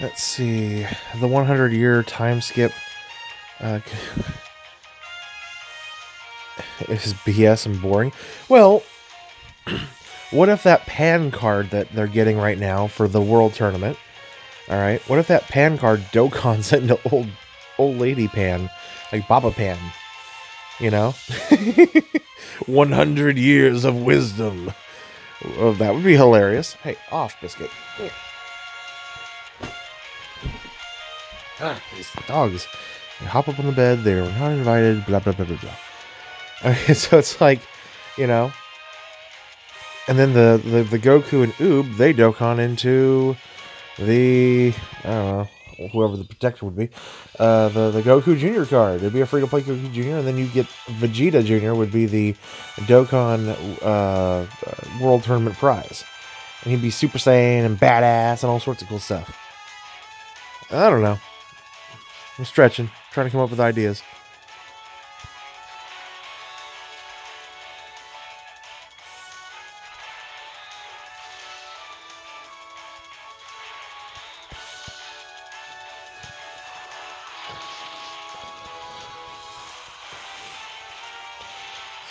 Let's see. The 100-year time skip is BS and boring. Well, what if that pan card that they're getting right now for the world tournament, all right, what if that pan card Dokkan sent into old lady Pan, like Baba Pan, you know? 100 years of wisdom. Oh, that would be hilarious. Hey, off, Biscuit. These dogs. They hop up on the bed. They were not invited. Blah, blah, blah, blah, blah. Okay, so it's like, you know. And then the Goku and Oob, they Dokkan into the, I don't know, whoever the protector would be. The Goku Jr. card. It'd be a free-to-play Goku Jr. And then you get Vegeta Jr. would be the Dokkan World Tournament prize. And he'd be Super Saiyan and badass and all sorts of cool stuff. I don't know. I'm stretching, trying to come up with ideas.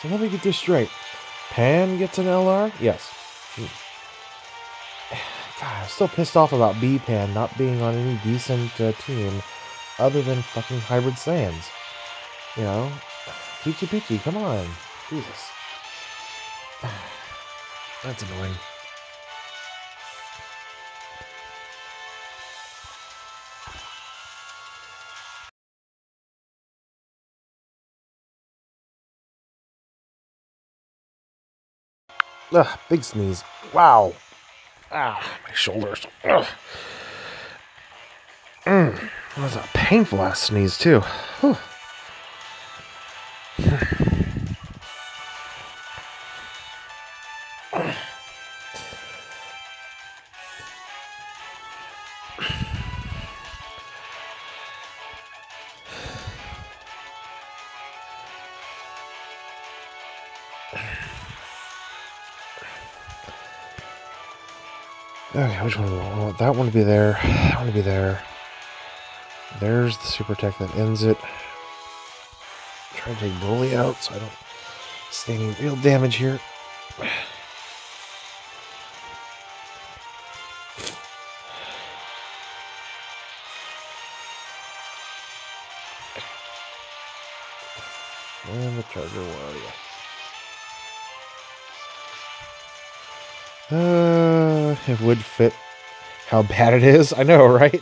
So let me get this straight. Pan gets an LR? Yes. God, I'm still pissed off about B-Pan not being on any decent team other than fucking Hybrid Saiyans. You know? Peachy Peachy, come on. Jesus. That's annoying. Ugh, big sneeze. Wow. My shoulders. Ugh. That was a painful ass sneeze, too. Whew. Okay, which one? I want that one to be there. That one to be there. There's the super tech that ends it. Try to take Bully out so I don't see any real damage here. And the Charger Warrior. It would fit how bad it is. I know, right?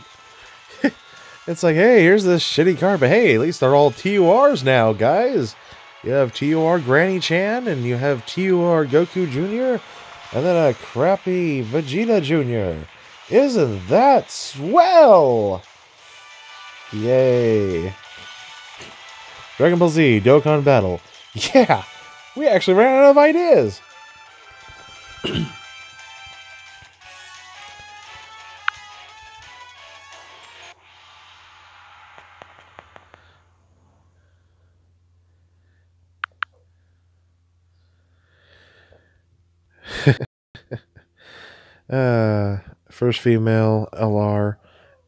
It's like, hey, here's this shitty car, but hey, at least they're all TURs now, guys. You have TUR Granny Chan, and you have TUR Goku Jr., and then a crappy Vegeta Jr. Isn't that swell? Yay. Dragon Ball Z, Dokkan Battle. Yeah, we actually ran out of ideas. First female LR,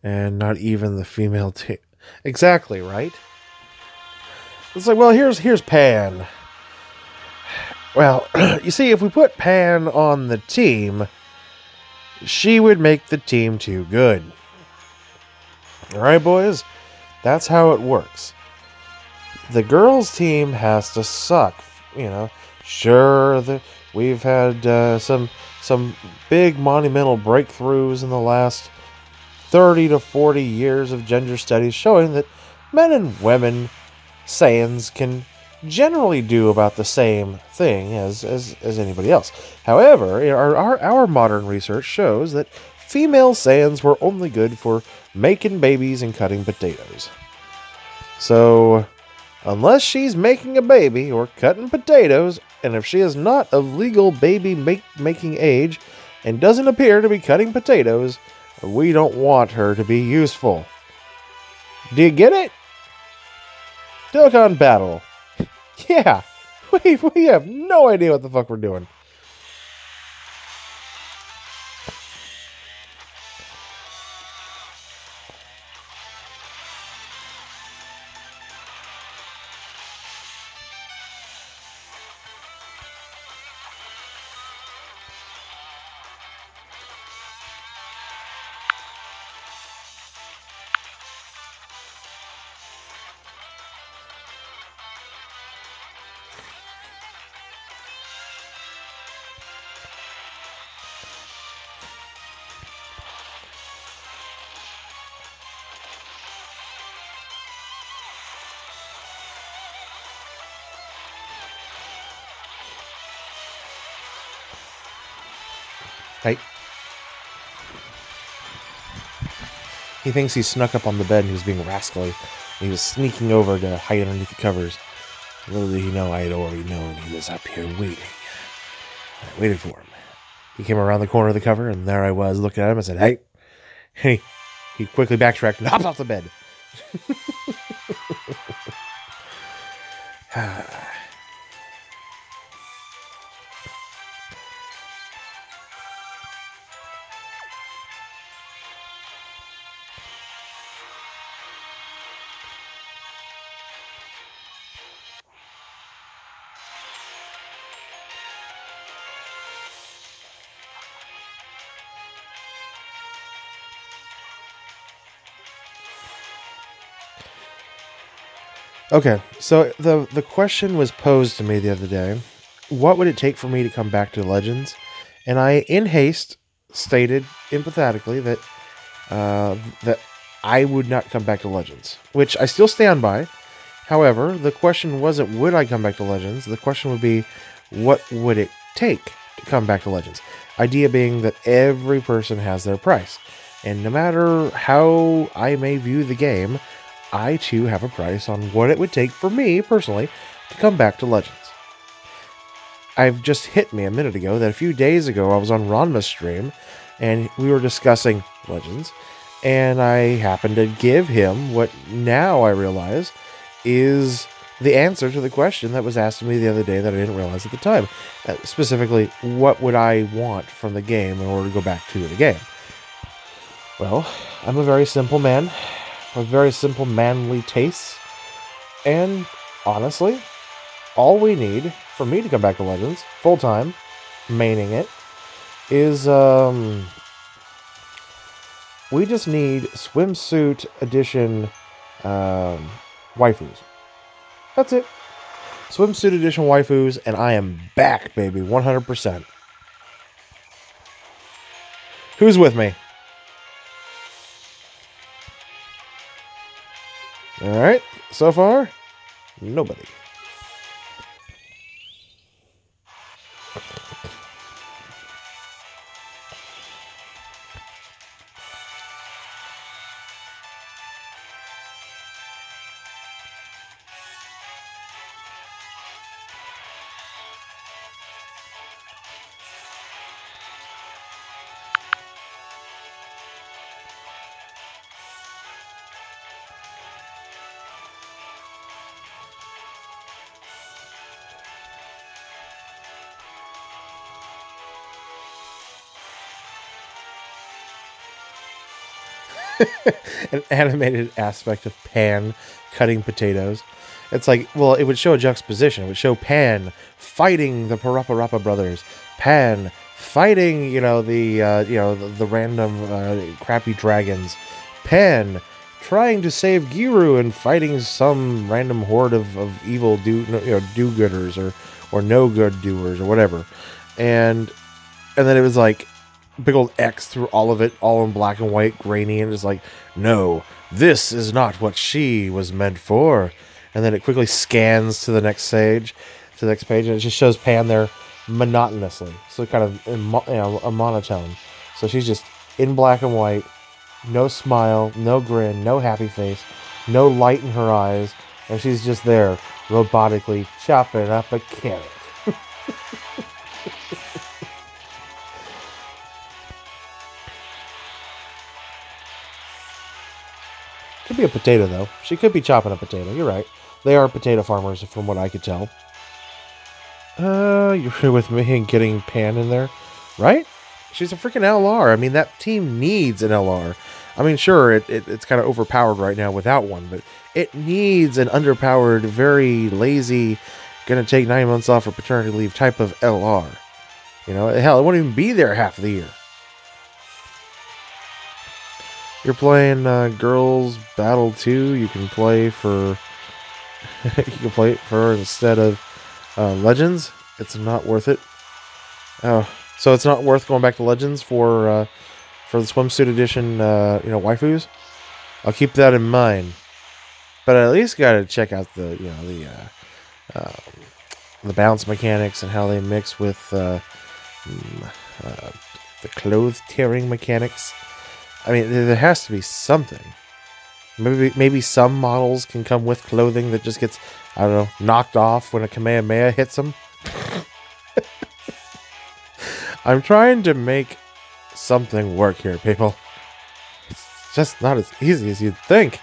and not even the female team. Exactly, right? It's like, well, here's Pan. Well, you see, if we put Pan on the team, she would make the team too good. Alright, boys? That's how it works. The girls' team has to suck, you know. Sure, we've had some big monumental breakthroughs in the last 30 to 40 years of gender studies showing that men and women Saiyans can generally do about the same thing as anybody else. However, our modern research shows that female Saiyans were only good for making babies and cutting potatoes. So, unless she's making a baby or cutting potatoes, and if she is not of legal baby making age and doesn't appear to be cutting potatoes, we don't want her to be useful. Do you get it? Dokkan Battle. Yeah, we have no idea what the fuck we're doing. Hey. He thinks he snuck up on the bed and he was being rascally. He was sneaking over to hide underneath the covers. Little did he know I had already known he was up here waiting. I waited for him. He came around the corner of the cover, and there I was looking at him and said, hey. Hey. He quickly backtracked and hopped off the bed. Okay, so the question was posed to me the other day. What would it take for me to come back to Legends? And I, in haste, stated empathetically that I would not come back to Legends, which I still stand by. However, the question wasn't would I come back to Legends. The question would be, what would it take? to come back to Legends. Idea being that every person has their price. And no matter how I may view the game, I too have a price on what it would take for me, personally, to come back to Legends. I've just hit me a minute ago that a few days ago I was on Ranma's stream, and we were discussing Legends, and I happened to give him what now I realize is the answer to the question that was asked of me the other day that I didn't realize at the time. Specifically, what would I want from the game in order to go back to the game? Well, I'm a very simple man with very simple manly tastes, and honestly, all we need for me to come back to Legends full-time, maining it, is we just need swimsuit edition waifus. That's it. Swimsuit edition waifus, and I am back, baby, 100%. Who's with me? Alright, so far, nobody. An animated aspect of Pan cutting potatoes. It's like, well, it would show a juxtaposition. It would show Pan fighting the Parappa brothers, Pan fighting, the random crappy dragons, Pan trying to save Giru and fighting some random horde of evil do-gooders or no good doers or whatever, and then it was like big old X through all of it, all in black and white, grainy, and it's like, no, this is not what she was meant for. And then it quickly scans to the next page, and it just shows Pan there monotonously, so kind of a monotone. So she's just in black and white, no smile, no grin, no happy face, no light in her eyes, and she's just there robotically chopping up a carrot. Could be a potato, though. She could be chopping a potato. You're right. They are potato farmers, from what I could tell. You're with me and getting Pan in there, right? She's a freaking LR. I mean, that team needs an LR. I mean, sure, it's kind of overpowered right now without one, but it needs an underpowered, very lazy, gonna take 9 months off for paternity leave type of LR. You know, hell, it won't even be there half the year. You're playing Girls Battle 2. You can play for instead of Legends. It's not worth it. Oh, so it's not worth going back to Legends for the swimsuit edition, waifus. I'll keep that in mind. But I at least got to check out the bounce mechanics and how they mix with the clothes tearing mechanics. I mean, there has to be something. Maybe some models can come with clothing that just gets, I don't know, knocked off when a Kamehameha hits them. I'm trying to make something work here, people. It's just not as easy as you'd think.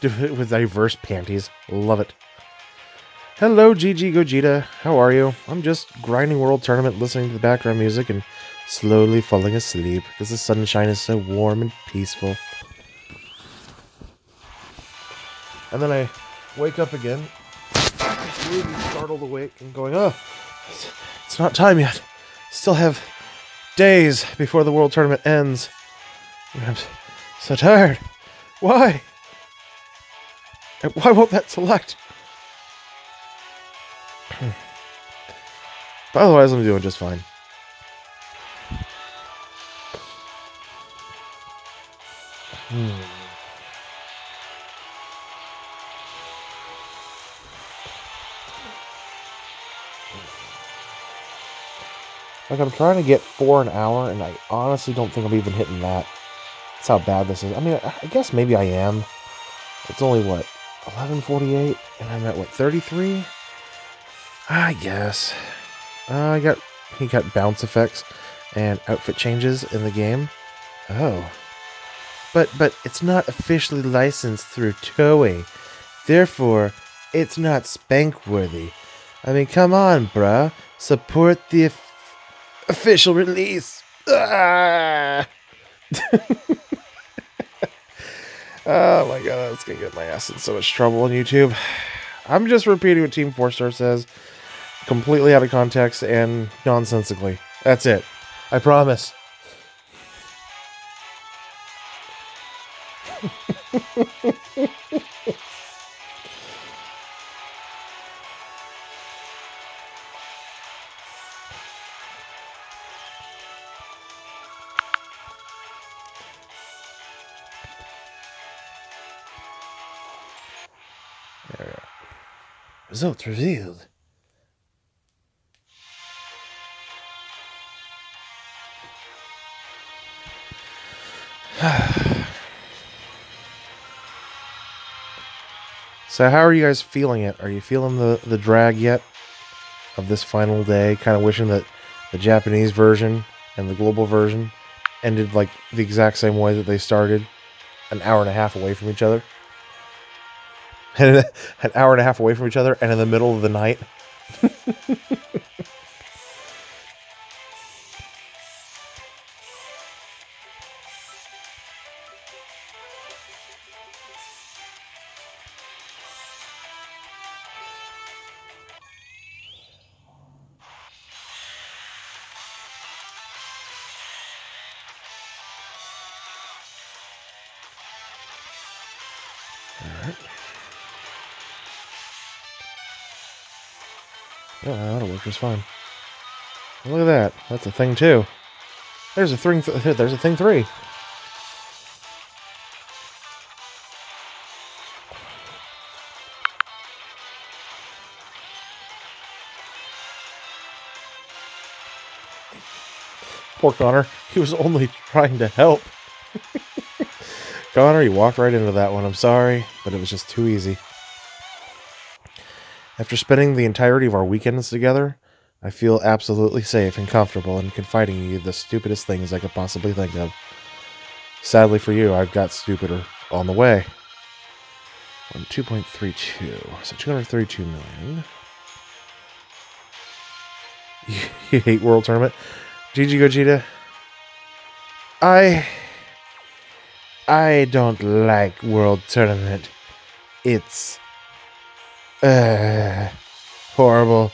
Do it with diverse panties. Love it. Hello, GG Gogeta. How are you? I'm just grinding World Tournament, listening to the background music, and slowly falling asleep because the sunshine is so warm and peaceful. And then I wake up again, completely startled awake and going, oh, it's not time yet. Still have days before the world tournament ends. And I'm so tired. Why? And why won't that select? But otherwise, I'm doing just fine. Like, I'm trying to get 4 an hour, and I honestly don't think I'm even hitting that. That's how bad this is. I mean, I guess maybe I am. It's only, what, 11:48? And I'm at, what, 33? I guess. He got bounce effects and outfit changes in the game. Oh. But it's not officially licensed through Toei. Therefore, it's not spank-worthy. I mean, come on, bruh. Support the official release. Ah! Oh my god, that's gonna get my ass in so much trouble on YouTube. I'm just repeating what Team 4-Star says, completely out of context and nonsensically. That's it. I promise. There we go. Results revealed. So how are you guys feeling it? Are you feeling the drag yet of this final day? Kind of wishing that the Japanese version and the global version ended like the exact same way that they started, an hour and a half away from each other. And an hour and a half away from each other and in the middle of the night. Alright. Oh, that'll work just fine. Look at that. That's a thing two. There's a thing. There's a thing three. Poor Connor. He was only trying to help. Connor, you walked right into that one. I'm sorry, but it was just too easy. After spending the entirety of our weekends together, I feel absolutely safe and comfortable in confiding in you the stupidest things I could possibly think of. Sadly for you, I've got stupider on the way. 2.32. So 232 million. You hate World Tournament? GG Gogeta. I don't like World Tournament. It's horrible.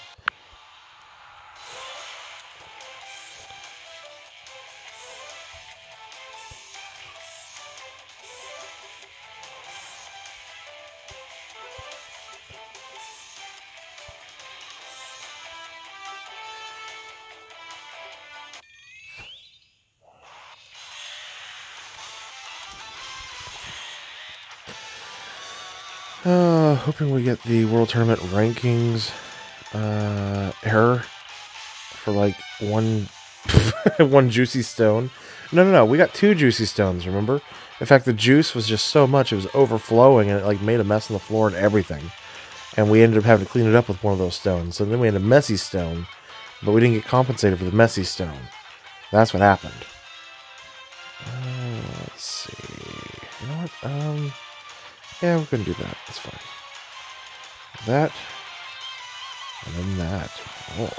Hoping we get the World Tournament rankings error for like one one juicy stone. No. We got 2 juicy stones, remember? In fact, the juice was just so much, it was overflowing and it like made a mess on the floor and everything. And we ended up having to clean it up with one of those stones. So then we had a messy stone, but we didn't get compensated for the messy stone. That's what happened. Let's see. You know what? Yeah, we're gonna do that. That's fine. That. And then that. Oh.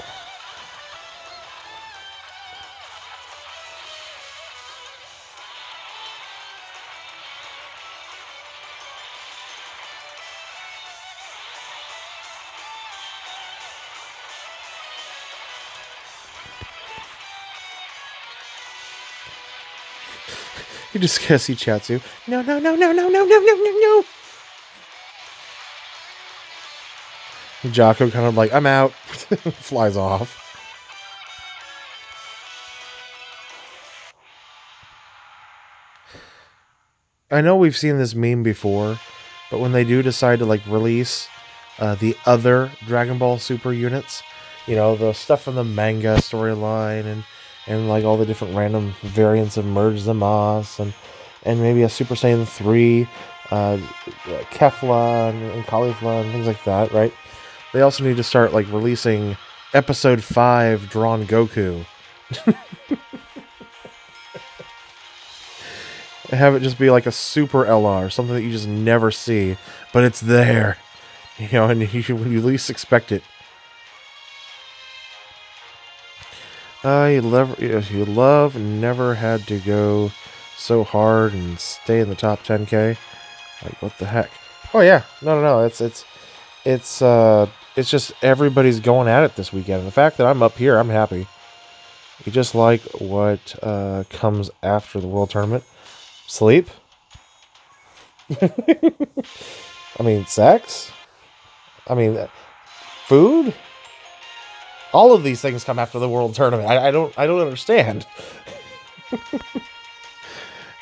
You just can't see Chatsu. No, no, no, no, no, no, no, no, no, no. Jocko kind of like, I'm out. Flies off. I know we've seen this meme before, but when they do decide to like release the other Dragon Ball Super units, you know, the stuff from the manga storyline and like all the different random variants of Merge Zamasu and maybe a Super Saiyan 3, Kefla and Caulifla and things like that, right? They also need to start like releasing Episode 5 drawn Goku. Have it just be like a super LR, something that you just never see, but it's there, you know, and when you least expect it. You love never had to go so hard and stay in the top 10K. Like, what the heck? Oh yeah, no. It's just everybody's going at it this weekend. And the fact that I'm up here, I'm happy. You just like what comes after the World Tournament. Sleep? I mean, sex? I mean, food? All of these things come after the World Tournament. I don't understand.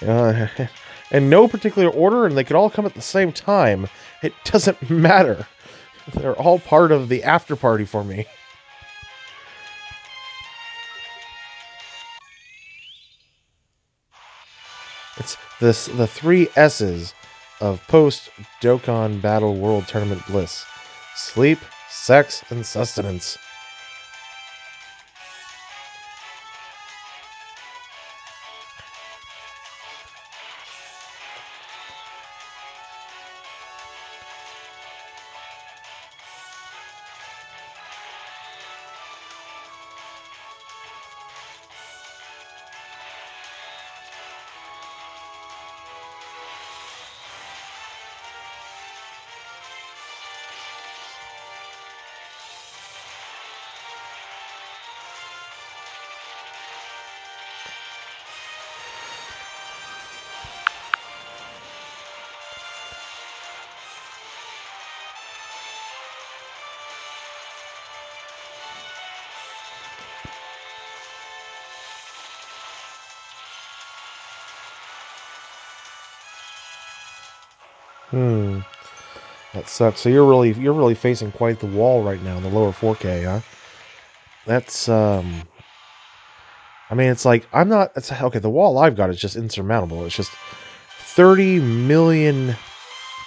In no particular order, and they could all come at the same time. It doesn't matter. They're all part of the after party for me. It's the three S's of post Dokkan Battle World Tournament bliss: sleep, sex, and sustenance. That sucks. So you're really facing quite the wall right now in the lower 4K, huh? That's I mean, it's like I'm not. It's okay. The wall I've got is just insurmountable. It's just 30 million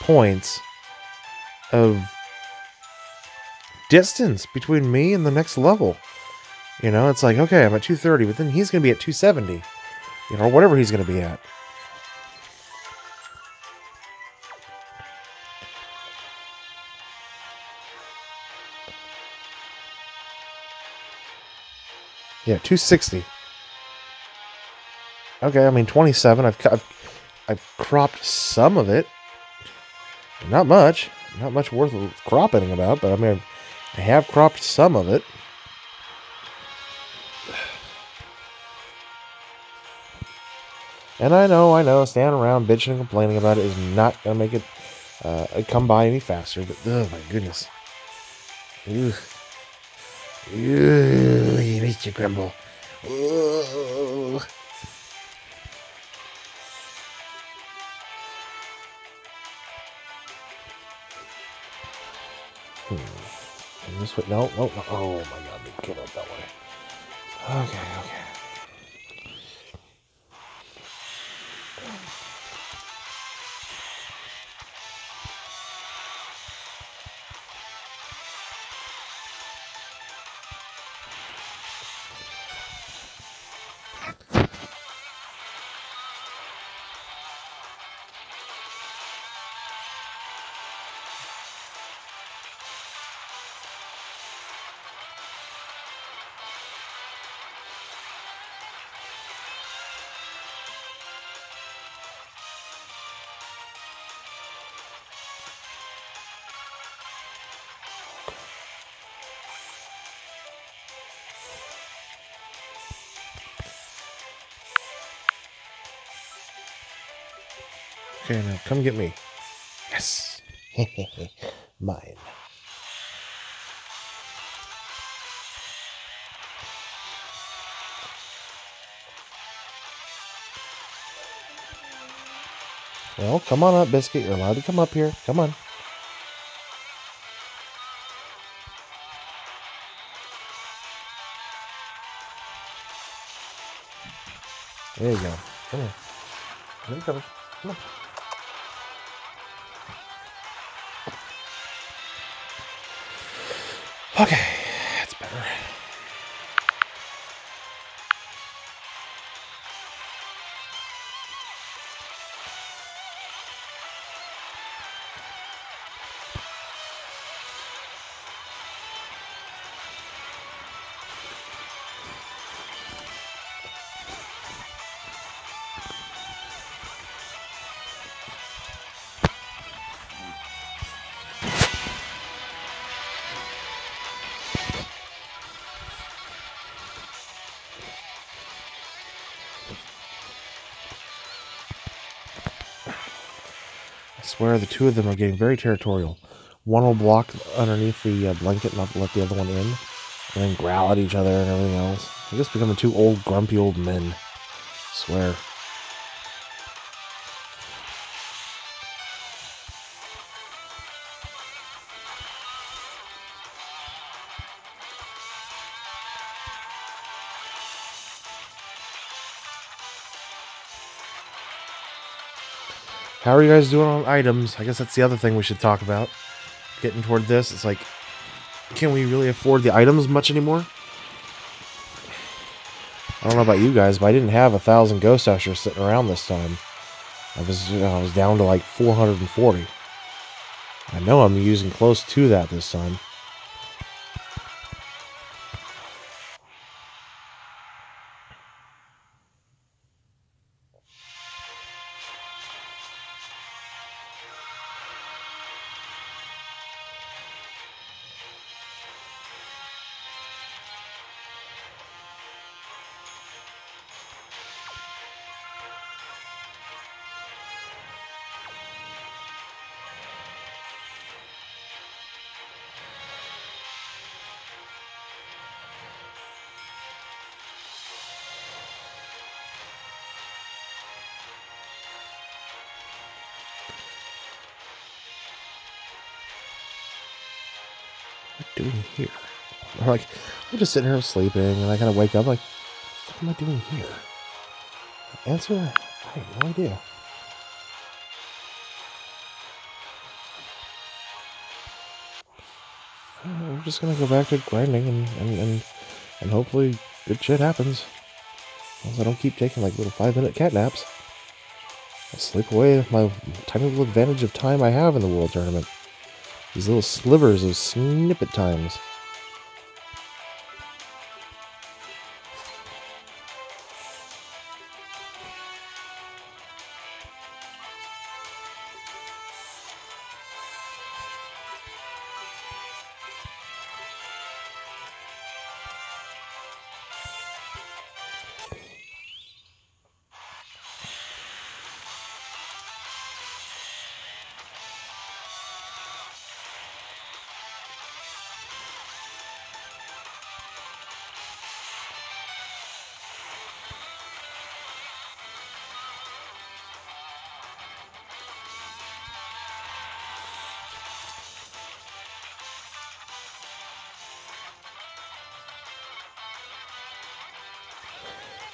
points of distance between me and the next level. You know, it's like, okay, I'm at 230, but then he's going to be at 270. You know, or whatever he's going to be at. Yeah, 260. Okay, I mean 27. I've cropped some of it. Not much. Not much worth cropping about, but I mean, I have cropped some of it. And I know, standing around bitching and complaining about it is not going to make it come by any faster, but oh my goodness. Ooh. Ooh, Mr. Grumble. Ooh. Can this way? No. Oh my god, they came out that way. Okay. Okay, now come get me. Yes. Mine. Well, come on up, Biscuit. You're allowed to come up here. Come on. There you go. Come here. Here he comes. Come on. Okay, that's better. I swear the two of them are getting very territorial. One will block underneath the blanket and not let the other one in, and then growl at each other and everything else. They're just becoming two old, grumpy old men. I swear. How are you guys doing on items? I guess that's the other thing we should talk about. Getting toward this, it's like, can we really afford the items much anymore? I don't know about you guys, but I didn't have 1,000 Ghost Ushers sitting around this time. I was down to like 440. I know I'm using close to that this time. What am I doing here? I'm just sitting here sleeping, and I kind of wake up like, what am I doing here? Answer? I have no idea. We're just gonna go back to grinding and hopefully good shit happens. As long as I don't keep taking like little 5-minute cat naps. I'll sleep away my tiny little advantage of time I have in the World Tournament. These little slivers of snippet times.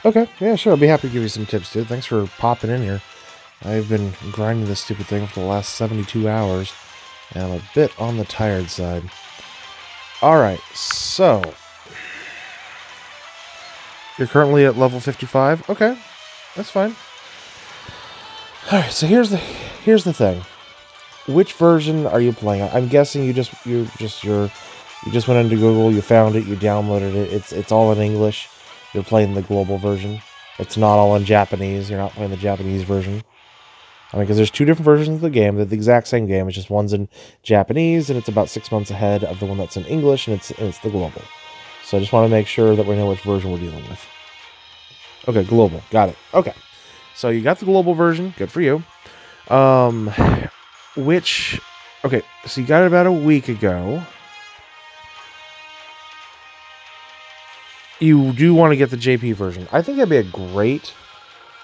Okay, yeah, sure. I'll be happy to give you some tips, dude. Thanks for popping in here. I've been grinding this stupid thing for the last 72 hours, and I'm a bit on the tired side. Alright, so you're currently at level 55? Okay, that's fine. Alright, so here's the thing. Which version are you playing? I'm guessing you just went into Google, you found it, you downloaded it. It's all in English. You're playing the global version. It's not all in Japanese. You're not playing the Japanese version. I mean, because there's two different versions of the game. They're the exact same game. It's just one's in Japanese, and it's about 6 months ahead of the one that's in English, and it's the global. So I just want to make sure that we know which version we're dealing with. Okay, global. Got it. Okay. So you got the global version. Good for you. Um, which, okay, so you got it about a week ago. You do want to get the JP version. I think that'd be a great.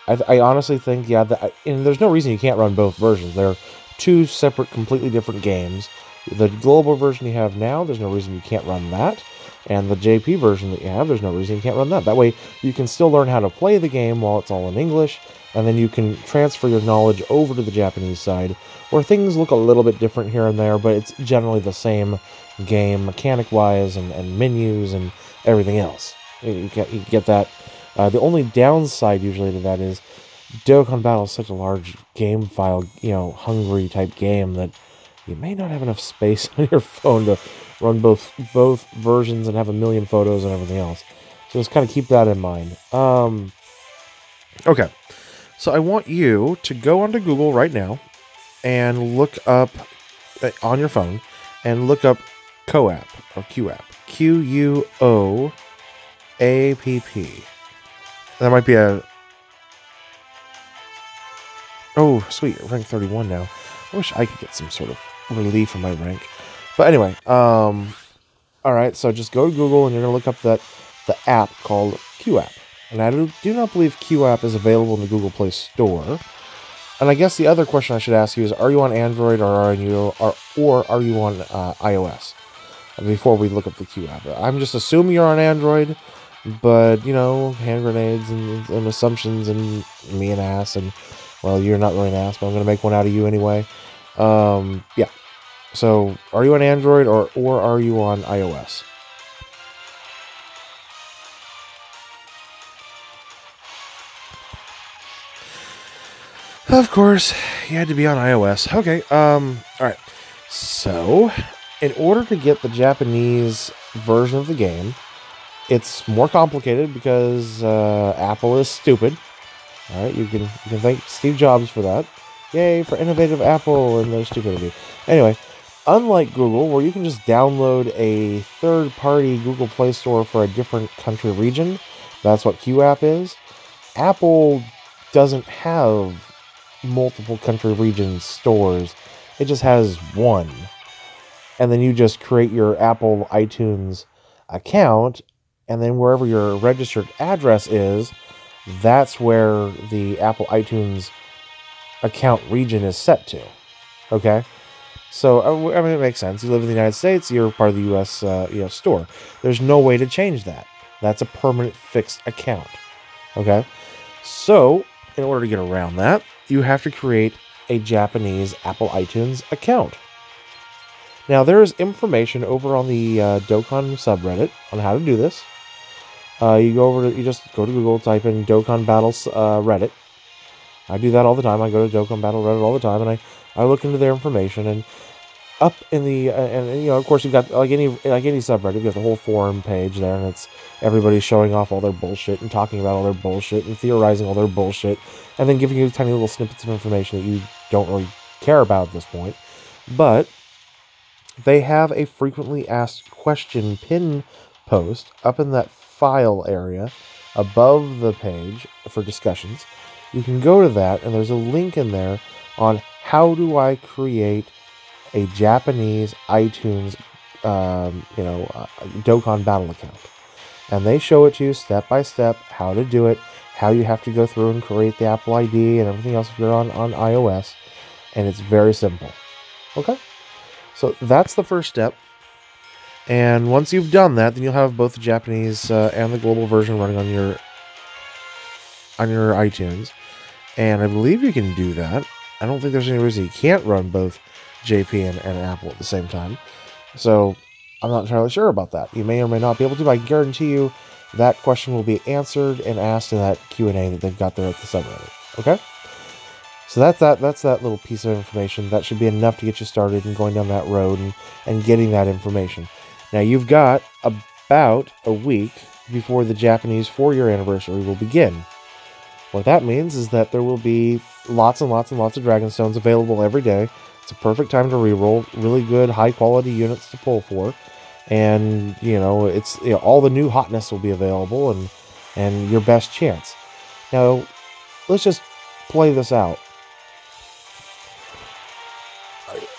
I honestly think, yeah, and there's no reason you can't run both versions. They're two separate, completely different games. The global version you have now, there's no reason you can't run that. And the JP version that you have, there's no reason you can't run that. That way, you can still learn how to play the game while it's all in English, and then you can transfer your knowledge over to the Japanese side, where things look a little bit different here and there, but it's generally the same game, mechanic-wise, and menus, and everything else. You get that. The only downside usually to that is Dokkan Battle is such a large game file, hungry type game that you may not have enough space on your phone to run both versions and have a million photos and everything else. So just kind of keep that in mind. Okay, so I want you to go onto Google right now and look up on your phone and look up CoApp or QApp. QUOAPP. That might be a... Oh, sweet. Rank 31 now. I wish I could get some sort of relief in my rank. But anyway, alright, so just go to Google and you're going to look up the app called QApp. And I do not believe QApp is available in the Google Play Store. And I guess the other question I should ask you is, are you on Android or are you on iOS? Before we look up the QApp. I'm just assuming you're on Android. But, hand grenades and assumptions and me an ass. And, well, you're not really an ass, but I'm going to make one out of you anyway. Yeah. So, are you on Android or are you on iOS? Of course, you had to be on iOS. Okay, alright. So, in order to get the Japanese version of the game, it's more complicated because Apple is stupid. All right, you can thank Steve Jobs for that. Yay for innovative Apple and their stupidity. Anyway, unlike Google, where you can just download a third-party Google Play Store for a different country region, that's what QApp is. Apple doesn't have multiple country region stores. It just has one. And then you just create your Apple iTunes account, and then wherever your registered address is, that's where the Apple iTunes account region is set to. Okay? So, I mean, it makes sense. You live in the United States, you're part of the U.S. Store. There's no way to change that. That's a permanent fixed account. Okay? So, in order to get around that, you have to create a Japanese Apple iTunes account. Now, there is information over on the Dokkan subreddit on how to do this. You just go to Google, type in Dokkan Battles Reddit. I do that all the time. I go to Dokkan Battle Reddit all the time, and I look into their information. And up in the of course, you've got like any subreddit, you've got the whole forum page there, and it's everybody showing off all their bullshit and talking about all their bullshit and theorizing all their bullshit, and then giving you tiny little snippets of information that you don't really care about at this point. But they have a frequently asked question pin post up in that file area above the page for discussions. You can go to that, and there's a link in there on how do I create a Japanese iTunes, Dokkan Battle account. And they show it to you step by step how to do it, how you have to go through and create the Apple ID and everything else if you're on iOS. And it's very simple. Okay? So that's the first step. And once you've done that, then you'll have both the Japanese and the global version running on your iTunes. And I believe you can do that. I don't think there's any reason you can't run both JP and Apple at the same time. So I'm not entirely sure about that. You may or may not be able to, but I guarantee you that question will be answered and asked in that Q&A that they've got there at the subreddit. Okay? So that's that little piece of information. That should be enough to get you started and going down that road and getting that information. Now, you've got about a week before the Japanese 4-year anniversary will begin. What that means is that there will be lots and lots and lots of Dragonstones available every day. It's a perfect time to reroll. Really good, high-quality units to pull for. And, all the new hotness will be available and your best chance. Now, let's just play this out.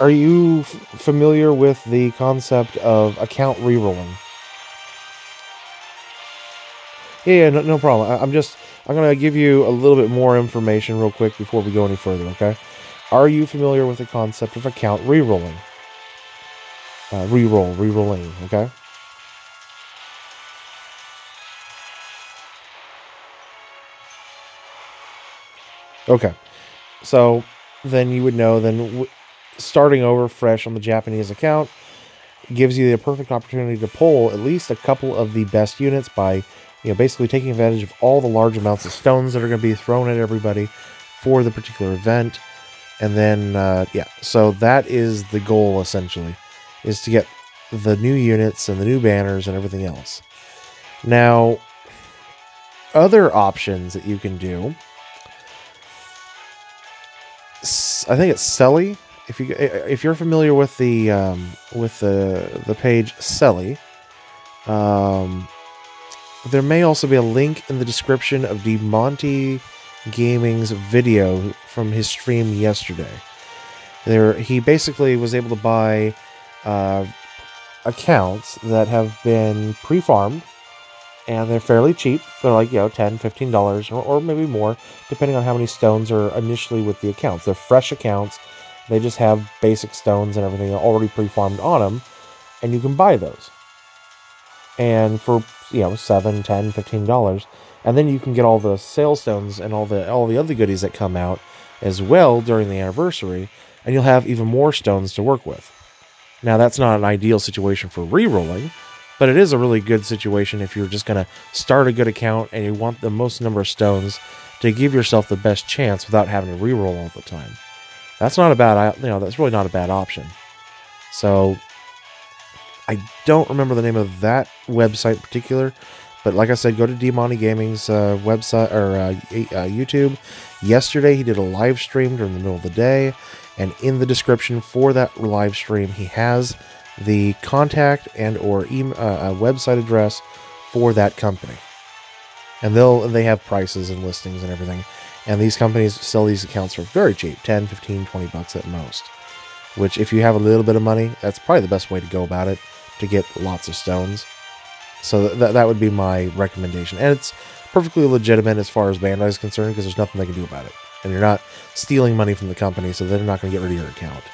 Are you familiar with the concept of account rerolling? Yeah, no problem. I'm going to give you a little bit more information real quick before we go any further, okay? Are you familiar with the concept of account rerolling? Rerolling, okay? Okay. So then you would know then starting over fresh on the Japanese account gives you the perfect opportunity to pull at least a couple of the best units by, basically taking advantage of all the large amounts of stones that are going to be thrown at everybody for the particular event. And then, so that is the goal essentially, is to get the new units and the new banners and everything else. Now, other options that you can do, I think it's Selly. If you're familiar with the page Selly, there may also be a link in the description of DeMonty Gaming's video from his stream yesterday. He basically was able to buy accounts that have been pre-farmed, and they're fairly cheap. They're like, $10, $15, or maybe more, depending on how many stones are initially with the accounts. They're fresh accounts. They just have basic stones and everything already pre-farmed on them, and you can buy those. And for, $7, $10, $15, and then you can get all the sale stones and all the other goodies that come out as well during the anniversary, and you'll have even more stones to work with. Now, that's not an ideal situation for re-rolling, but it is a really good situation if you're just going to start a good account and you want the most number of stones to give yourself the best chance without having to re-roll all the time. That's not a bad, that's really not a bad option. So, I don't remember the name of that website in particular, but like I said, go to DeMonty Gaming's website or YouTube. Yesterday, he did a live stream during the middle of the day, and in the description for that live stream, he has the contact and or website address for that company. And they have prices and listings and everything. And these companies sell these accounts for very cheap, 10, 15, 20 bucks at most. Which, if you have a little bit of money, that's probably the best way to go about it, to get lots of stones. So that would be my recommendation. And it's perfectly legitimate as far as Bandai is concerned, because there's nothing they can do about it. And you're not stealing money from the company, so they're not going to get rid of your account.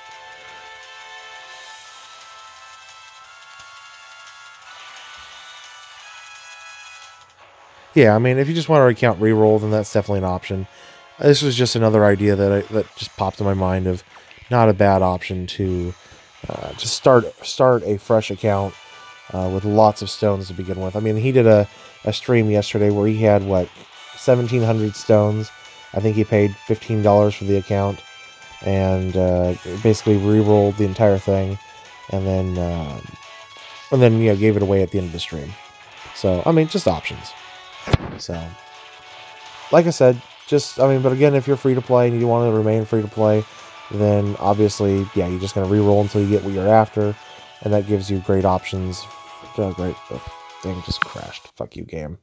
Yeah, I mean, if you just want to account reroll, then that's definitely an option. This was just another idea that just popped in my mind of not a bad option to just start a fresh account with lots of stones to begin with. I mean, he did a stream yesterday where he had, 1,700 stones. I think he paid $15 for the account, and basically re-rolled the entire thing, and then gave it away at the end of the stream. So, I mean, just options. So, like I said, but again, if you're free to play and you want to remain free to play, then obviously, you're just going to re-roll until you get what you're after, and that gives you great options. The thing just crashed. Fuck you, game.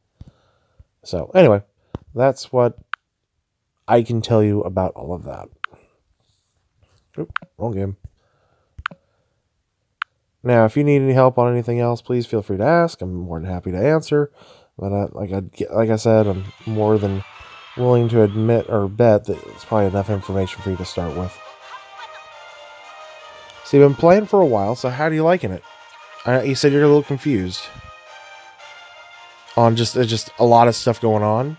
So, anyway, that's what I can tell you about all of that. Oop, wrong game. Now, if you need any help on anything else, please feel free to ask. I'm more than happy to answer. But like I said, I'm more than willing to admit or bet that it's probably enough information for you to start with. So you've been playing for a while, so how are you liking it? You said you're a little confused on just a lot of stuff going on.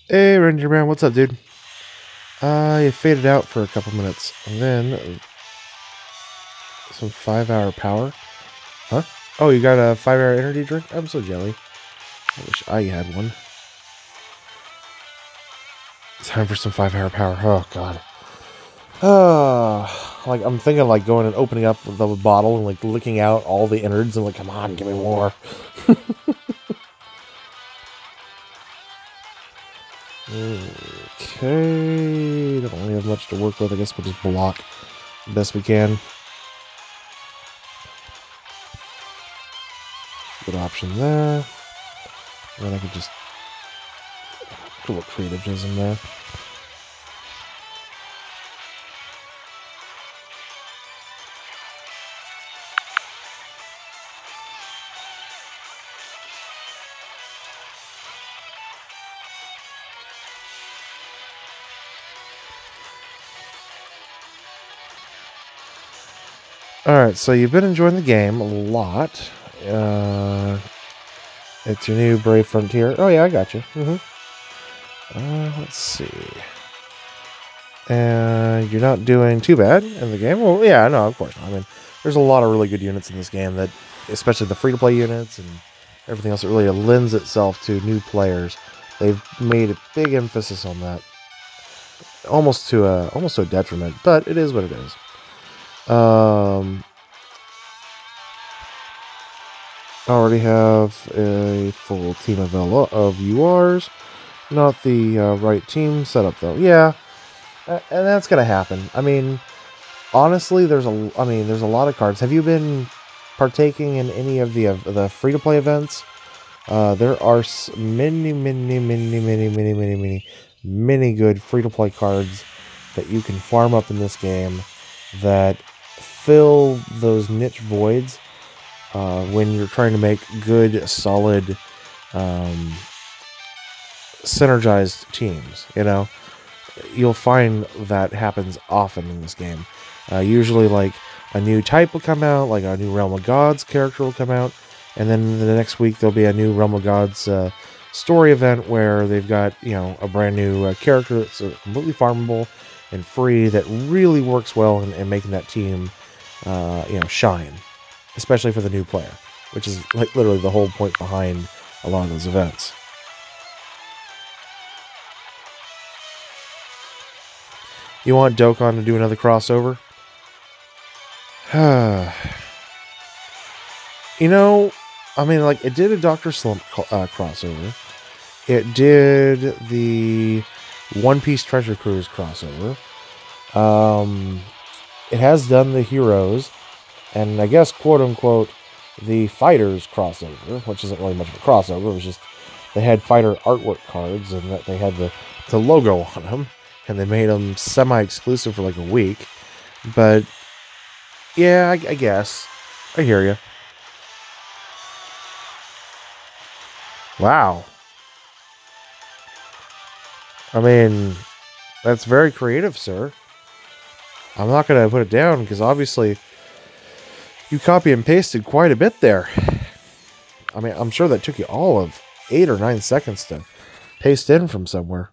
Hey, Ranger Man, what's up, dude? I faded out for a couple minutes, and then some 5-hour power. Huh? Oh, you got a 5-hour energy drink? I'm so jelly. I wish I had one. Time for some 5-hour power. Oh, God. Like, I'm thinking, like, going and opening up the bottle and, like, licking out all the innards and, like, come on, give me more. Okay. Don't really have much to work with. I guess we'll just block the best we can. Good option there. And then I could just put a little creativism there. Alright, so you've been enjoying the game a lot. It's your new Brave Frontier. Oh, yeah, I got you. Let's see. You're not doing too bad in the game. Well, yeah, no, of course not. I mean, there's a lot of really good units in this game that, especially the free-to-play units and everything else, it really lends itself to new players. They've made a big emphasis on that. Almost to a detriment, but it is what it is. I already have a full team of URs. Not the right team setup, though. Yeah, and that's gonna happen. I mean, honestly, there's a lot of cards. Have you been partaking in any of the free-to-play events? There are many good free-to-play cards that you can farm up in this game that fill those niche voids when you're trying to make good, solid, synergized teams. You know, you'll find that happens often in this game. Usually, like, a new type will come out, like a new Realm of Gods character will come out, and then the next week there'll be a new Realm of Gods story event where they've got, you know, a brand new character that's completely farmable and free that really works well in making that team, you know, shine, especially for the new player, which is like literally the whole point behind a lot of those events. You want DOKKAN to do another crossover? You know, I mean, like, it did a Dr. Slump crossover. It did the One Piece Treasure Cruise crossover. It has done the Heroes, and I guess, quote-unquote, the Fighters crossover, which isn't really much of a crossover. It was just they had fighter artwork cards, and that they had the logo on them, and they made them semi-exclusive for like a week. But yeah, I guess I hear you. Wow. I mean, that's very creative, sir. I'm not going to put it down because obviously you copy and pasted quite a bit there. I mean, I'm sure that took you all of 8 or 9 seconds to paste in from somewhere.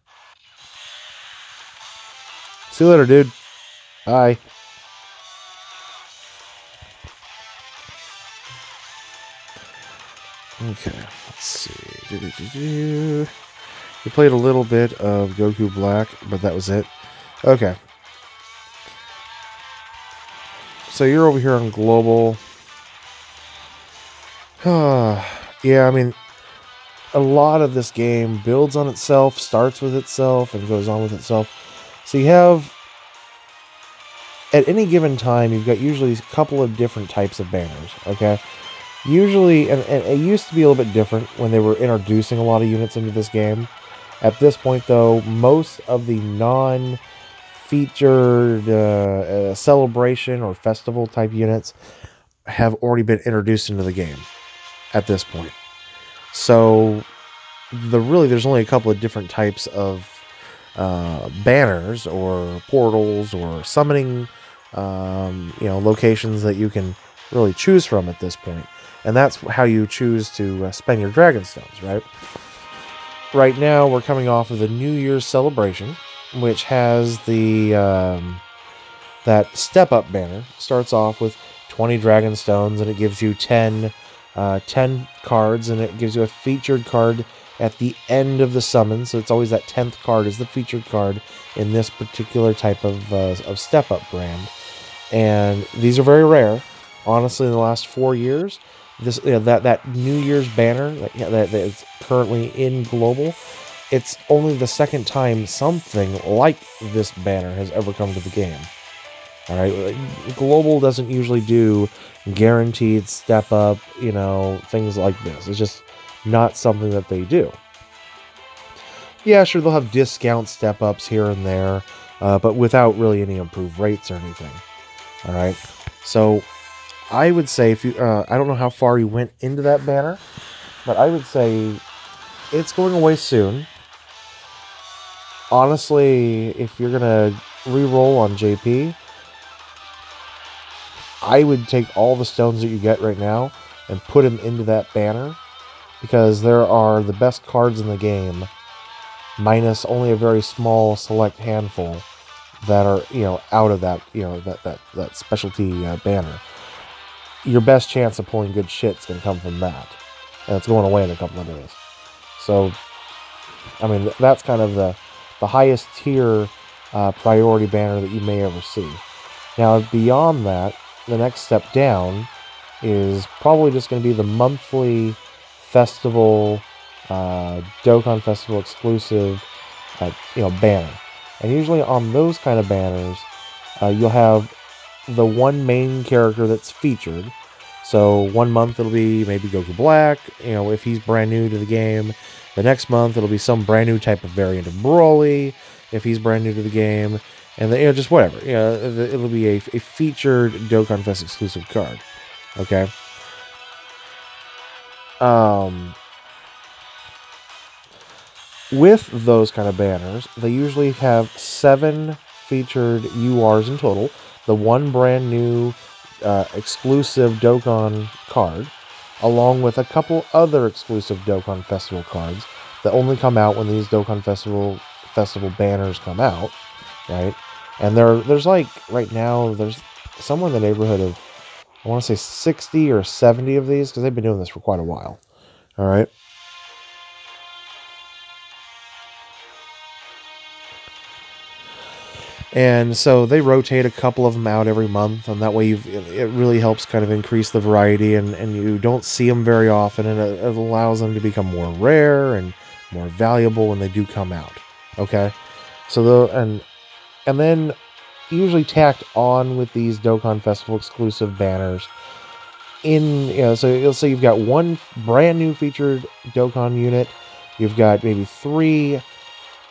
See you later, dude. Bye. Okay, let's see. We played a little bit of Goku Black, but that was it. Okay. So you're over here on Global. Yeah, I mean, a lot of this game builds on itself, starts with itself, and goes on with itself. So you have, at any given time, you've got usually a couple of different types of banners, okay? Usually, and it used to be a little bit different when they were introducing a lot of units into this game. At this point, though, most of the non-featured celebration or festival type units have already been introduced into the game at this point. So, there's only a couple of different types of banners or portals or summoning locations that you can really choose from at this point. And that's how you choose to spend your Dragon Stones, right? right now we're coming off of the New Year's celebration, which has the that step up banner. Starts off with 20 dragon stones, and it gives you 10 cards, and it gives you a featured card at the end of the summon. So it's always that 10th card is the featured card in this particular type of step up brand. And these are very rare. Honestly, in the last 4 years, this that New Year's banner that is currently in global, it's only the second time something like this banner has ever come to the game. All right, global doesn't usually do guaranteed step up, things like this. It's just not something that they do. Yeah, sure, they'll have discount step ups here and there, but without really any improved rates or anything. All right, so I would say if you, I don't know how far you went into that banner, but I would say it's going away soon. Honestly, if you're gonna re-roll on JP, I would take all the stones that you get right now and put them into that banner, because there are the best cards in the game, minus only a very small select handful that are out of that that specialty banner. Your best chance of pulling good shit's gonna come from that, and it's going away in a couple of days. So, I mean, that's kind of the highest tier priority banner that you may ever see. Now, beyond that, the next step down is probably just going to be the monthly festival, Dokkan Festival exclusive, banner. And usually on those kind of banners, you'll have the one main character that's featured. So 1 month it'll be maybe Goku Black, if he's brand new to the game. The next month it'll be some brand new type of variant of Broly, if he's brand new to the game. And then, just whatever. It'll be a featured Dokkan Fest exclusive card. Okay. With those kind of banners, they usually have 7 featured URs in total. The one brand new exclusive Dokkan card, along with a couple other exclusive Dokkan Festival cards that only come out when these Dokkan Festival banners come out. Right, and there's like right now there's somewhere in the neighborhood of, I want to say 60 or 70 of these, because they've been doing this for quite a while. All right, and so they rotate a couple of them out every month, and that way it really helps kind of increase the variety, and you don't see them very often, and it allows them to become more rare and more valuable when they do come out. Okay, so and then, usually tacked on with these Dokkan Festival exclusive banners, so you'll say you've got one brand new featured Dokkan unit, you've got maybe 3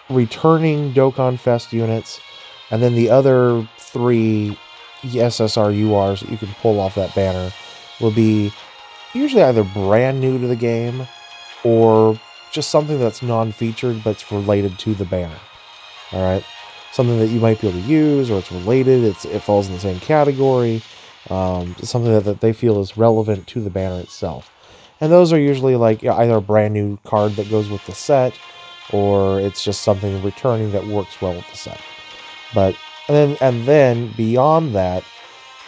returning Dokkan Fest units, and then the other 3 SSR URs that you can pull off that banner will be usually either brand new to the game or just something that's non-featured but it's related to the banner. All right. Something that you might be able to use, or it's related, it falls in the same category, something that they feel is relevant to the banner itself. And those are usually like either a brand new card that goes with the set, or it's just something returning that works well with the set. But and then beyond that,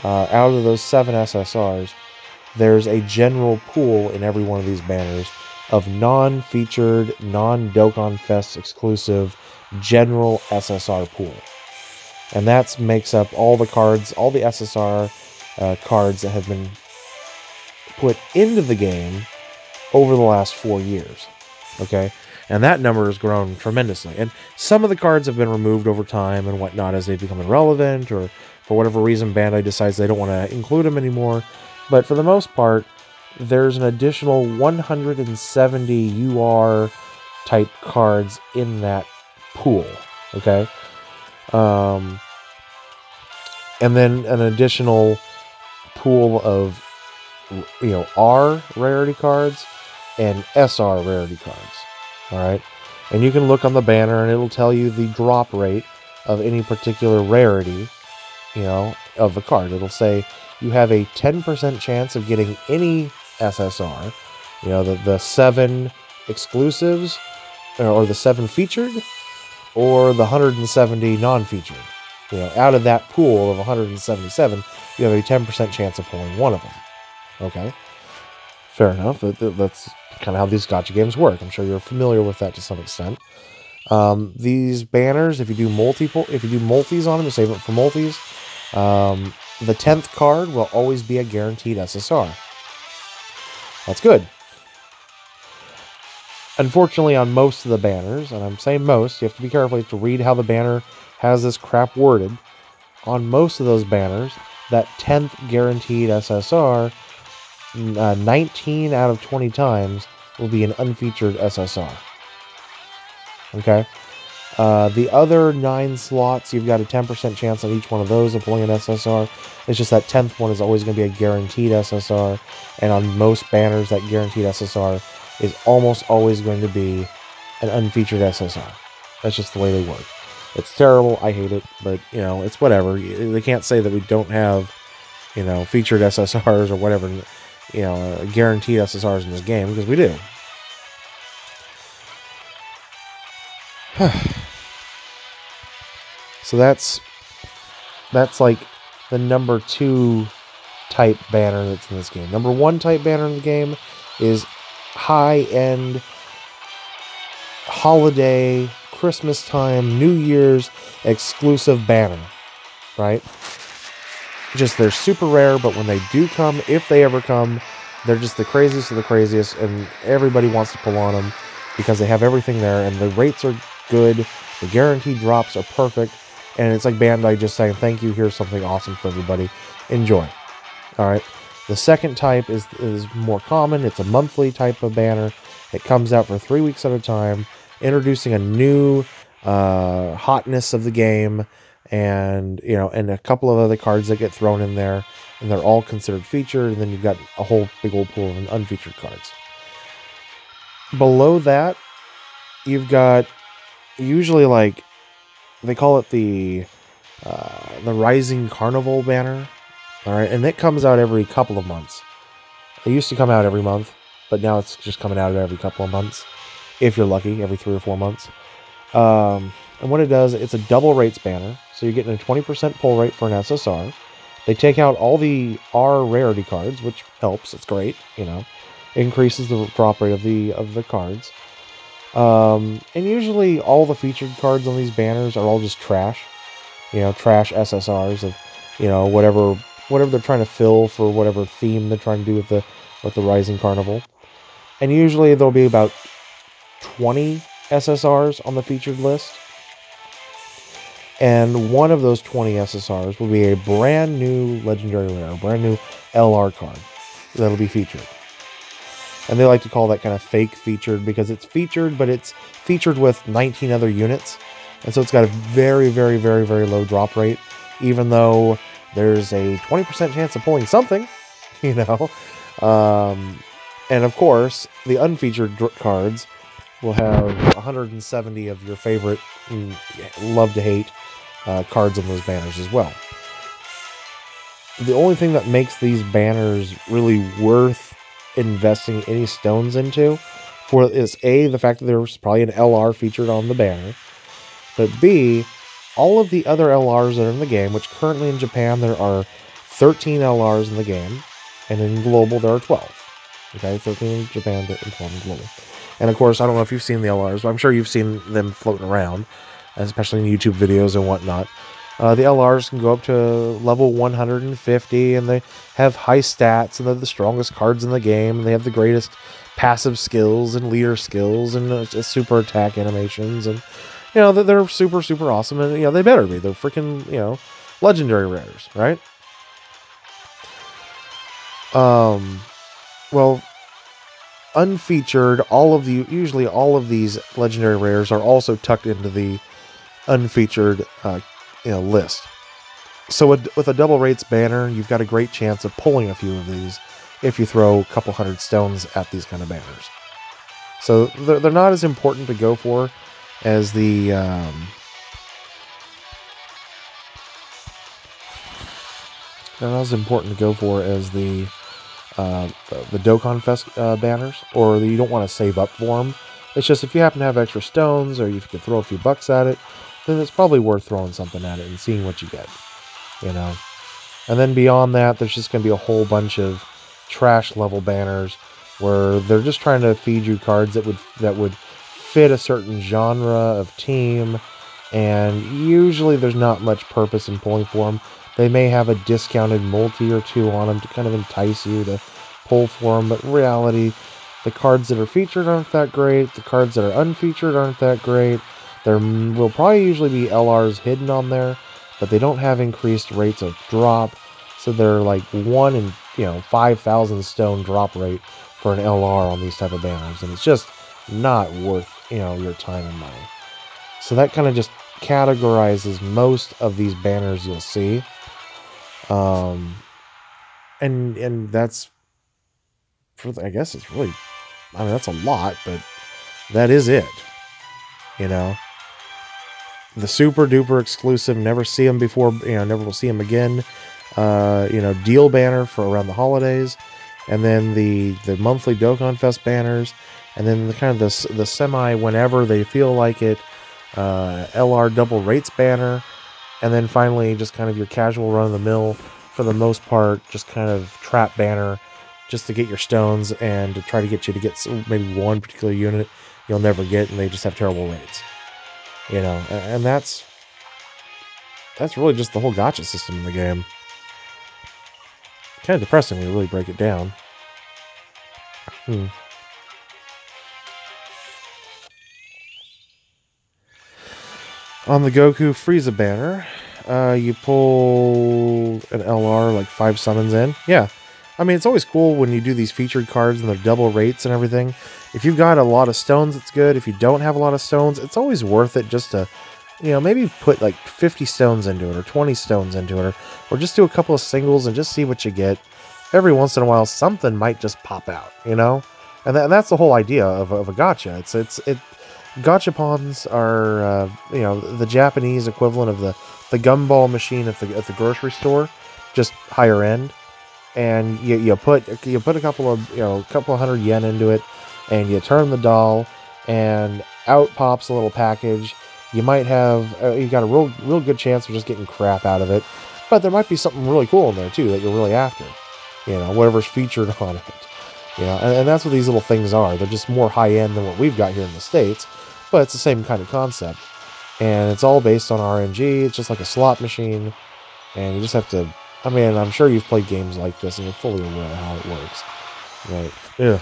out of those 7 SSRs, there's a general pool in every one of these banners of non-featured, non-Dokkan Fest exclusive general SSR pool, and that makes up all the cards, all the SSR cards that have been put into the game over the last 4 years. Okay, and that number has grown tremendously, and some of the cards have been removed over time and whatnot as they become irrelevant, or for whatever reason Bandai decides they don't want to include them anymore. But for the most part, there's an additional 170 UR type cards in that pool. Okay, and then an additional pool of R rarity cards and SR rarity cards. All right, and you can look on the banner and it'll tell you the drop rate of any particular rarity, of the card. It'll say you have a 10% chance of getting any SSR, the 7 exclusives, or the 7 featured, or the 170 non-featured. Out of that pool of 177, you have a 10% chance of pulling one of them. Okay, fair enough. That's kind of how these gacha games work. I'm sure you're familiar with that to some extent. These banners, if you do multis on them, you save it for multis. The 10th card will always be a guaranteed SSR. That's good. Unfortunately, on most of the banners, and I'm saying most, you have to be careful, you have to read how the banner has this crap worded. On most of those banners, that 10th guaranteed SSR, 19 out of 20 times, will be an unfeatured SSR. Okay? The other 9 slots, you've got a 10% chance on each one of those of pulling an SSR. It's just that 10th one is always going to be a guaranteed SSR, and on most banners, that guaranteed SSR is almost always going to be an unfeatured SSR. That's just the way they work. It's terrible. I hate it, but, it's whatever. They can't say that we don't have, featured SSRs or whatever, guaranteed SSRs in this game, because we do. So that's like the number 2 type banner that's in this game. Number 1 type banner in the game is high-end holiday, Christmas time, New Year's exclusive banner, right? They're super rare, but when they do come, if they ever come, they're just the craziest of the craziest, and everybody wants to pull on them because they have everything there, and the rates are good, the guaranteed drops are perfect, and it's like Bandai just saying, thank you, here's something awesome for everybody, enjoy. Alright, the second type is more common. It's a monthly type of banner. It comes out for 3 weeks at a time, introducing a new hotness of the game, and and a couple of other cards that get thrown in there, and they're all considered featured, and then you've got a whole big old pool of unfeatured cards. Below that, you've got usually, like, they call it the Rising Carnival banner. Alright, and it comes out every couple of months. It used to come out every month, but now it's just coming out every couple of months. If you're lucky, every 3 or 4 months. And what it does, it's a double rates banner, so you're getting a 20% pull rate for an SSR. They take out all the R rarity cards, which helps, it's great, It increases the drop rate of the cards. And usually all the featured cards on these banners are all just trash. Trash SSRs of, whatever they're trying to fill for whatever theme they're trying to do with the Rising Carnival. And usually there'll be about 20 SSRs on the featured list. And one of those 20 SSRs will be a brand new Legendary Rare, a brand new LR card that'll be featured. And they like to call that kind of fake featured because it's featured, but it's featured with 19 other units. And so it's got a very, very, very, very low drop rate, even though there's a 20% chance of pulling something, And of course, the unfeatured cards will have 170 of your favorite, love to hate, cards on those banners as well. The only thing that makes these banners really worth investing any stones into is A, the fact that there's probably an LR featured on the banner, but B, all of the other LRs that are in the game, which currently in Japan there are 13 LRs in the game, and in global there are 12. Okay, 13 in Japan, 12 in global. And of course, I don't know if you've seen the LRs, but I'm sure you've seen them floating around, especially in YouTube videos and whatnot. The LRs can go up to level 150, and they have high stats, and they're the strongest cards in the game, and they have the greatest passive skills and leader skills and super attack animations, and they're super, super awesome, and they better be. They're freaking, legendary rares, right? Well, unfeatured, usually all of these legendary rares are also tucked into the unfeatured list. So with a double rates banner, you've got a great chance of pulling a few of these if you throw a couple hundred stones at these kind of banners. So they're not as important to go for as the DOKKAN Fest banners, or you don't want to save up for them It's just if you happen to have extra stones or if you can throw a few bucks at it, then it's probably worth throwing something at it and seeing what you get, you know. And then beyond that, there's just going to be a whole bunch of trash level banners where they're just trying to feed you cards that would fit a certain genre of team, and usually there's not much purpose in pulling for them. They may have a discounted multi or two on them to kind of entice you to pull for them, but in reality, the cards that are featured aren't that great. The cards that are unfeatured aren't that great. There will probably usually be LRs hidden on there, but they don't have increased rates of drop. So they're like 1 in 5,000 stone drop rate for an LR on these type of banners, and it's just not worth your time and money. So that kind of just categorizes most of these banners you'll see, and that's I guess it's really, I mean, that's a lot, but that is it. The super duper exclusive, never see them before, never will see them again. Deal banner for around the holidays, and then the monthly Dokkan Fest banners, and then the kind of the semi whenever they feel like it, LR double rates banner, and then finally just kind of your casual run of the mill, for the most part, just kind of trap banner, just to get your stones and to try to get you to get maybe one particular unit you'll never get, and they just have terrible rates. And that's really just the whole gacha system in the game. Kind of depressing when you really break it down. On the Goku Frieza banner, you pull an LR, like 5 summons in. Yeah. I mean, it's always cool when you do these featured cards and they're double rates and everything. If you've got a lot of stones, it's good. If you don't have a lot of stones, it's always worth it just to, maybe put like 50 stones into it or 20 stones into it, or just do a couple of singles and just see what you get. Every once in a while, something might just pop out, And that's the whole idea of a gacha. Gachapons are, the Japanese equivalent of the gumball machine at the grocery store, just higher end. And you put a couple of hundred yen into it, and you turn the doll, and out pops a little package. You might have you got a real good chance of just getting crap out of it, but there might be something really cool in there too that you're really after. Whatever's featured on it. And that's what these little things are. They're just more high end than what we've got here in the States, but it's the same kind of concept. And it's all based on RNG. It's just like a slot machine, and you just have to. I mean, I'm sure you've played games like this and you're fully aware of how it works. Right. Yeah.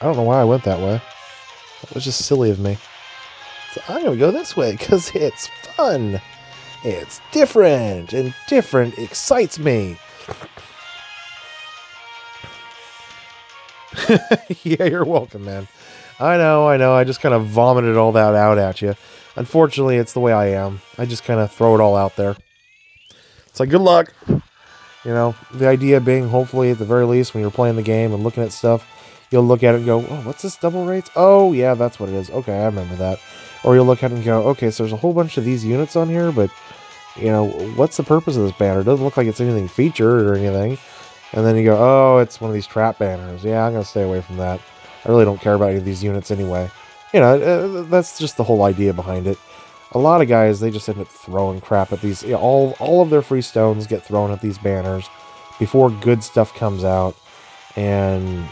I don't know why I went that way. That was just silly of me. So I'm going to go this way because it's fun. It's different, and different excites me. Yeah, you're welcome, man. I know. I just kind of vomited all that out at you. Unfortunately, it's the way I am. I just kind of throw it all out there. It's like, good luck. The idea being, hopefully, at the very least, when you're playing the game and looking at stuff, you'll look at it and go, oh, what's this double rates? Oh, yeah, that's what it is. Okay, I remember that. Or you'll look at it and go, okay, so there's a whole bunch of these units on here, but, what's the purpose of this banner? It doesn't look like it's anything featured or anything. And then you go, oh, it's one of these trap banners. Yeah, I'm going to stay away from that. I really don't care about any of these units anyway. That's just the whole idea behind it. A lot of guys, they just end up throwing crap at these. All of their free stones get thrown at these banners before good stuff comes out, and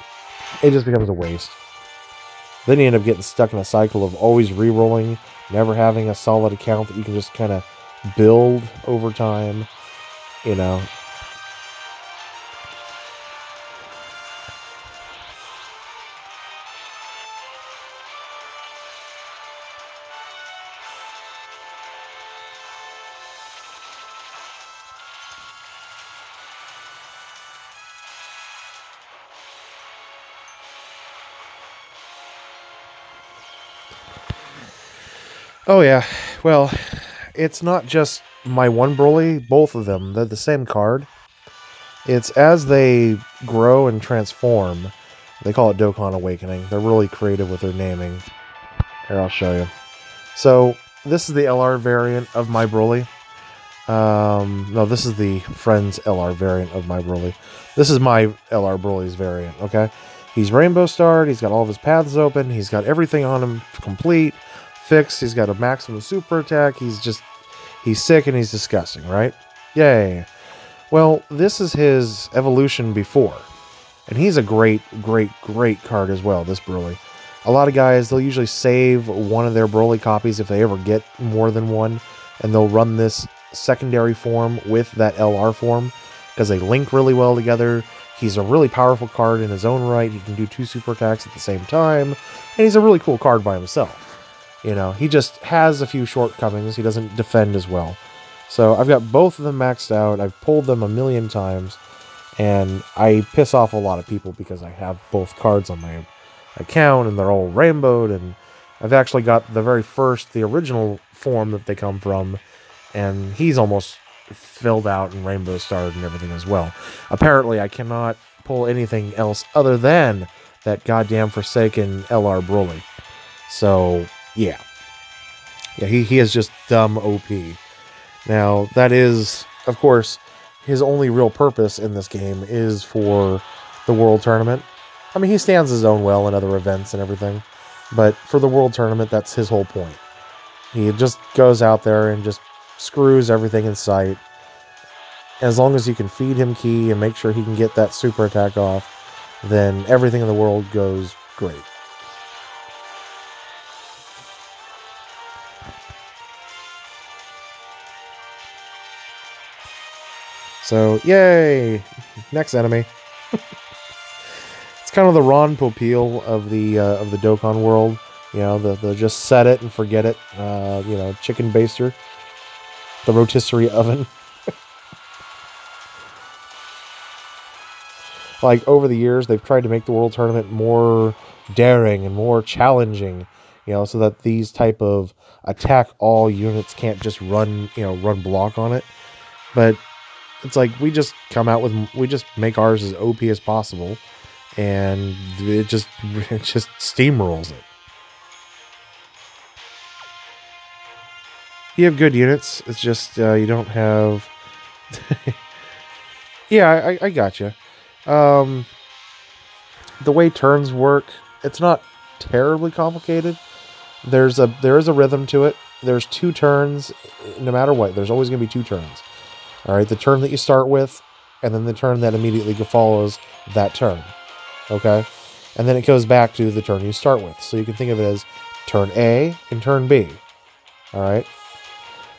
it just becomes a waste. Then you end up getting stuck in a cycle of always re-rolling, never having a solid account that you can just kind of build over time. Oh, yeah. Well, it's not just my one Broly, both of them, they're the same card. It's as they grow and transform, they call it Dokkan Awakening. They're really creative with their naming. Here, I'll show you. So, this is the LR variant of my Broly. No, this is the Friends LR variant of my Broly. This is my LR Broly's variant, okay? He's Rainbow Starred, he's got all of his paths open, he's got everything on him complete, fixed, he's got a maximum super attack, he's sick and he's disgusting, right? Yay. Well, this is his evolution before. And he's a great, great, great card as well, this Broly. A lot of guys, they'll usually save one of their Broly copies if they ever get more than one, and they'll run this secondary form with that LR form, because they link really well together. He's a really powerful card in his own right. He can do 2 super attacks at the same time, and he's a really cool card by himself. You know, he just has a few shortcomings. He doesn't defend as well. So I've got both of them maxed out. I've pulled them a million times, and I piss off a lot of people because I have both cards on my account, and they're all rainbowed, and I've actually got the very first, the original form that they come from, and he's almost filled out and rainbow starred and everything as well. Apparently, I cannot pull anything else other than that goddamn forsaken LR Broly. So, yeah. Yeah, he is just dumb OP. Now, that is, of course, his only real purpose in this game is for the World Tournament. I mean, he stands his own well in other events and everything, but for the World Tournament, that's his whole point. He just goes out there and just screws everything in sight. As long as you can feed him ki and make sure he can get that super attack off, then everything in the world goes great. So, yay! Next enemy. It's kind of the Ron Popeil of the Dokkan world. You know, the just set it and forget it. You know, chicken baster. The rotisserie oven. Like, over the years, they've tried to make the World Tournament more daring and more challenging, you know, so that these type of attack all units can't just run block on it. But it's like, we just make ours as OP as possible, and it just steamrolls it. You have good units, it's just, you don't have... Yeah, I gotcha. The way turns work, it's not terribly complicated. There is a rhythm to it. There's 2 turns, no matter what. There's always going to be 2 turns. All right, the turn that you start with, and then the turn that immediately follows that turn. Okay, and then it goes back to the turn you start with. So you can think of it as turn A and turn B. All right.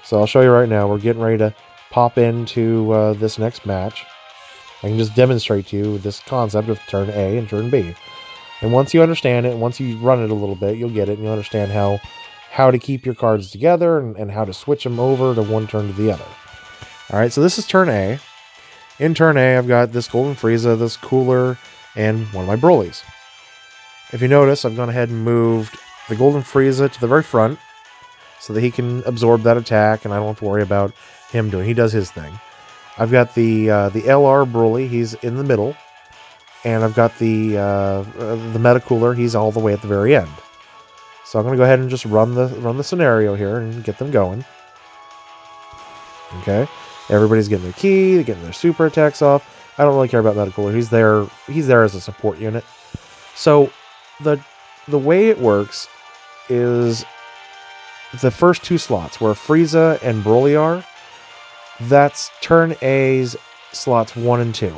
So I'll show you right now. We're getting ready to pop into this next match. I can just demonstrate to you this concept of turn A and turn B. And once you understand it, once you run it a little bit, you'll get it, and you'll understand how to keep your cards together and how to switch them over to one turn to the other. Alright, so this is turn A. In turn A, I've got this Golden Frieza, this Cooler, and one of my Brolys. If you notice, I've gone ahead and moved the Golden Frieza to the very front so that he can absorb that attack, and I don't have to worry about him doing. He does his thing. I've got the LR Broly, he's in the middle, and I've got the Meta Cooler, he's all the way at the very end. So I'm going to go ahead and just run the scenario here and get them going. Okay, everybody's getting their ki, they're getting their super attacks off. I don't really care about Meta Cooler. He's there as a support unit. So the way it works is the first 2 slots where Frieza and Broly are. That's turn A's slots 1 and 2.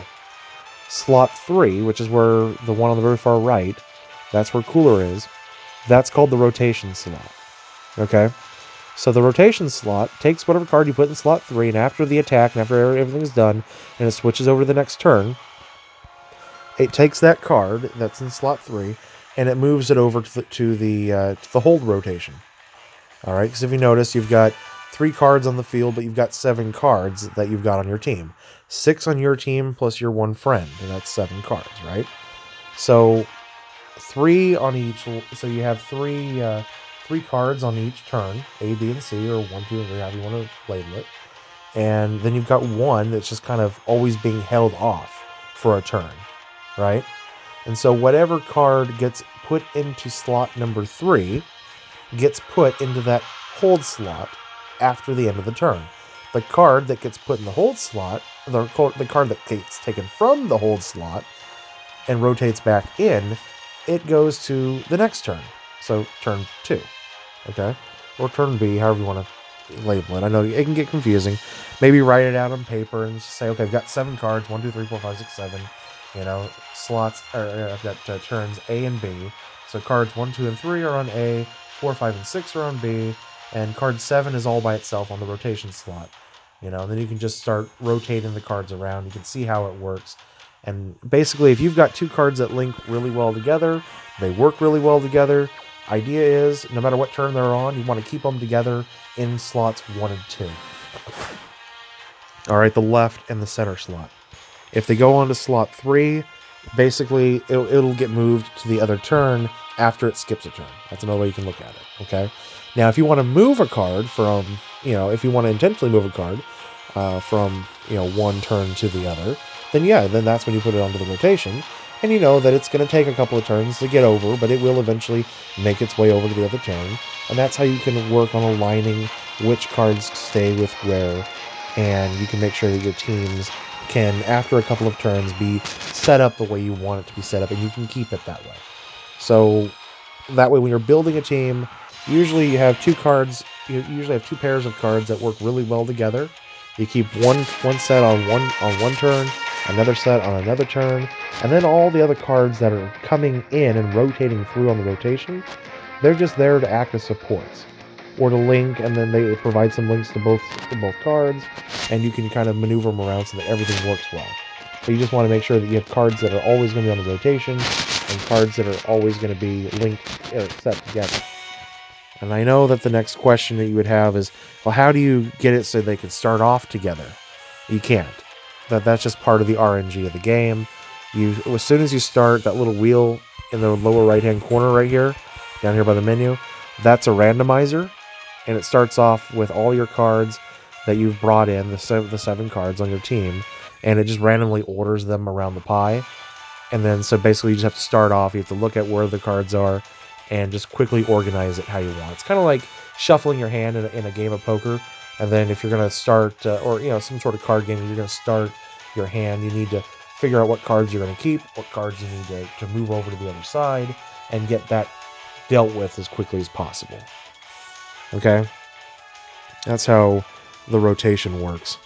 Slot 3, which is where the one on the very far right, that's where Cooler is. That's called the rotation slot. Okay? So the rotation slot takes whatever card you put in slot 3, and after the attack, and after everything is done, and it switches over to the next turn, it takes that card that's in slot 3, and it moves it over to the hold rotation. Alright? Because if you notice, you've got 3 cards on the field, but you've got 7 cards that you've got on your team. 6 on your team plus your 1 friend, and that's 7 cards, right? So 3 on each. So you have 3 3 cards on each turn, A, B, and C, or 1, 2, and 3, however you want to label it. And then you've got one that's just kind of always being held off for a turn, right? And so whatever card gets put into slot number 3 gets put into that hold slot after the end of the turn. The card that gets put in the hold slot, the card that gets taken from the hold slot and rotates back in, it goes to the next turn. So turn 2, okay? Or turn B, however you want to label it. I know it can get confusing. Maybe write it out on paper and say, okay, I've got 7 cards, 1, 2, 3, 4, 5, 6, 7, slots, or I've got turns A and B. So cards 1, 2, and 3 are on A, 4, 5, and 6 are on B, and card 7 is all by itself on the rotation slot. And then you can just start rotating the cards around. You can see how it works. And basically, if you've got 2 cards that link really well together, they work really well together. Idea is, no matter what turn they're on, you want to keep them together in slots 1 and 2. All right, the left and the center slot. If they go on to slot 3, basically, it'll get moved to the other turn after it skips a turn. That's another way you can look at it, okay? Now, if you want to move a card from, if you want to intentionally move a card from, one turn to the other, then that's when you put it onto the rotation. And you know that it's going to take a couple of turns to get over, but it will eventually make its way over to the other turn. And that's how you can work on aligning which cards stay with where. And you can make sure that your teams can, after a couple of turns, be set up the way you want it to be set up, and you can keep it that way. So that way, when you're building a team, usually you have 2 cards. You usually have 2 pairs of cards that work really well together. You keep one set on one turn, another set on another turn, and then all the other cards that are coming in and rotating through on the rotation, they're just there to act as supports or to link, and then they provide some links to both cards, and you can kind of maneuver them around so that everything works well. But you just want to make sure that you have cards that are always going to be on the rotation and cards that are always going to be linked or set together. And I know that the next question that you would have is, well, how do you get it so they can start off together? You can't. That's just part of the RNG of the game. As soon as you start, that little wheel in the lower right-hand corner right here, down here by the menu, that's a randomizer, and it starts off with all your cards that you've brought in, the 7 cards on your team, and it just randomly orders them around the pie. And then, so basically you just have to start off, you have to look at where the cards are, and just quickly organize it how you want. It's kind of like shuffling your hand in a game of poker, and then if you're going to start, or some sort of card game, you're going to start your hand, you need to figure out what cards you're going to keep, what cards you need to move over to the other side, and get that dealt with as quickly as possible. Okay? That's how the rotation works.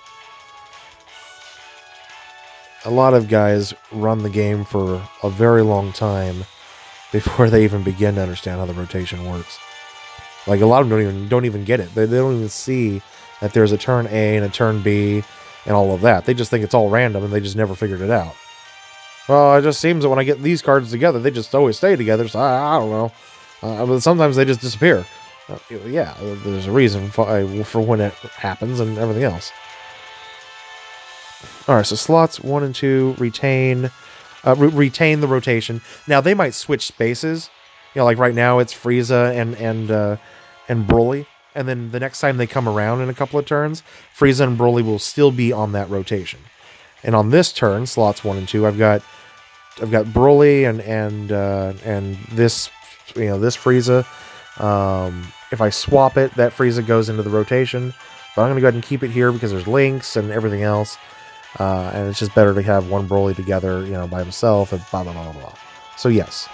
A lot of guys run the game for a very long time before they even begin to understand how the rotation works. Like, a lot of them don't even get it. They don't even see that there's a turn A and a turn B and all of that. They just think it's all random, and they just never figured it out. Well, it just seems that when I get these cards together, they just always stay together, so I don't know. But sometimes they just disappear. Yeah, there's a reason for when it happens and everything else. Alright, so slots 1 and 2 retain the rotation. Now, they might switch spaces. Like right now it's Frieza and Broly. And then the next time they come around in a couple of turns, Frieza and Broly will still be on that rotation. And on this turn, slots 1 and 2, I've got Broly and this this Frieza. If I swap it, that Frieza goes into the rotation. But I'm going to go ahead and keep it here because there's links and everything else. And it's just better to have one Broly together, by himself, and blah, blah, blah, blah, blah. So yes,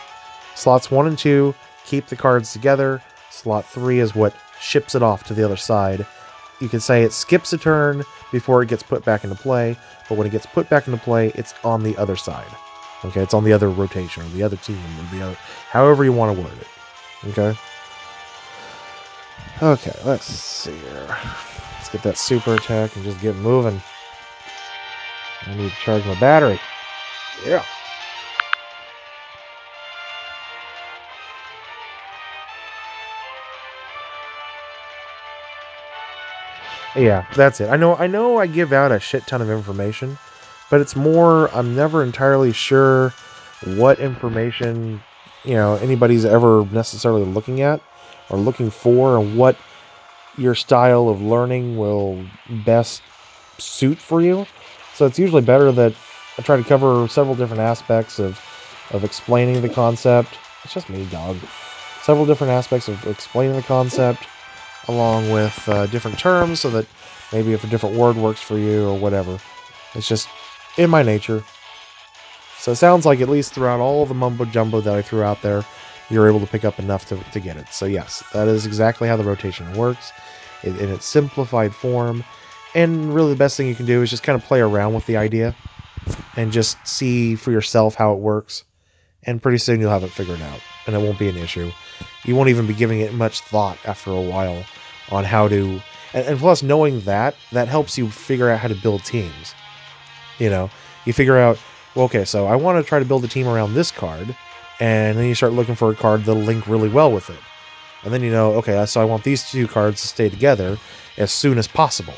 slots 1 and 2 keep the cards together. Slot 3 is what ships it off to the other side. You can say it skips a turn before it gets put back into play, but when it gets put back into play, it's on the other side. Okay, it's on the other rotation, or the other team, or the other, however you want to word it. Okay? Okay, let's see here. Let's get that super attack and just get moving. I need to charge my battery. Yeah. Yeah, that's it. I know I give out a shit ton of information, but it's more, I'm never entirely sure what information, anybody's ever necessarily looking at. are looking for and what your style of learning will best suit for you. So it's usually better that I try to cover several different aspects of explaining the concept. It's just me, dog. Several different aspects of explaining the concept along with different terms so that maybe if a different word works for you or whatever. It's just in my nature. So it sounds like at least throughout all the mumbo jumbo that I threw out there, you're able to pick up enough to get it. So yes, that is exactly how the rotation works in its simplified form. And really the best thing you can do is just kind of play around with the idea and just see for yourself how it works. And pretty soon you'll have it figured out and it won't be an issue. You won't even be giving it much thought after a while on how to... And plus knowing that helps you figure out how to build teams. You know, you figure out, well, okay, so I want to try to build a team around this card, and then you start looking for a card that'll link really well with it. And then you know, okay, so I want these two cards to stay together as soon as possible.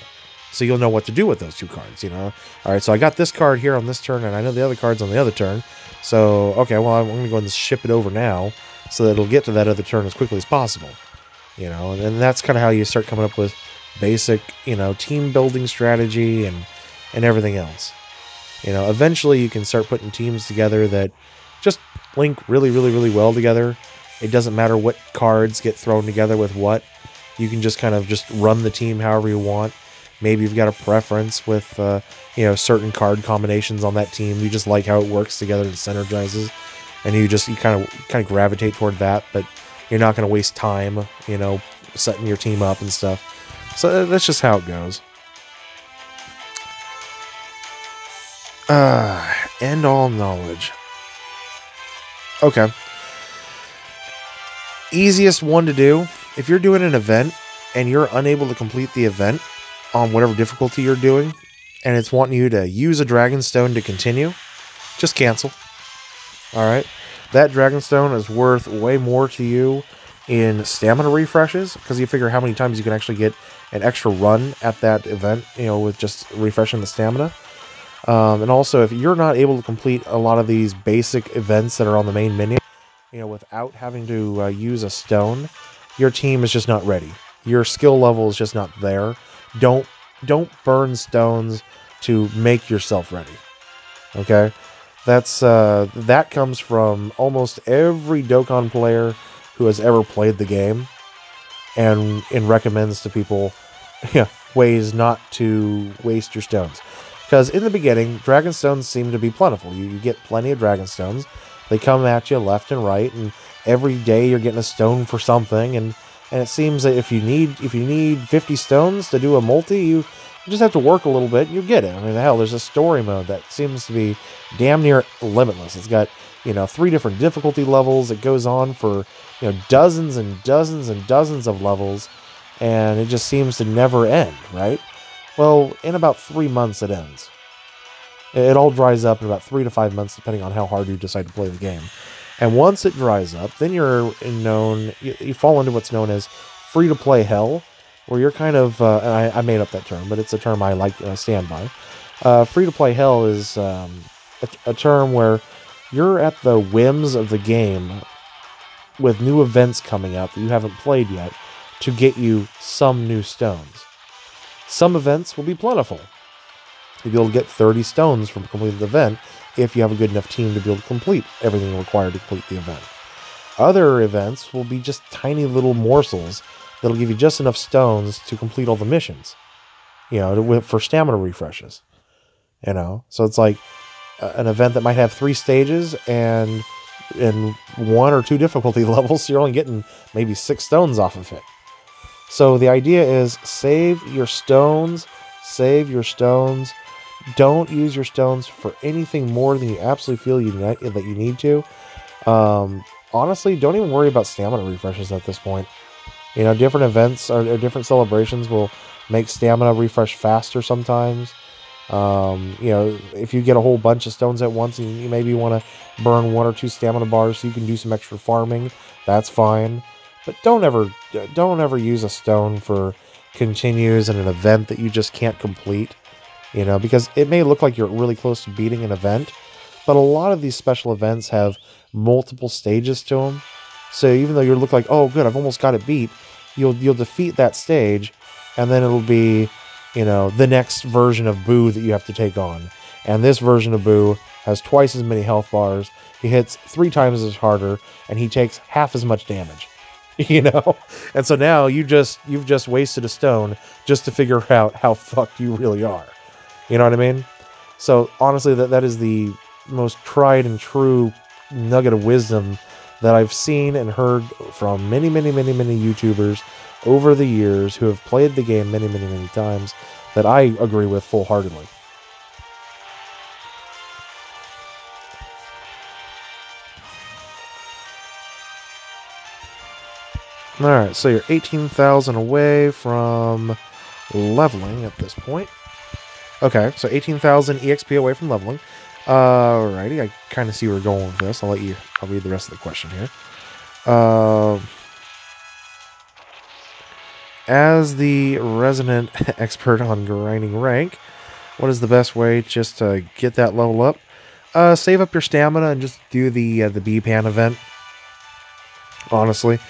So you'll know what to do with those two cards, you know? All right, so I got this card here on this turn, and I know the other card's on the other turn. So, okay, well, I'm going to go and ship it over now so that it'll get to that other turn as quickly as possible. You know, and that's kind of how you start coming up with basic, you know, team building strategy and everything else. You know, eventually you can start putting teams together that just link really, really, really well together. It doesn't matter what cards get thrown together with what. You can just kind of just run the team however you want. Maybe you've got a preference with, you know, certain card combinations on that team. You just like how it works together and synergizes. And you kind of gravitate toward that, but you're not going to waste time, you know, setting your team up and stuff. So that's just how it goes. End all knowledge. Okay. Easiest one to do, if you're doing an event and you're unable to complete the event on whatever difficulty you're doing, and it's wanting you to use a Dragonstone to continue, just cancel. Alright? That Dragonstone is worth way more to you in stamina refreshes, because you figure how many times you can actually get an extra run at that event, you know, with just refreshing the stamina. And also, if you're not able to complete a lot of these basic events that are on the main menu, you know, without having to use a stone, your team is just not ready. Your skill level is just not there. Don't burn stones to make yourself ready. Okay? That's that comes from almost every Dokkan player who has ever played the game, and recommends to people ways not to waste your stones. Because in the beginning, Dragonstones seem to be plentiful. You get plenty of Dragonstones. They come at you left and right, and every day you're getting a stone for something. And it seems that if you need 50 stones to do a multi, you just have to work a little bit and you get it. I mean, hell, there's a story mode that seems to be damn near limitless. It's got, you know, 3 different difficulty levels. It goes on for, you know, dozens and dozens and dozens of levels, and it just seems to never end, right? Well, in about 3 months it ends. It all dries up in about 3 to 5 months, depending on how hard you decide to play the game. And once it dries up, then you fall into what's known as free-to-play hell, where you're kind of, and I made up that term, but it's a term I like and I stand by. Free-to-play hell is a term where you're at the whims of the game with new events coming out that you haven't played yet to get you some new stones. Some events will be plentiful. You'll be able to get 30 stones from completing the event if you have a good enough team to be able to complete everything required to complete the event. Other events will be just tiny little morsels that'll give you just enough stones to complete all the missions, you know, for stamina refreshes, you know. So it's like an event that might have 3 stages and 1 or 2 difficulty levels, so you're only getting maybe 6 stones off of it. So the idea is save your stones. Don't use your stones for anything more than you absolutely feel that you need to. Honestly, don't even worry about stamina refreshes at this point. You know, different events or different celebrations will make stamina refresh faster sometimes. You know, if you get a whole bunch of stones at once and you maybe want to burn 1 or 2 stamina bars so you can do some extra farming, that's fine. But don't ever use a stone for continues in an event that you just can't complete. You know, because it may look like you're really close to beating an event, but a lot of these special events have multiple stages to them. So even though you look like, oh, good, I've almost got it beat, you'll defeat that stage, and then it'll be, the next version of Boo that you have to take on. And this version of Boo has twice as many health bars. He hits 3 times as harder, and he takes half as much damage. And so now you've just wasted a stone just to figure out how fucked you really are. You know what I mean? So honestly, that is the most tried and true nugget of wisdom that I've seen and heard from many, many, many, many YouTubers over the years who have played the game many, many, many times, that I agree with full-heartedly. Alright, so you're 18,000 away from leveling at this point. Okay, so 18,000 EXP away from leveling. Alrighty, I kind of see where we're going with this. I'll read the rest of the question here. As the resident expert on grinding rank, what is the best way just to get that level up? Save up your stamina and just do the B-Pan event. Honestly,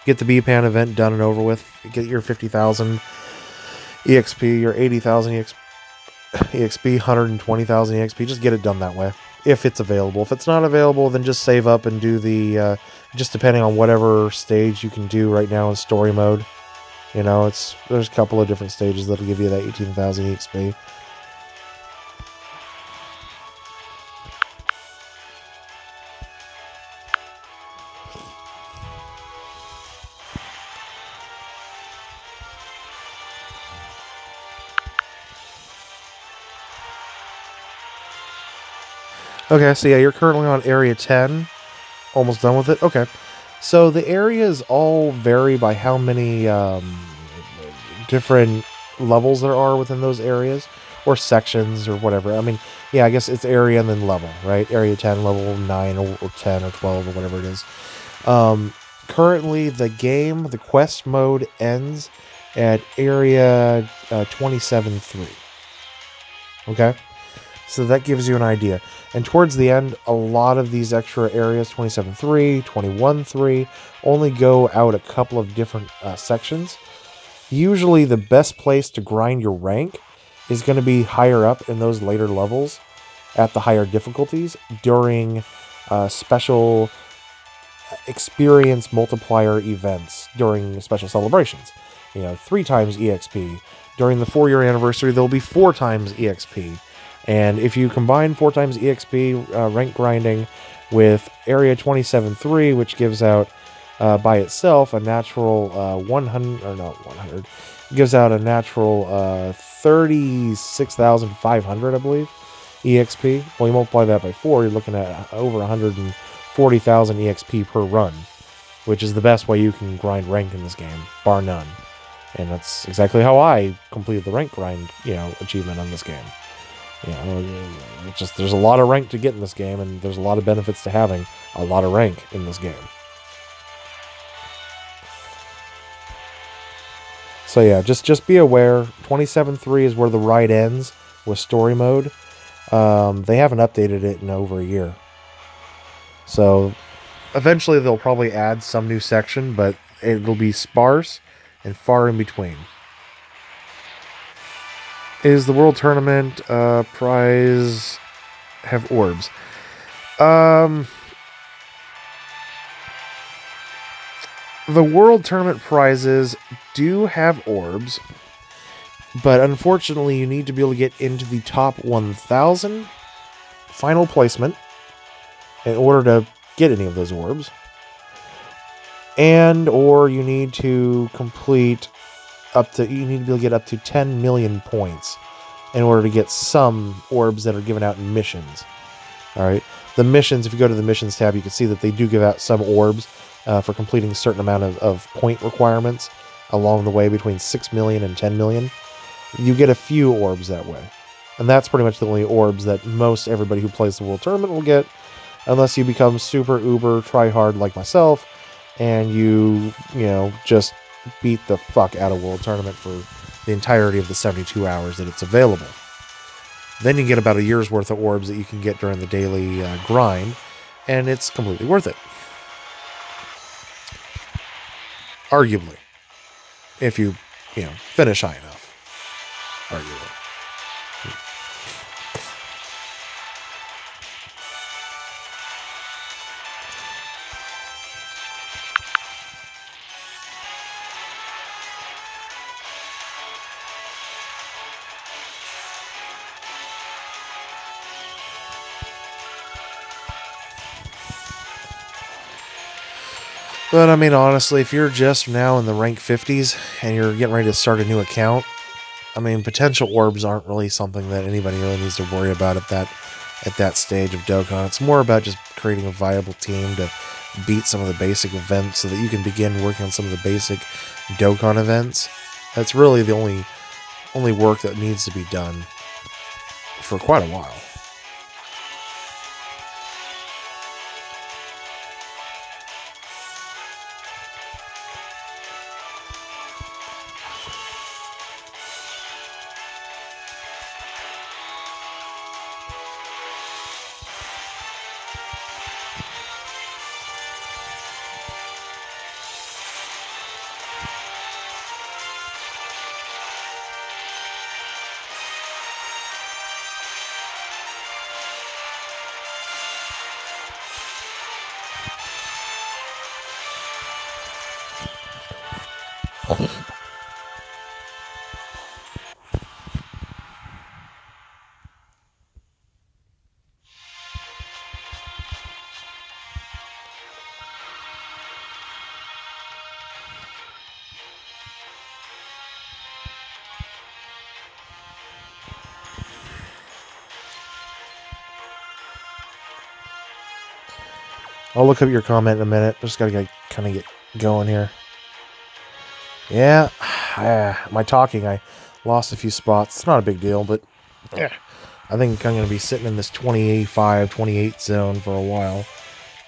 get the B-Pan event done and over with. Get your 50,000 EXP, your 80,000 EXP, 120,000 EXP. Just get it done that way, if it's available. If it's not available, then just save up and do the, just depending on whatever stage you can do right now in story mode. There's a couple of different stages that'll give you that 18,000 EXP. Okay, so yeah, you're currently on Area 10. Almost done with it? Okay. So the areas all vary by how many different levels there are within those areas, or sections, or whatever. I mean, yeah, I guess it's area and then level, right? Area 10, level 9, or 10, or 12, or whatever it is. Currently, the quest mode ends at Area 27-3. Okay? So that gives you an idea. And towards the end, a lot of these extra areas, 27-3, 21-3, only go out a couple of different sections. Usually the best place to grind your rank is going to be higher up in those later levels at the higher difficulties during special experience multiplier events, during special celebrations. 3 times EXP. During the 4-year anniversary, there'll be 4 times EXP. And if you combine 4 times EXP rank grinding with Area 27-3, which gives out by itself a natural 100, gives out a natural 36,500, I believe, EXP. Well, you multiply that by 4, you're looking at over 140,000 EXP per run, which is the best way you can grind rank in this game, bar none. And that's exactly how I completed the rank grind, achievement on this game. There's a lot of rank to get in this game, and there's a lot of benefits to having a lot of rank in this game. So yeah, just be aware, 27-3 is where the ride ends with story mode. They haven't updated it in over a year. So eventually they'll probably add some new section, but it'll be sparse and far in between. Is the World Tournament prize have orbs? The World Tournament prizes do have orbs, but unfortunately you need to be able to get into the top 1,000 final placement in order to get any of those orbs. And or you need to complete you need to be able to get up to 10 million points in order to get some orbs that are given out in missions. Alright, the missions, if you go to the missions tab, you can see that they do give out some orbs for completing a certain amount of point requirements along the way between 6 million and 10 million. You get a few orbs that way. And that's pretty much the only orbs that most everybody who plays the World Tournament will get, unless you become super uber try hard like myself and you just beat the fuck out of World Tournament for the entirety of the 72 hours that it's available. Then you get about a year's worth of orbs that you can get during the daily grind, and it's completely worth it. Arguably. If you finish high enough. Arguably. But, I mean, honestly, if you're just now in the rank 50s and you're getting ready to start a new account, I mean, potential orbs aren't really something that anybody really needs to worry about at that stage of Dokkan. It's more about just creating a viable team to beat some of the basic events so that you can begin working on some of the basic Dokkan events. That's really the only work that needs to be done for quite a while. I'll look up your comment in a minute. Just gotta kind of get going here. Yeah, my talking, I lost a few spots. It's not a big deal, but yeah, I think I'm going to be sitting in this 25, 28 zone for a while,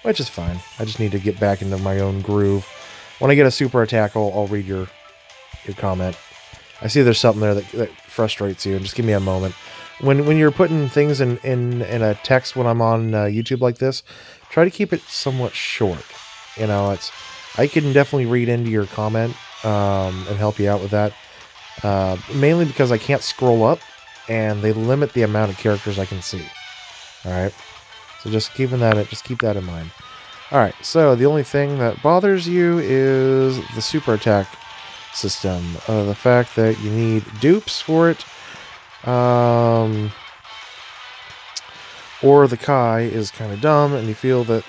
which is fine. I just need to get back into my own groove. When I get a super attack, I'll read your comment. I see there's something there that frustrates you, and just give me a moment. When you're putting things in a text when I'm on YouTube like this, try to keep it somewhat short. I can definitely read into your comment and help you out with that. Mainly because I can't scroll up, and they limit the amount of characters I can see. All right, so just keep that in mind. All right, so the only thing that bothers you is the super attack system. The fact that you need dupes for it. Or the Kai is kind of dumb, and you feel that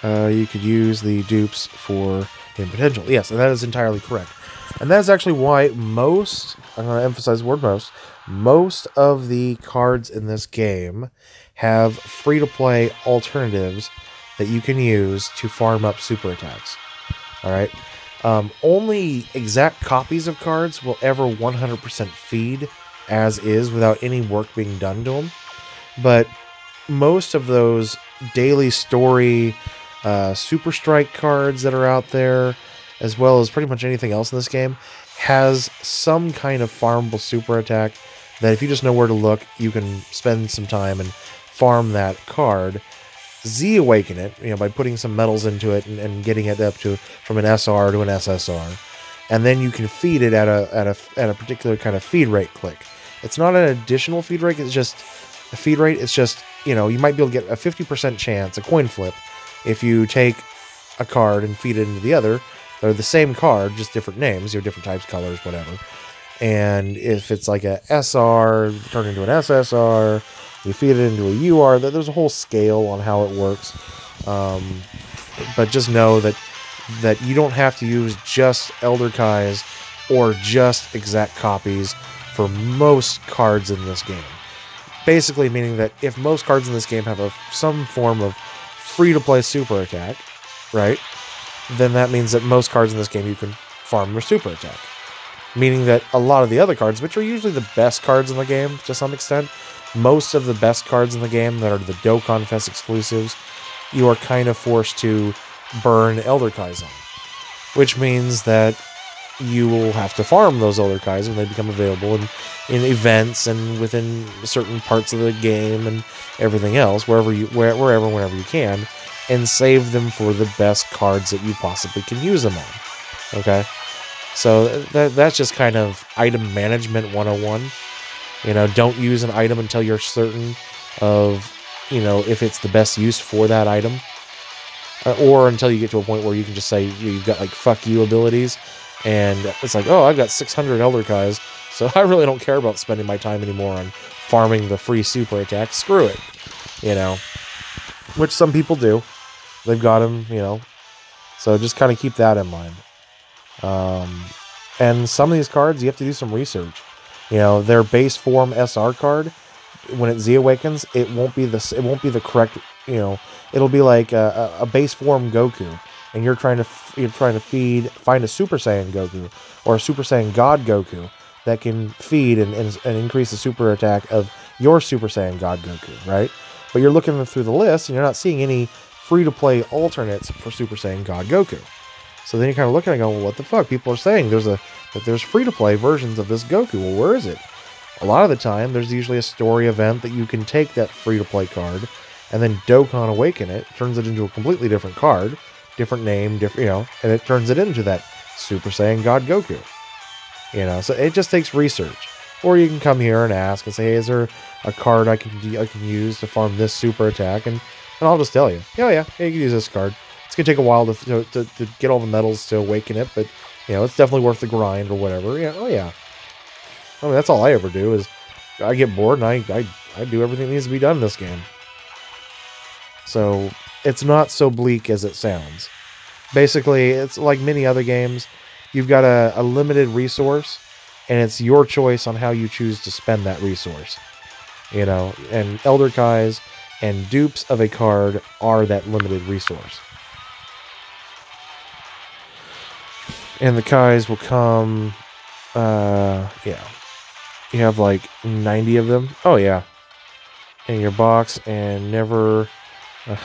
you could use the dupes for hidden potential. Yes, and that is entirely correct. And that's actually why I'm going to emphasize the word most of the cards in this game have free-to-play alternatives that you can use to farm up super attacks. Alright? Only exact copies of cards will ever 100% feed as is without any work being done to them. But most of those daily story super strike cards that are out there, as well as pretty much anything else in this game, has some kind of farmable super attack that if you just know where to look, you can spend some time and farm that card. Z-awaken it, by putting some metals into it and getting it up to from an SR to an SSR, and then you can feed it at a particular kind of feed rate click. It's not an additional feed rate; it's just a feed rate. It's just you might be able to get a 50% chance, a coin flip, if you take a card and feed it into the other. They're the same card, just different names, different types, colors, whatever. And if it's like a SR, turn into an SSR, you feed it into a UR, there's a whole scale on how it works. But just know that you don't have to use just Elder Kais or just exact copies for most cards in this game. Basically meaning that if most cards in this game have some form of free-to-play super attack, right, then that means that most cards in this game you can farm their super attack. Meaning that a lot of the other cards, which are usually the best cards in the game to some extent, most of the best cards in the game that are the Dokkan Fest exclusives, you are kind of forced to burn Elder Kais on. Which means that you will have to farm those Elder Kais when they become available in events and within certain parts of the game and everything else, wherever, whenever you can, and save them for the best cards that you possibly can use them on. Okay? So that's just kind of item management 101. Don't use an item until you're certain of, if it's the best use for that item. Or until you get to a point where you can just say you've got, like, fuck you abilities. And it's like, oh, I've got 600 Elder Kais, so I really don't care about spending my time anymore on farming the free super attack. Screw it. Which some people do. They've got them, So just kind of keep that in mind. And some of these cards, you have to do some research. Their base form SR card, when it Z awakens, it won't be the correct. It'll be like a base form Goku, and you're trying to find a Super Saiyan Goku or a Super Saiyan God Goku that can feed and increase the super attack of your Super Saiyan God Goku, right? But you're looking through the list, and you're not seeing any free-to-play alternates for Super Saiyan God Goku. So then you're kind of looking and going, well, what the fuck? People are saying that there's free-to-play versions of this Goku. Well, where is it? A lot of the time, there's usually a story event that you can take that free-to-play card and then Dokkan Awaken it, turns it into a completely different card, different name, and it turns it into that Super Saiyan God Goku. So it just takes research. Or you can come here and ask and say, hey, is there a card I can use to farm this super attack? And I'll just tell you, yeah, you can use this card. It's going to take a while to get all the medals to awaken it, but, it's definitely worth the grind or whatever. Yeah, oh yeah. I mean, that's all I ever do is I get bored and I do everything that needs to be done in this game. So it's not so bleak as it sounds. Basically, it's like many other games. You've got a limited resource, and it's your choice on how you choose to spend that resource. And Elder Kais and dupes of a card are that limited resource. And the Kais will come, yeah. You have like 90 of them. Oh, yeah. In your box and never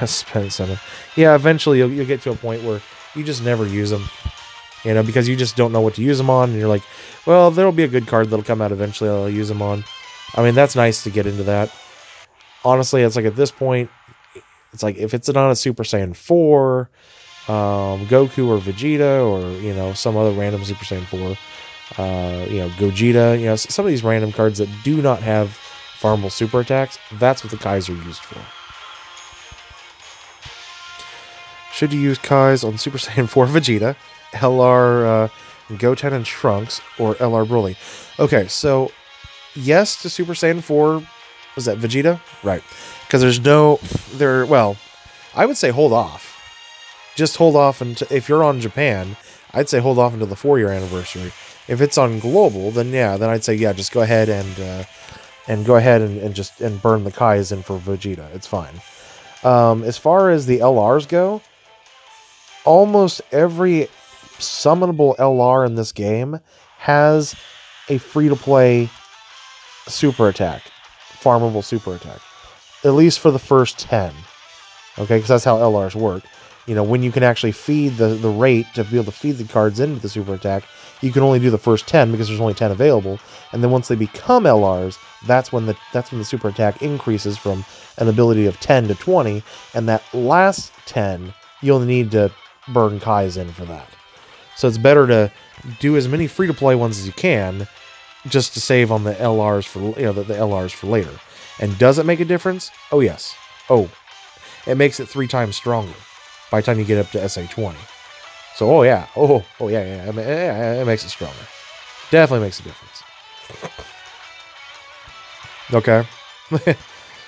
spend some. Yeah, eventually you'll get to a point where you just never use them. Because you just don't know what to use them on. And you're like, well, there'll be a good card that'll come out eventually I'll use them on. I mean, that's nice to get into that. Honestly, it's like at this point, it's like if it's not a Super Saiyan 4, Goku or Vegeta or, some other random Super Saiyan 4, Gogeta, some of these random cards that do not have farmable super attacks, that's what the Kais are used for. Should you use Kais on Super Saiyan 4 Vegeta, LR Goten and Trunks, or LR Broly? Okay, so yes to Super Saiyan 4. Was that Vegeta? Right. Because I would say hold off. Just hold off until, if you're on Japan, I'd say hold off until the 4-year anniversary. If it's on global, then I'd say just go ahead and burn the Kais in for Vegeta. It's fine. As far as the LRs go, almost every summonable LR in this game has a free-to-play super attack, farmable super attack, at least for the first 10. Okay, because that's how LRs work. When you can actually feed the rate to be able to feed the cards into the super attack, you can only do the first 10 because there's only 10 available. And then once they become LRs, that's when the super attack increases from an ability of 10 to 20. And that last 10, you'll need to burn Kais in for that. So it's better to do as many free-to-play ones as you can, just to save on the LRs for the LRs for later. And does it make a difference? Oh yes. Oh, it makes it 3 times stronger by the time you get up to SA20. So, oh yeah. It makes it stronger. Definitely makes a difference. Okay.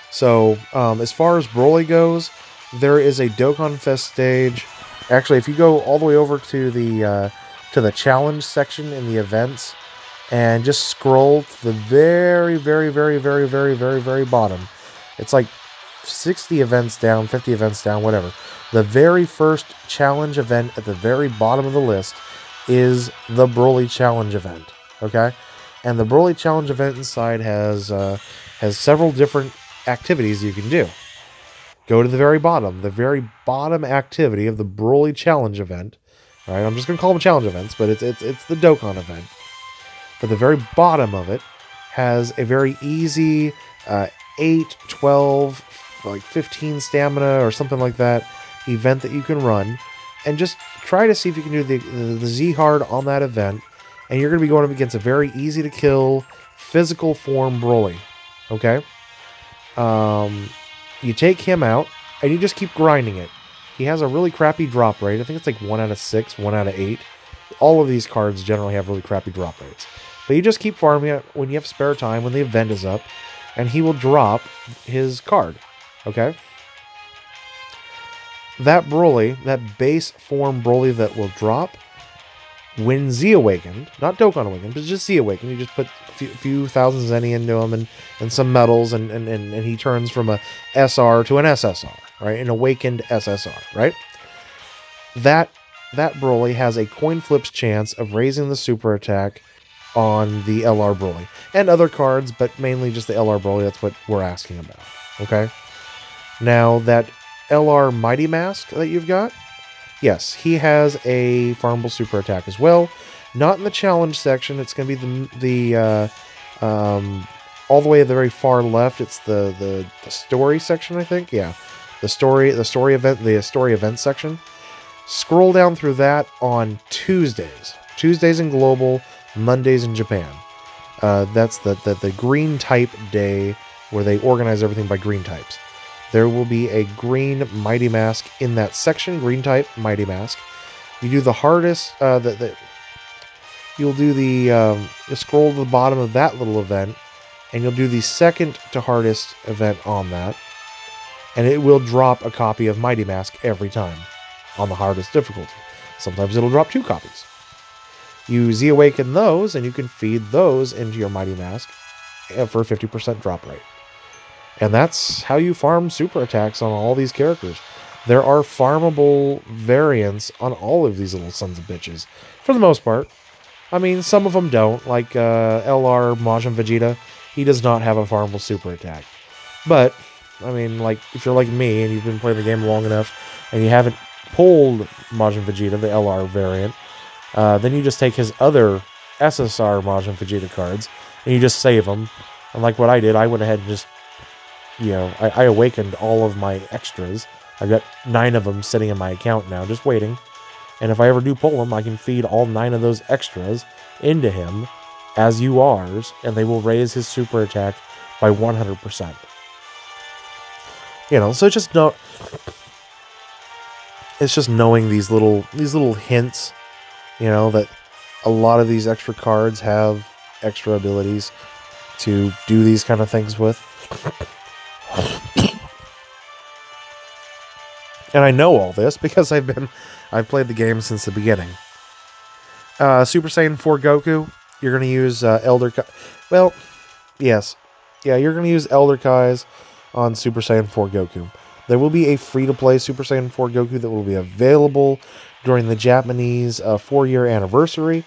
So, as far as Broly goes, there is a Dokkan Fest stage. Actually, if you go all the way over to the challenge section in the events, and just scroll to the very, very, very, very, very, very, very bottom. It's like 60 events down, 50 events down, whatever. The very first challenge event at the very bottom of the list is the Broly Challenge event. Okay? And the Broly Challenge event inside has several different activities you can do. Go to the very bottom activity of the Broly Challenge event. All right, I'm just going to call them challenge events, but it's the Dokkan event. But the very bottom of it has a very easy 8, 12, like 15 stamina or something like that event that you can run. and just try to see if you can do the Z hard on that event, and you're going to be going up against a very easy to kill physical form Broly. Okay? You take him out, and you just keep grinding it. He has a really crappy drop rate. I think it's like 1 out of 6, 1 out of 8. All of these cards generally have really crappy drop rates. But you just keep farming it when you have spare time, when the event is up, and he will drop his card. Okay? That Broly, that base form Broly that will drop, when Z Awakened, not Dokkan Awakened, but just Z Awakened, you just put a few thousand Zenny into him and some metals, and he turns from a SR to an SSR, right? An Awakened SSR, right? That Broly has a coin flip's chance of raising the super attack on the LR Broly. And other cards, but mainly just the LR Broly, that's what we're asking about, okay? Now, that LR Mighty Mask that you've got, yes, he has a farmable super attack as well. Not in the challenge section. It's going to be all the way at the very far left. It's the story section, I think. Yeah, the story event section. Scroll down through that on Tuesdays. Tuesdays in Global, Mondays in Japan. That's the green type day where they organize everything by green types. There will be a green Mighty Mask in that section, green type Mighty Mask. You do the hardest, you'll do the, scroll to the bottom of that little event, and you'll do the second to hardest event on that, and it will drop a copy of Mighty Mask every time on the hardest difficulty. Sometimes it'll drop 2 copies. You Z-Awaken those, and you can feed those into your Mighty Mask for a 50% drop rate. And that's how you farm super attacks on all these characters. There are farmable variants on all of these little sons of bitches, for the most part. I mean, some of them don't, like LR Majin Vegeta. He does not have a farmable super attack. But, I mean, like, if you're like me and you've been playing the game long enough and you haven't pulled Majin Vegeta, the LR variant, then you just take his other SSR Majin Vegeta cards and you just save them. And like what I did, I went ahead and just, I awakened all of my extras. I've got 9 of them sitting in my account now, just waiting. And if I ever do pull them, I can feed all 9 of those extras into him as URs, and they will raise his super attack by 100%. So it's just knowing these little hints, that a lot of these extra cards have extra abilities to do these kind of things with. And I know all this because I've played the game since the beginning. Super Saiyan 4 Goku, you're going to use Elder Kai. Well, yes. Yeah, you're going to use Elder Kais on Super Saiyan 4 Goku. There will be a free-to-play Super Saiyan 4 Goku that will be available during the Japanese 4-year anniversary.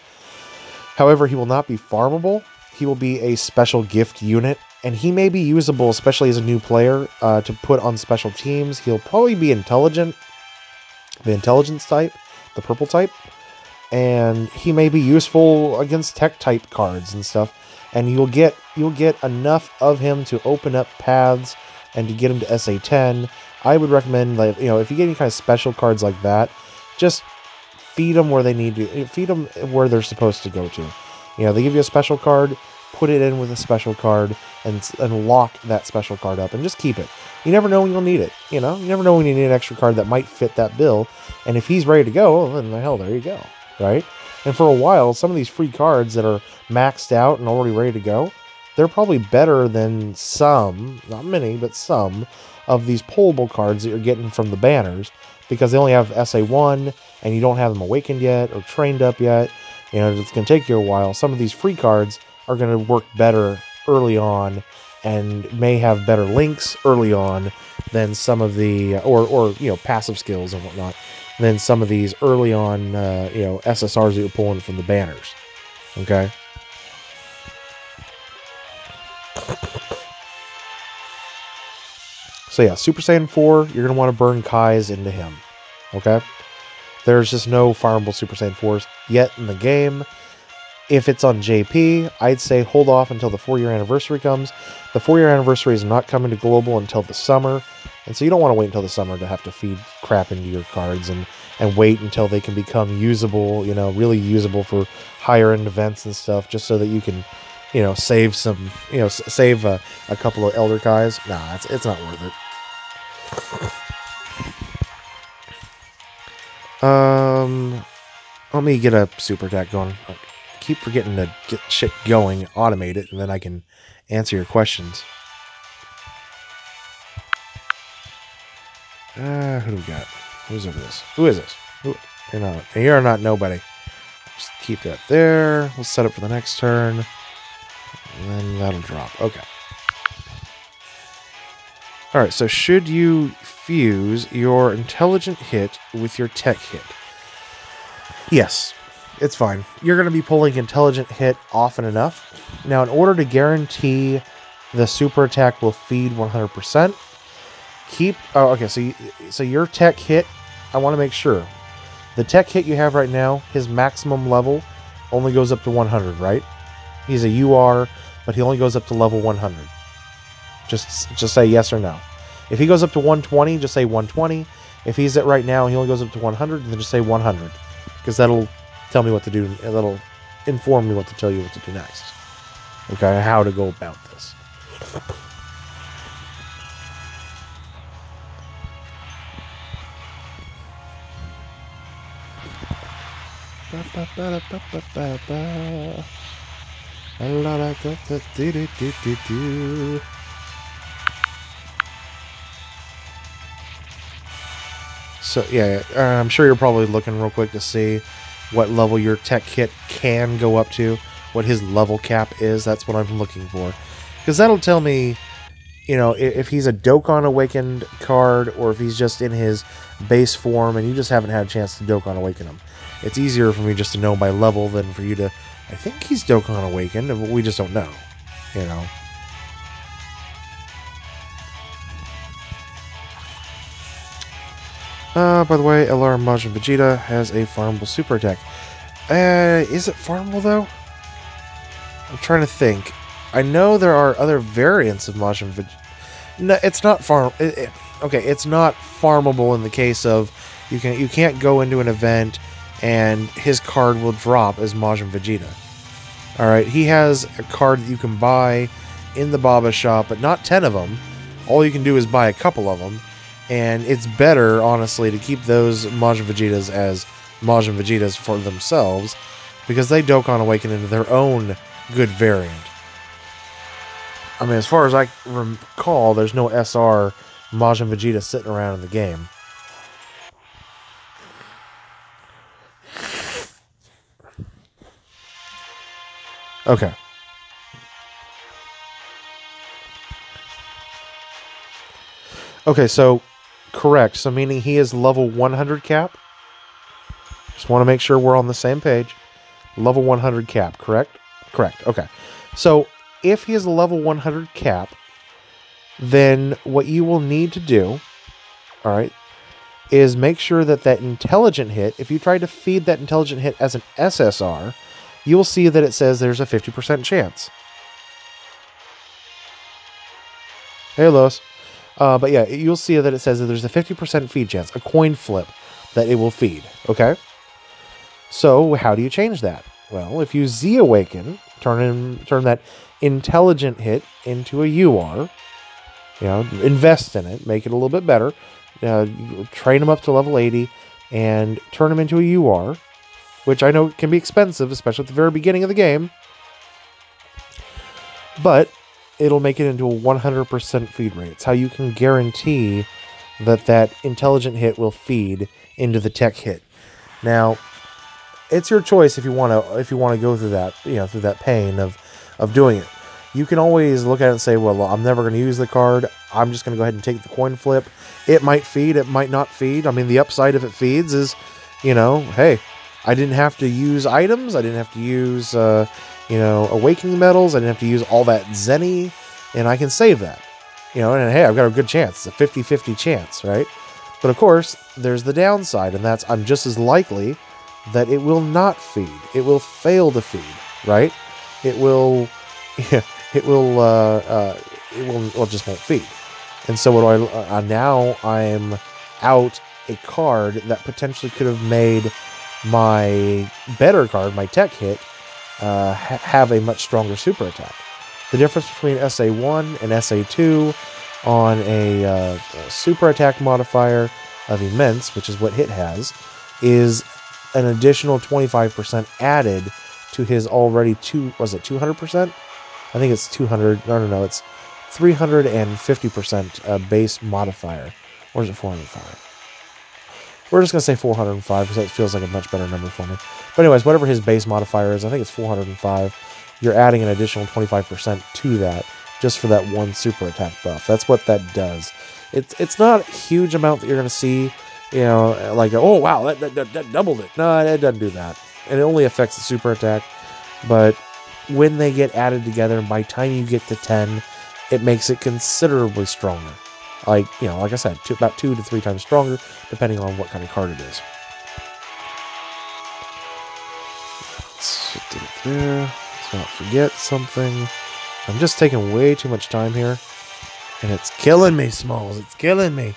However, he will not be farmable. He will be a special gift unit, and he may be usable, especially as a new player, to put on special teams. He'll probably be intelligent, the intelligence type, the purple type, and he may be useful against tech type cards and stuff. And you'll get enough of him to open up paths and to get him to SA10. I would recommend, if you get any kind of special cards like that, just feed them where they need to, feed them where they're supposed to go to. They give you a special card, put it in with a special card, and lock that special card up, and just keep it. You never know when you'll need it. You never know when you need an extra card that might fit that bill. And if he's ready to go, well, then the hell, there you go, right? And for a while, some of these free cards that are maxed out and already ready to go, they're probably better than some, not many, but some of these pullable cards that you're getting from the banners, because they only have SA1 and you don't have them awakened yet or trained up yet. It's going to take you a while. Some of these free cards are going to work better early on and may have better links early on than some of the, or passive skills and whatnot, than some of these early on, SSRs that you're pulling from the banners. Okay? So yeah, Super Saiyan 4, you're going to want to burn Kais into him. Okay? There's just no farmable Super Saiyan 4s yet in the game. If it's on JP, I'd say hold off until the 4-year anniversary comes. The 4-year anniversary is not coming to Global until the summer, and so you don't want to wait until the summer to have to feed crap into your cards and and wait until they can become usable, you know, really usable for higher end events and stuff, just so that you can, you know, save some, you know, save a couple of Elder Kais. Nah, it's not worth it. Let me get a super attack going. I keep forgetting to get shit going, automate it, and then I can answer your questions. Who do we got? Who's over this? Who is this? You're not nobody. Just keep that there. We'll set up for the next turn. And then that'll drop. Okay. Alright, so should you fuse your intelligent hit with your tech hit? Yes, it's fine. You're going to be pulling intelligent hit often enough. Now, in order to guarantee the super attack will feed 100%, so your tech hit, I want to make sure. The tech hit you have right now, his maximum level only goes up to 100, right? He's a UR, but he only goes up to level 100. Just say yes or no. If he goes up to 120, just say 120. If he's at right now, he only goes up to 100, then just say 100. Because that'll tell me what to do, and that'll inform me what to tell you what to do next. Okay, how to go about this. So yeah, I'm sure you're probably looking real quick to see what level your tech hit can go up to, what his level cap is. That's what I'm looking for, because that'll tell me, you know, if he's a Dokkan Awakened card or if he's just in his base form and you just haven't had a chance to Dokkan Awaken him. It's easier for me just to know by level than for you to, I think he's Dokkan Awakened, and we just don't know, you know. By the way, LR Majin Vegeta has a farmable super attack. Is it farmable, though? I'm trying to think. I know there are other variants of Majin Vegeta. No, it's not okay, it's not farmable in the case of you can't go into an event and his card will drop as Majin Vegeta. Alright, he has a card that you can buy in the Baba shop, but not 10 of them. All you can do is buy a couple of them. And it's better, honestly, to keep those Majin Vegetas as Majin Vegetas for themselves, because they Dokkan Awaken into their own good variant. I mean, as far as I recall, there's no SR Majin Vegeta sitting around in the game. Okay. Okay, so correct. So meaning he is level 100 cap. Just want to make sure we're on the same page. Level 100 cap, correct? Correct. Okay. So if he is a level 100 cap, then what you will need to do, all right, is make sure that that intelligent hit, if you try to feed that intelligent hit as an SSR, you will see that it says there's a 50% chance. Hey, Lois. But yeah, you'll see that it says that there's a 50% feed chance, a coin flip, that it will feed, okay? So, how do you change that? Well, if you Z-Awaken, turn that intelligent hit into a UR, you know, invest in it, make it a little bit better, train him up to level 80, and turn him into a UR, which I know can be expensive, especially at the very beginning of the game, but it'll make it into a 100% feed rate. It's how you can guarantee that that intelligent hit will feed into the tech hit. Now, it's your choice if you want to go through that, you know, through that pain of doing it. You can always look at it and say, well, I'm never going to use the card. I'm just going to go ahead and take the coin flip. It might feed, it might not feed. I mean, the upside if it feeds is, you know, hey, I didn't have to use items. I didn't have to use you know, awakening medals. I didn't have to use all that Zenny, and I can save that. You know, and hey, I've got a good chance. It's a 50-50 chance, right? But of course, there's the downside, and that's I'm just as likely that it will not feed. It will fail to feed, right? It will, well, it just won't feed. And so what do now I'm out a card that potentially could have made my better card, my tech hit, have a much stronger super attack. The difference between SA1 and SA2 on a super attack modifier of immense, which is what hit has, is an additional 25% added to his already 200%? I think it's 200. No, it's 350% base modifier. Or is it 405? We're just going to say 405 because that feels like a much better number for me. But anyways, whatever his base modifier is, I think it's 405. You're adding an additional 25% to that just for that one super attack buff. That's what that does. It's not a huge amount that you're going to see, like, oh, wow, that doubled it. No, it doesn't do that. And it only affects the super attack. But when they get added together, by the time you get to 10, it makes it considerably stronger. Like I said, about 2 to 3 times stronger, depending on what kind of card it is. Let's get it there. Let's not forget something. I'm just taking way too much time here. And it's killing me, Smalls. It's killing me.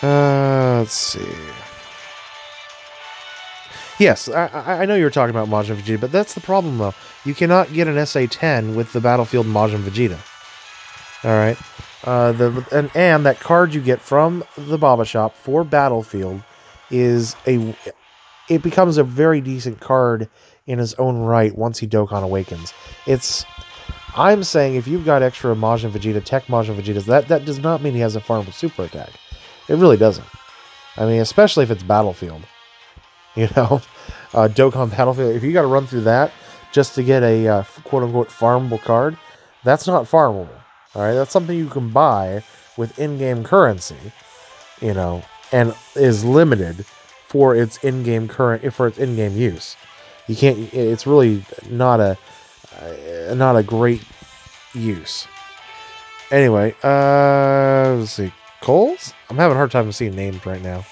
Let's see. Yes, I know you were talking about Majin Vegeta, but that's the problem, though. You cannot get an SA10 with the Battlefield Majin Vegeta. Alright? And that card you get from the Baba Shop for Battlefield it becomes a very decent card in his own right once he Dokkan awakens. I'm saying if you've got extra Majin Vegeta, Tech Majin Vegetas, that does not mean he has a farmable super attack. It really doesn't. I mean, especially if it's Battlefield. Dokkan Battlefield, if you got to run through that just to get a quote-unquote farmable card, that's not farmable. Alright, that's something you can buy with in-game currency, and is limited for its in-game use. You can't, it's really not a great use. Anyway, let's see. Coles? I'm having a hard time seeing names right now.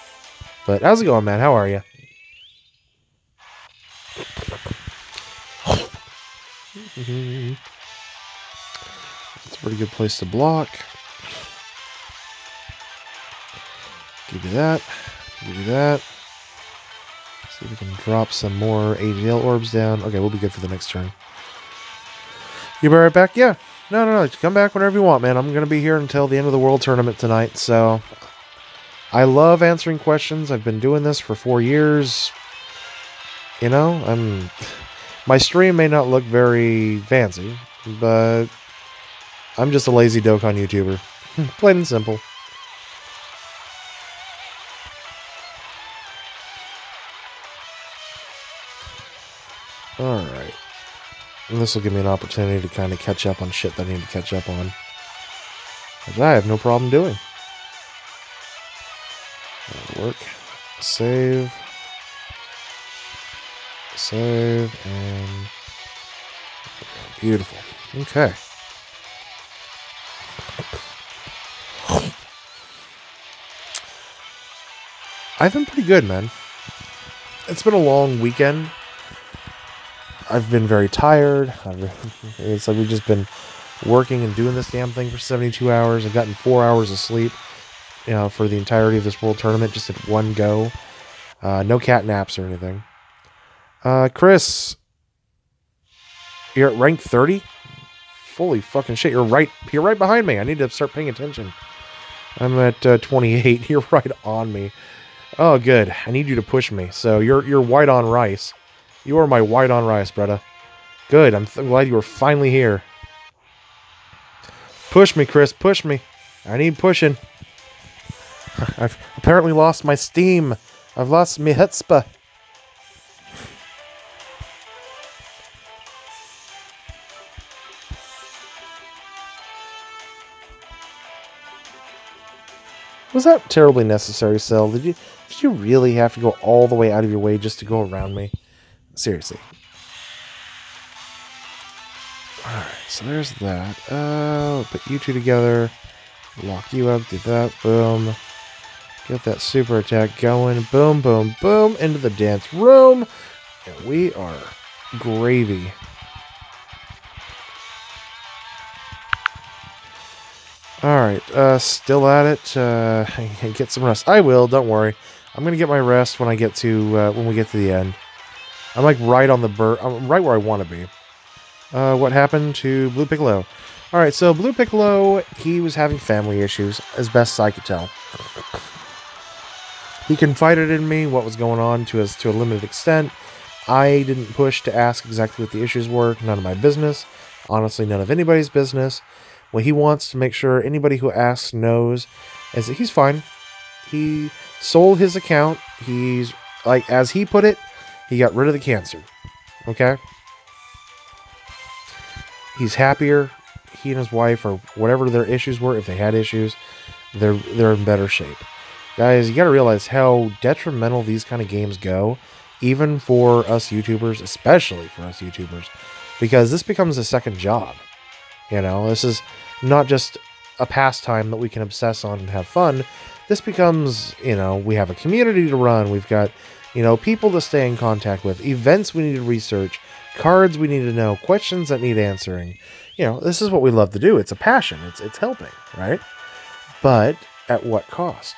But how's it going, man? How are you? That's a pretty good place to block. Give you that. Give you that. See if we can drop some more AGL orbs down. Okay, we'll be good for the next turn. You be right back? Yeah. No. Come back whenever you want, man. I'm going to be here until the end of the World Tournament tonight, so I love answering questions. I've been doing this for 4 years. My stream may not look very fancy, but I'm just a lazy Dokkan YouTuber. Plain and simple. Alright. And this will give me an opportunity to kind of catch up on shit that I need to catch up on. Which I have no problem doing. That'll work. Save. Save, and beautiful. Okay. I've been pretty good, man. It's been a long weekend. I've been very tired. It's like we've just been working and doing this damn thing for 72 hours. I've gotten 4 hours of sleep, for the entirety of this World Tournament, just at one go. No cat naps or anything. Chris, you're at rank 30? Holy fucking shit, you're right behind me. I need to start paying attention. I'm at 28. You're right on me. Oh, good. I need you to push me. So you're white on rice. You are my white on rice, brother. Good. I'm glad you were finally here. Push me, Chris. Push me. I need pushing. I've apparently lost my steam. I've lost my chutzpah. Was that terribly necessary, Cell? Did you really have to go all the way out of your way just to go around me? Seriously. Alright, so there's that. Put you two together. Lock you up, do that. Boom. Get that super attack going. Boom, boom, boom. Into the dance room. And we are gravy. Alright, still at it. Get some rest. I will, don't worry. I'm gonna get my rest when I get to, when we get to the end. I'm like right on the I'm right where I want to be. What happened to Blue Piccolo? Alright, so Blue Piccolo, he was having family issues, as best as I could tell. He confided in me what was going on to a limited extent. I didn't push to ask exactly what the issues were. None of my business. Honestly, none of anybody's business. What he wants to make sure anybody who asks knows is that he's fine. He sold his account. He's, like, as he put it, he got rid of the cancer. Okay? He's happier. He and his wife, or whatever their issues were, if they had issues, they're in better shape. Guys, you gotta realize how detrimental these kind of games go, even for us YouTubers, especially for us YouTubers, because this becomes a second job. You know, this is not just a pastime that we can obsess on and have fun. This becomes, you know, we have a community to run. We've got, you know, people to stay in contact with, events we need to research, cards we need to know, questions that need answering. You know, this is what we love to do. It's a passion. It's helping, right? But at what cost?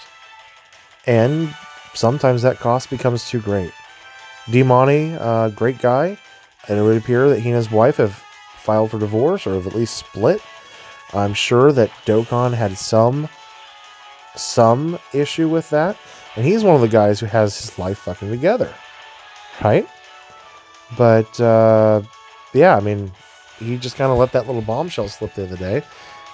And sometimes that cost becomes too great. D-Money, great guy. And it would appear that he and his wife have filed for divorce, or have at least split. I'm sure that DOKKAN had some issue with that. And he's one of the guys who has his life fucking together. Right? But, yeah, I mean, he just kind of let that little bombshell slip the other day.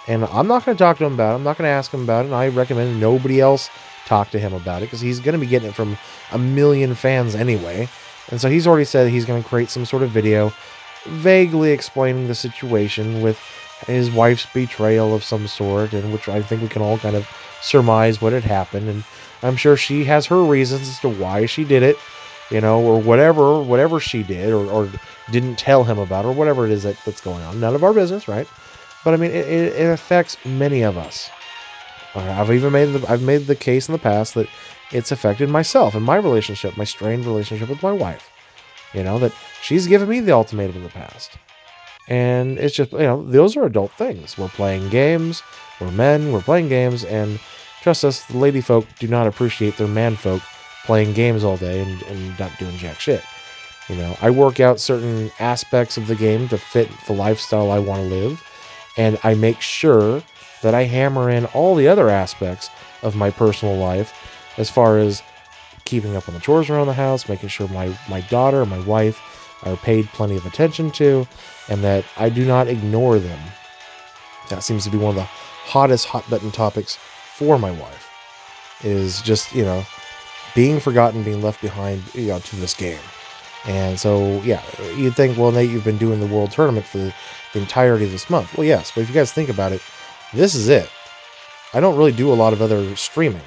And I'm not going to talk to him about it. I'm not going to ask him about it. And I recommend nobody else talk to him about it, because he's going to be getting it from a million fans anyway. And so he's already said he's going to create some sort of video vaguely explaining the situation with his wife's betrayal of some sort, and which I think we can all kind of surmise what had happened. And I'm sure she has her reasons as to why she did it, you know, or whatever she did, or didn't tell him about, or whatever it is that's going on. None of our business, right? But I mean, it affects many of us. I've made the case in the past that it's affected myself and my relationship, my strained relationship with my wife. You know, that she's given me the ultimatum in the past. And it's just, you know, those are adult things. We're playing games. We're men. We're playing games. And trust us, the lady folk do not appreciate their man folk playing games all day and not doing jack shit. You know, I work out certain aspects of the game to fit the lifestyle I want to live. And I make sure that I hammer in all the other aspects of my personal life, as far as keeping up on the chores around the house, making sure my daughter and my wife are paid plenty of attention to, and that I do not ignore them. That seems to be one of the hottest hot button topics for my wife, is just, you know, being forgotten, being left behind, you know, to this game. And so, yeah, you'd think, well, Nate, you've been doing the world tournament for the entirety of this month. Well, yes, but if you guys think about it, this is it. I don't really do a lot of other streaming.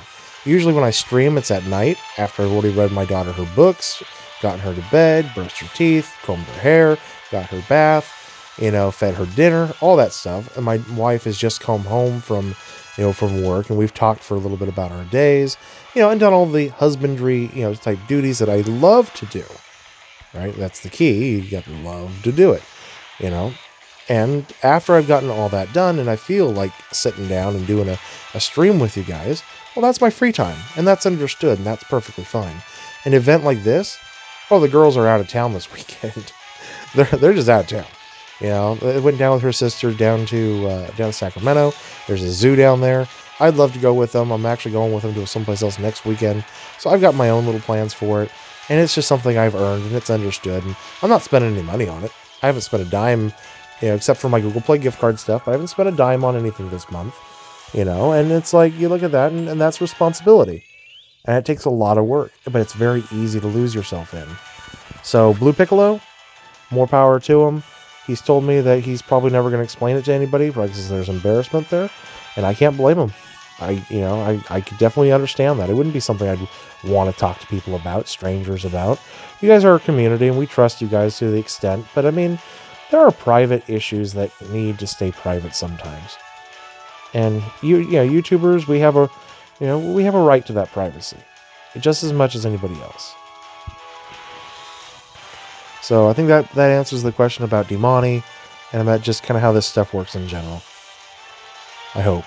Usually when I stream, it's at night, after I've already read my daughter her books, gotten her to bed, brushed her teeth, combed her hair, got her bath, you know, fed her dinner, all that stuff. And my wife has just come home from work, and we've talked for a little bit about our days, you know, and done all the husbandry, you know, type duties that I love to do. Right? That's the key. You got to love to do it, you know. And after I've gotten all that done, and I feel like sitting down and doing a stream with you guys, well, that's my free time, and that's understood, and that's perfectly fine. An event like this, oh, the girls are out of town this weekend. they're just out of town. You know, they went down with her sister down to Sacramento. There's a zoo down there. I'd love to go with them. I'm actually going with them to someplace else next weekend. So I've got my own little plans for it. And it's just something I've earned, and it's understood. And I'm not spending any money on it. I haven't spent a dime, you know, except for my Google Play gift card stuff. But I haven't spent a dime on anything this month, you know. And it's like, you look at that, and that's responsibility. And it takes a lot of work. But it's very easy to lose yourself in. So Blue Piccolo, more power to him. He's told me that he's probably never going to explain it to anybody because there's embarrassment there. And I can't blame him. I could definitely understand that. It wouldn't be something I'd want to talk to people about, strangers about. You guys are a community, and we trust you guys to the extent. But I mean, there are private issues that need to stay private sometimes. And YouTubers, we have a right to that privacy, just as much as anybody else. So I think that answers the question about Demoni and about just kind of how this stuff works in general. I hope.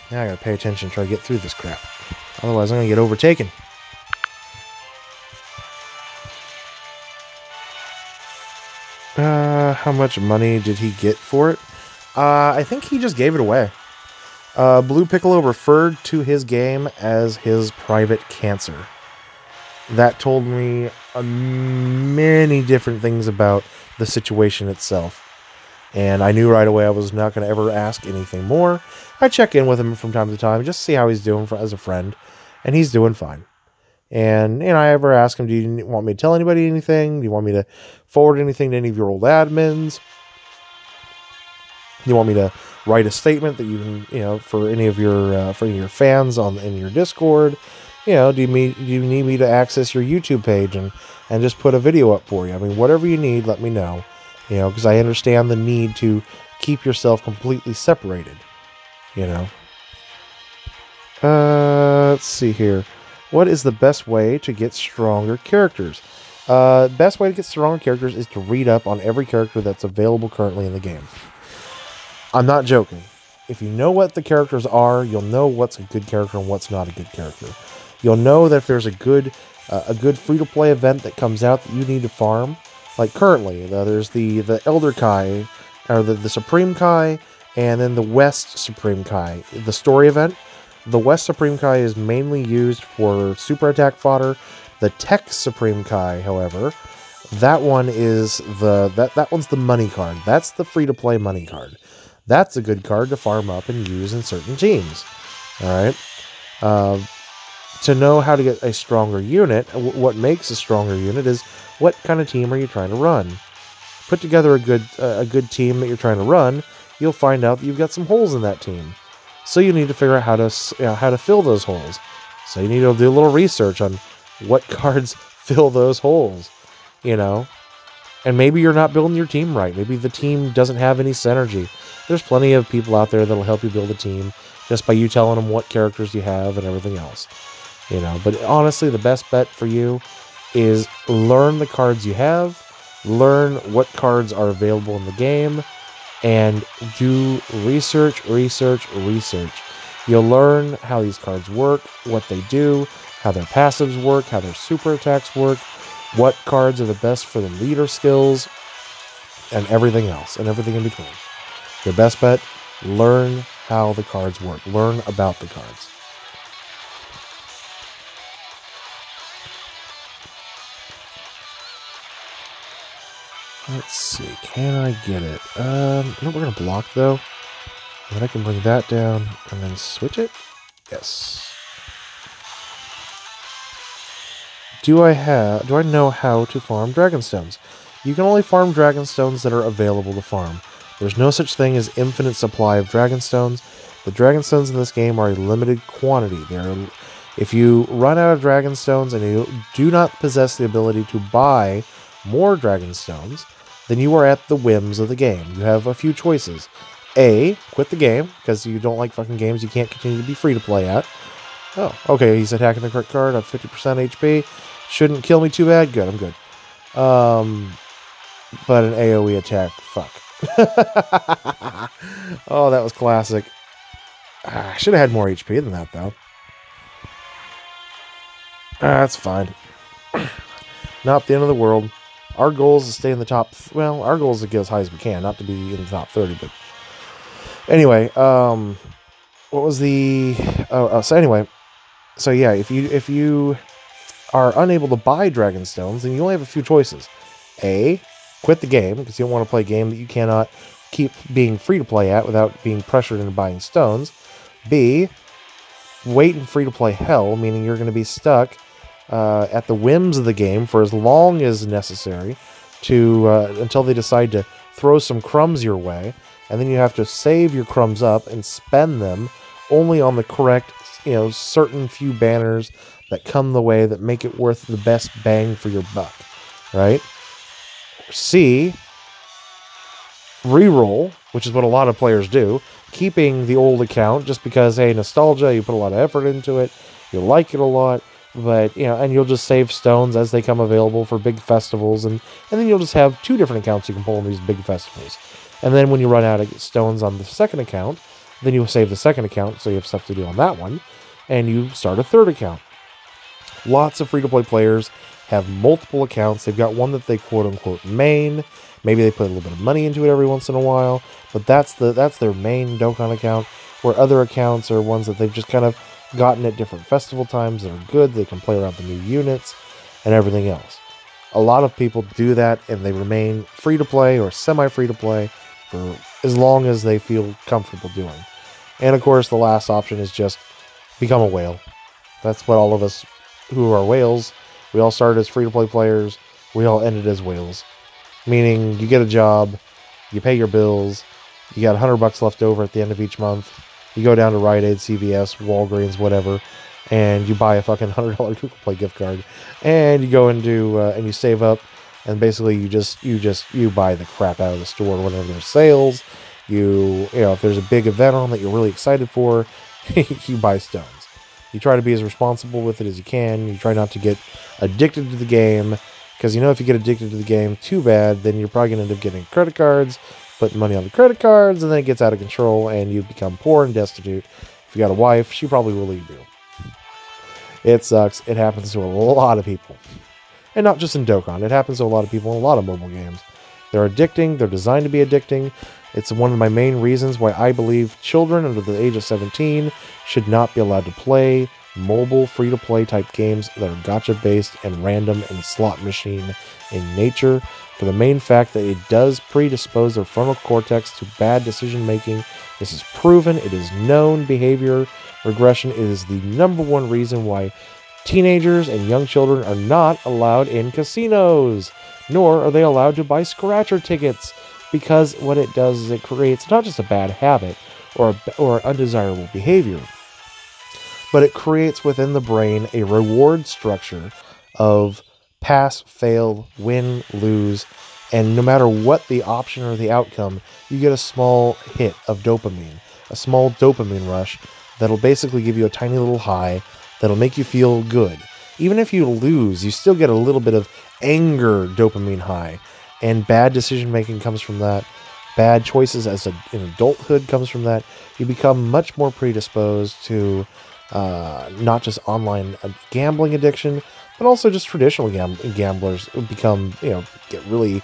Now I gotta pay attention and try to get through this crap. Otherwise I'm gonna get overtaken. How much money did he get for it? I think he just gave it away. Blue Piccolo referred to his game as his private cancer. That told me many different things about the situation itself. And I knew right away I was not going to ever ask anything more. I check in with him from time to time, just to see how he's doing as a friend. And he's doing fine. And I ever ask him, do you want me to tell anybody anything? Do you want me to forward anything to any of your old admins? Do you want me to write a statement that you can, for any of your fans in your Discord? Do you need me to access your YouTube page and just put a video up for you? I mean, whatever you need, let me know. Because I understand the need to keep yourself completely separated. Let's see here. What is the best way to get stronger characters? Best way to get stronger characters is to read up on every character that's available currently in the game. I'm not joking. If you know what the characters are, you'll know what's a good character and what's not a good character. You'll know that if there's a good free-to-play event that comes out that you need to farm. Like currently, there's the Elder Kai, or the Supreme Kai, and then the West Supreme Kai. The story event. The West Supreme Kai is mainly used for super attack fodder. The Tech Supreme Kai, however, that one is that one's the money card. That's the free-to-play money card. That's a good card to farm up and use in certain teams. All right. To know how to get a stronger unit, what makes a stronger unit is what kind of team are you trying to run. Put together a good team that you're trying to run. You'll find out that you've got some holes in that team. So you need to figure out how to fill those holes. So you need to do a little research on what cards fill those holes. And maybe you're not building your team right. Maybe the team doesn't have any synergy. There's plenty of people out there that'll help you build a team just by you telling them what characters you have and everything else. But honestly, the best bet for you is learn the cards you have, learn what cards are available in the game, and do research. You'll learn how these cards work, what they do, how their passives work, how their super attacks work, what cards are the best for the leader skills, and everything else, and everything in between. Your best bet, learn how the cards work. Learn about the cards. Let's see, can I get it? No, we're going to block, though. And then I can bring that down and then switch it? Yes. Do I know how to farm Dragonstones? You can only farm Dragonstones that are available to farm. There's no such thing as infinite supply of Dragonstones. The Dragonstones in this game are a limited quantity. If you run out of Dragonstones and you do not possess the ability to buy more Dragonstones, then you are at the whims of the game. You have a few choices. A, quit the game, because you don't like fucking games you can't continue to be free to play at. Oh, okay, he's attacking the correct card. I have 50% HP. Shouldn't kill me too bad. Good, I'm good. But an AoE attack, fuck. Oh, that was classic. I should have had more HP than that, though. That's fine. Not the end of the world. Our goal is to stay in the top... Well, our goal is to get as high as we can, not to be in the top 30, but... Anyway, what was the... so anyway, so yeah, if you are unable to buy Dragonstones, then you only have a few choices. A, quit the game, because you don't want to play a game that you cannot keep being free to play at without being pressured into buying stones. B, wait in free to play hell, meaning you're going to be stuck at the whims of the game for as long as necessary until they decide to throw some crumbs your way, and then you have to save your crumbs up and spend them only on the correct, certain few banners that come the way that make it worth the best bang for your buck, right? C, reroll which is what a lot of players do, keeping the old account just because, hey, nostalgia, you put a lot of effort into it, you like it a lot, but, and you'll just save stones as they come available for big festivals, and then you'll just have 2 different accounts you can pull in these big festivals. And then when you run out of stones on the second account, then you save the second account, so you have stuff to do on that one, and you start a third account. Lots of free-to-play players have multiple accounts. They've got one that they quote-unquote main. Maybe they put a little bit of money into it every once in a while, but that's their main Dokkan account, where other accounts are ones that they've just kind of gotten at different festival times that are good. They can play around the new units and everything else. A lot of people do that, and they remain free-to-play or semi-free-to-play for as long as they feel comfortable doing. And of course, the last option is just become a whale. That's what all of us who are whales, we all started as free-to-play players, we all ended as whales. Meaning, you get a job, you pay your bills, you got $100 left over at the end of each month, you go down to Rite Aid, CVS, Walgreens, whatever, and you buy a fucking $100 Google Play gift card, and you go into, and you save up, and basically you buy the crap out of the store whenever there's sales. If there's a big event on that you're really excited for, you buy stones. You try to be as responsible with it as you can. You try not to get addicted to the game, because if you get addicted to the game too bad, then you're probably going to end up getting credit cards, putting money on the credit cards, and then it gets out of control, and you become poor and destitute. If you got a wife, she probably will leave you. It sucks. It happens to a lot of people. And not just in Dokkan. It happens to a lot of people in a lot of mobile games. They're addicting. They're designed to be addicting. It's one of my main reasons why I believe children under the age of 17 should not be allowed to play mobile free-to-play type games that are gacha based and random and slot machine in nature, for the main fact that it does predispose their frontal cortex to bad decision making. This is proven. It is known. Behavior regression is the number one reason why teenagers and young children are not allowed in casinos, nor are they allowed to buy scratcher tickets, because what it does is it creates not just a bad habit or undesirable behavior, but it creates within the brain a reward structure of pass, fail, win, lose, and no matter what the option or the outcome, you get a small hit of dopamine, a small dopamine rush that'll basically give you a tiny little high that'll make you feel good. Even if you lose, you still get a little bit of anger dopamine high, and bad decision making comes from that. Bad choices in adulthood comes from that. You become much more predisposed to not just online gambling addiction, but also just traditional gamblers become, get really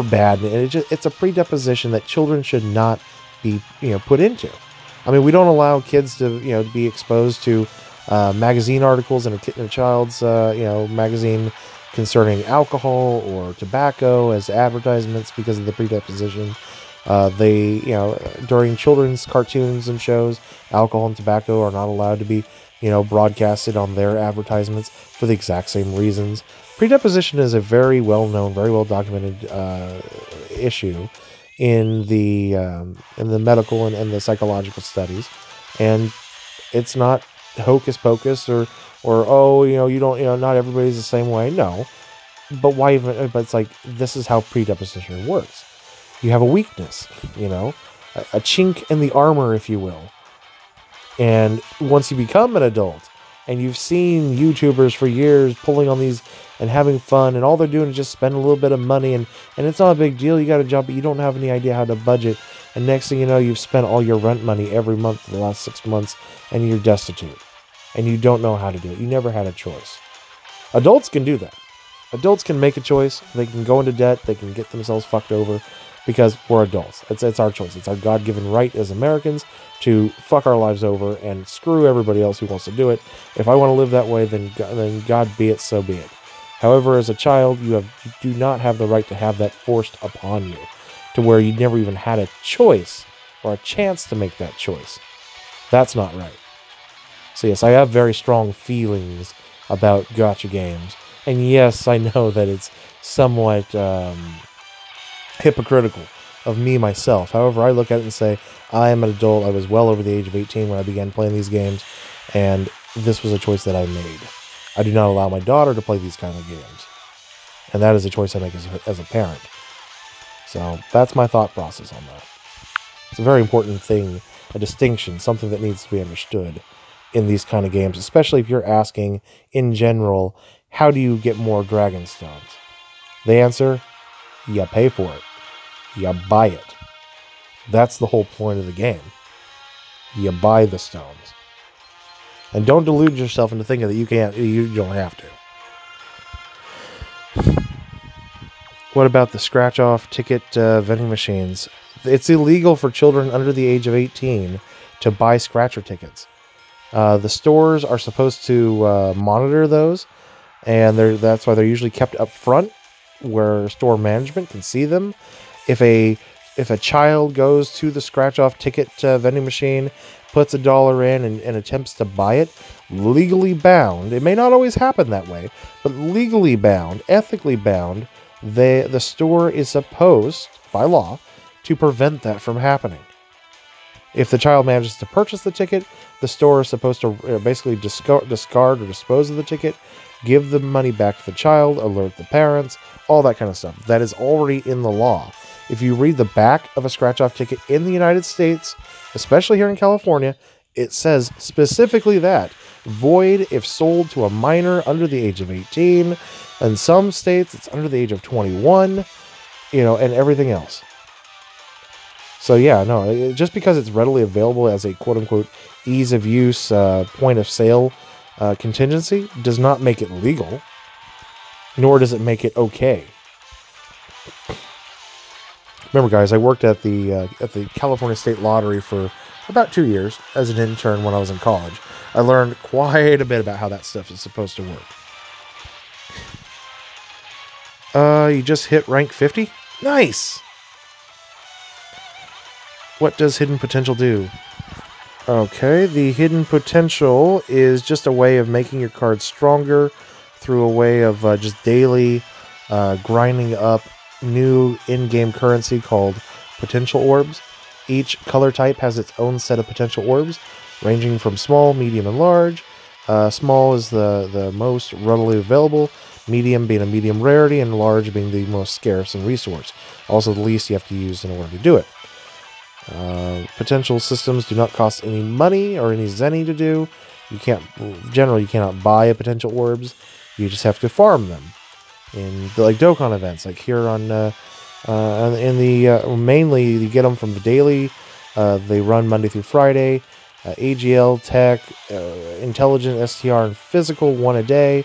bad. And it's a predisposition that children should not be, put into. I mean, we don't allow kids to, be exposed to magazine articles in a child's, magazine concerning alcohol or tobacco as advertisements because of the predisposition. During children's cartoons and shows, alcohol and tobacco are not allowed to be, broadcasted on their advertisements for the exact same reasons. Predisposition is a very well-known, very well-documented issue in the medical and the psychological studies, and it's not hocus pocus or you don't, not everybody's the same way. No, but why even? But it's like, this is how predisposition works. You have a weakness, a chink in the armor, if you will. And once you become an adult and you've seen YouTubers for years pulling on these and having fun, and all they're doing is just spend a little bit of money, and it's not a big deal. You got a job, but you don't have any idea how to budget. And next thing you know, you've spent all your rent money every month for the last 6 months, and you're destitute. And you don't know how to do it. You never had a choice. Adults can do that. Adults can make a choice. They can go into debt. They can get themselves fucked over because we're adults. It's our choice. It's our God-given right as Americans to fuck our lives over and screw everybody else who wants to do it. If I want to live that way, then God be it, so be it. However, as a child, you do not have the right to have that forced upon you, to where you never even had a choice or a chance to make that choice. That's not right. So yes, I have very strong feelings about gacha games. And yes, I know that it's somewhat hypocritical of me myself. However, I look at it and say, I am an adult. I was well over the age of 18 when I began playing these games, and this was a choice that I made. I do not allow my daughter to play these kind of games. And that is a choice I make as a parent. So that's my thought process on that. It's a very important thing, a distinction, something that needs to be understood in these kind of games, especially if you're asking, in general, how do you get more dragon stones? The answer, you pay for it. You buy it. That's the whole point of the game. You buy the stones. And don't delude yourself into thinking that you don't have to. What about the scratch-off ticket vending machines? It's illegal for children under the age of 18 to buy scratcher tickets. The stores are supposed to monitor those, and that's why they're usually kept up front, where store management can see them. If a child goes to the scratch-off ticket vending machine, puts $1 in and attempts to buy it, legally bound, it may not always happen that way, but legally bound, ethically bound, the store is supposed, by law, to prevent that from happening. If the child manages to purchase the ticket, the store is supposed to basically discard or dispose of the ticket, give the money back to the child, alert the parents, all that kind of stuff. That is already in the law. If you read the back of a scratch-off ticket in the United States, especially here in California, it says specifically that. Void if sold to a minor under the age of 18. In some states, it's under the age of 21, and everything else. So yeah, no, just because it's readily available as a quote-unquote ease of use point of sale contingency does not make it legal, nor does it make it okay. Remember, guys, I worked at the California State Lottery for about 2 years as an intern when I was in college. I learned quite a bit about how that stuff is supposed to work. You just hit rank 50? Nice! What does hidden potential do? Okay, the hidden potential is just a way of making your cards stronger through a way of just daily grinding up new in-game currency called potential orbs. Each color type has its own set of potential orbs, ranging from small, medium, and large. Small is the most readily available, medium being a medium rarity, and large being the most scarce and resource. Also the least you have to use in order to do it. Potential systems do not cost any money or any zenny to do. Generally you cannot buy a potential orbs. You just have to farm them in like DOKKAN events, like here on mainly you get them from the daily. They run Monday through Friday. AGL, Tech, Intelligent, STR, and Physical, one a day.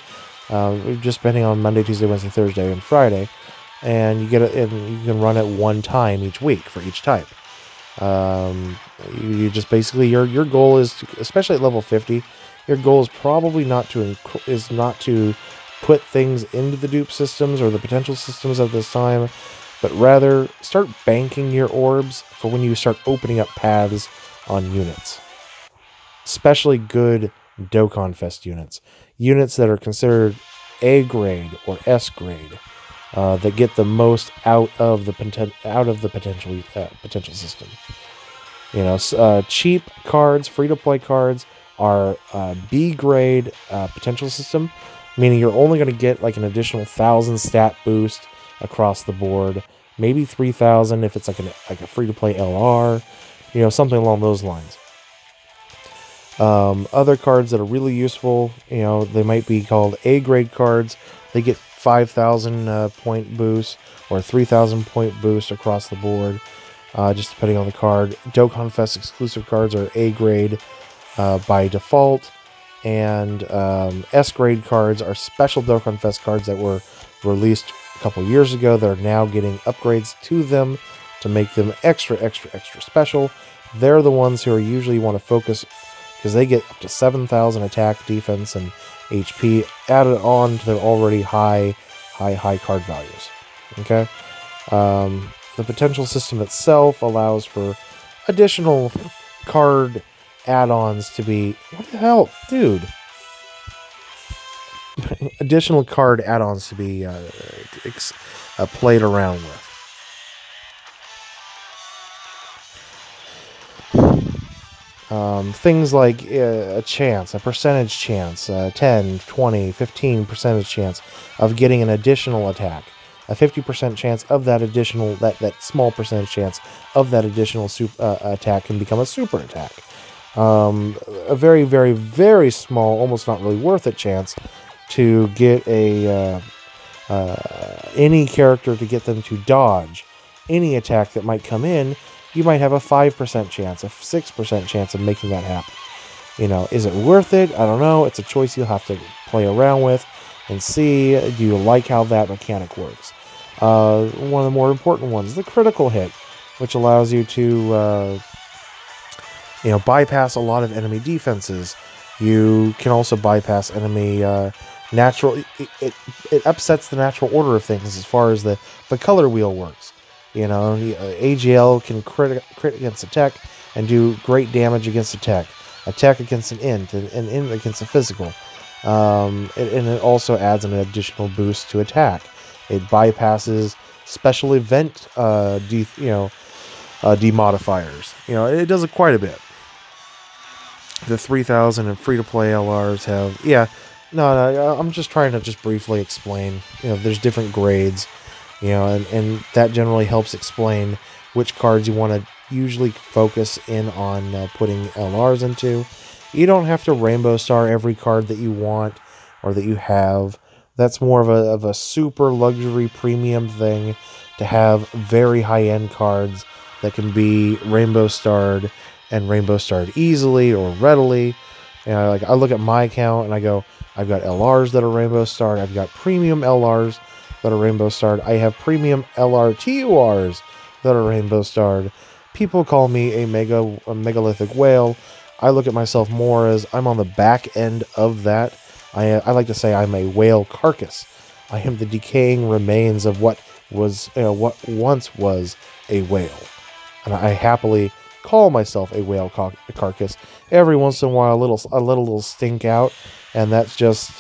Just depending on Monday, Tuesday, Wednesday, Thursday, and Friday. And you can run it one time each week for each type. You just basically your goal is to, especially at level 50, your goal is probably not to put things into the dupe systems or the potential systems at this time, but rather start banking your orbs for when you start opening up paths on units. Especially good DOKKAN Fest units that are considered A grade or S grade, that get the most out of the potential system. Cheap cards, free-to-play cards are B grade potential system, meaning you're only going to get like an additional 1,000 stat boost across the board, maybe 3,000 if it's like a free-to-play LR, something along those lines. Other cards that are really useful, they might be called A-grade cards. They get 5,000 point boost or 3,000 point boost across the board, just depending on the card. DOKKAN Fest exclusive cards are A-grade by default, and S-grade cards are special DOKKAN Fest cards that were released a couple years ago that are now getting upgrades to them to make them extra special. They're the ones who are usually want to focus, because they get up to 7,000 attack, defense, and HP added on to their already high card values. Okay? The potential system itself allows for additional card add-ons to be... What the hell? Dude! Additional card add-ons to be played around with. Things like a percentage chance, 10, 20, 15% chance of getting an additional attack. a 50% chance of that additional, that small percentage chance of that additional attack can become a super attack. A very, very, very small, almost not really worth it chance to get any character to get them to dodge any attack that might come in. You might have a 5% chance, a 6% chance of making that happen. You know, is it worth it? I don't know. It's a choice you'll have to play around with and see. Do you like how that mechanic works? One of the more important ones, the critical hit, which allows you to bypass a lot of enemy defenses. You can also bypass enemy natural. It upsets the natural order of things as far as the color wheel works. You know, AGL can crit against attack and do great damage against attack against an int, and int against a physical. And it also adds an additional boost to attack. It bypasses special event demodifiers. You know, it does it quite a bit. The 3000 and free-to-play LRs have... I'm just trying to just briefly explain. You know, there's different grades, you know, and that generally helps explain which cards you want to usually focus in on putting LRs into. You don't have to Rainbow Star every card that you want or that you have. That's more of a super luxury premium thing to have very high-end cards that can be Rainbow Starred and Rainbow Starred easily or readily. You know, like I look at my account and I go, I've got LRs that are Rainbow Starred. I've got premium LRs that are Rainbow Starred. I have premium LRTURs that are Rainbow Starred. People call me a megalithic whale. I look at myself more as I'm on the back end of that. I like to say I'm a whale carcass. I am the decaying remains of what once was a whale. And I happily call myself a whale carcass. Every once in a while, a little stink out, and that's just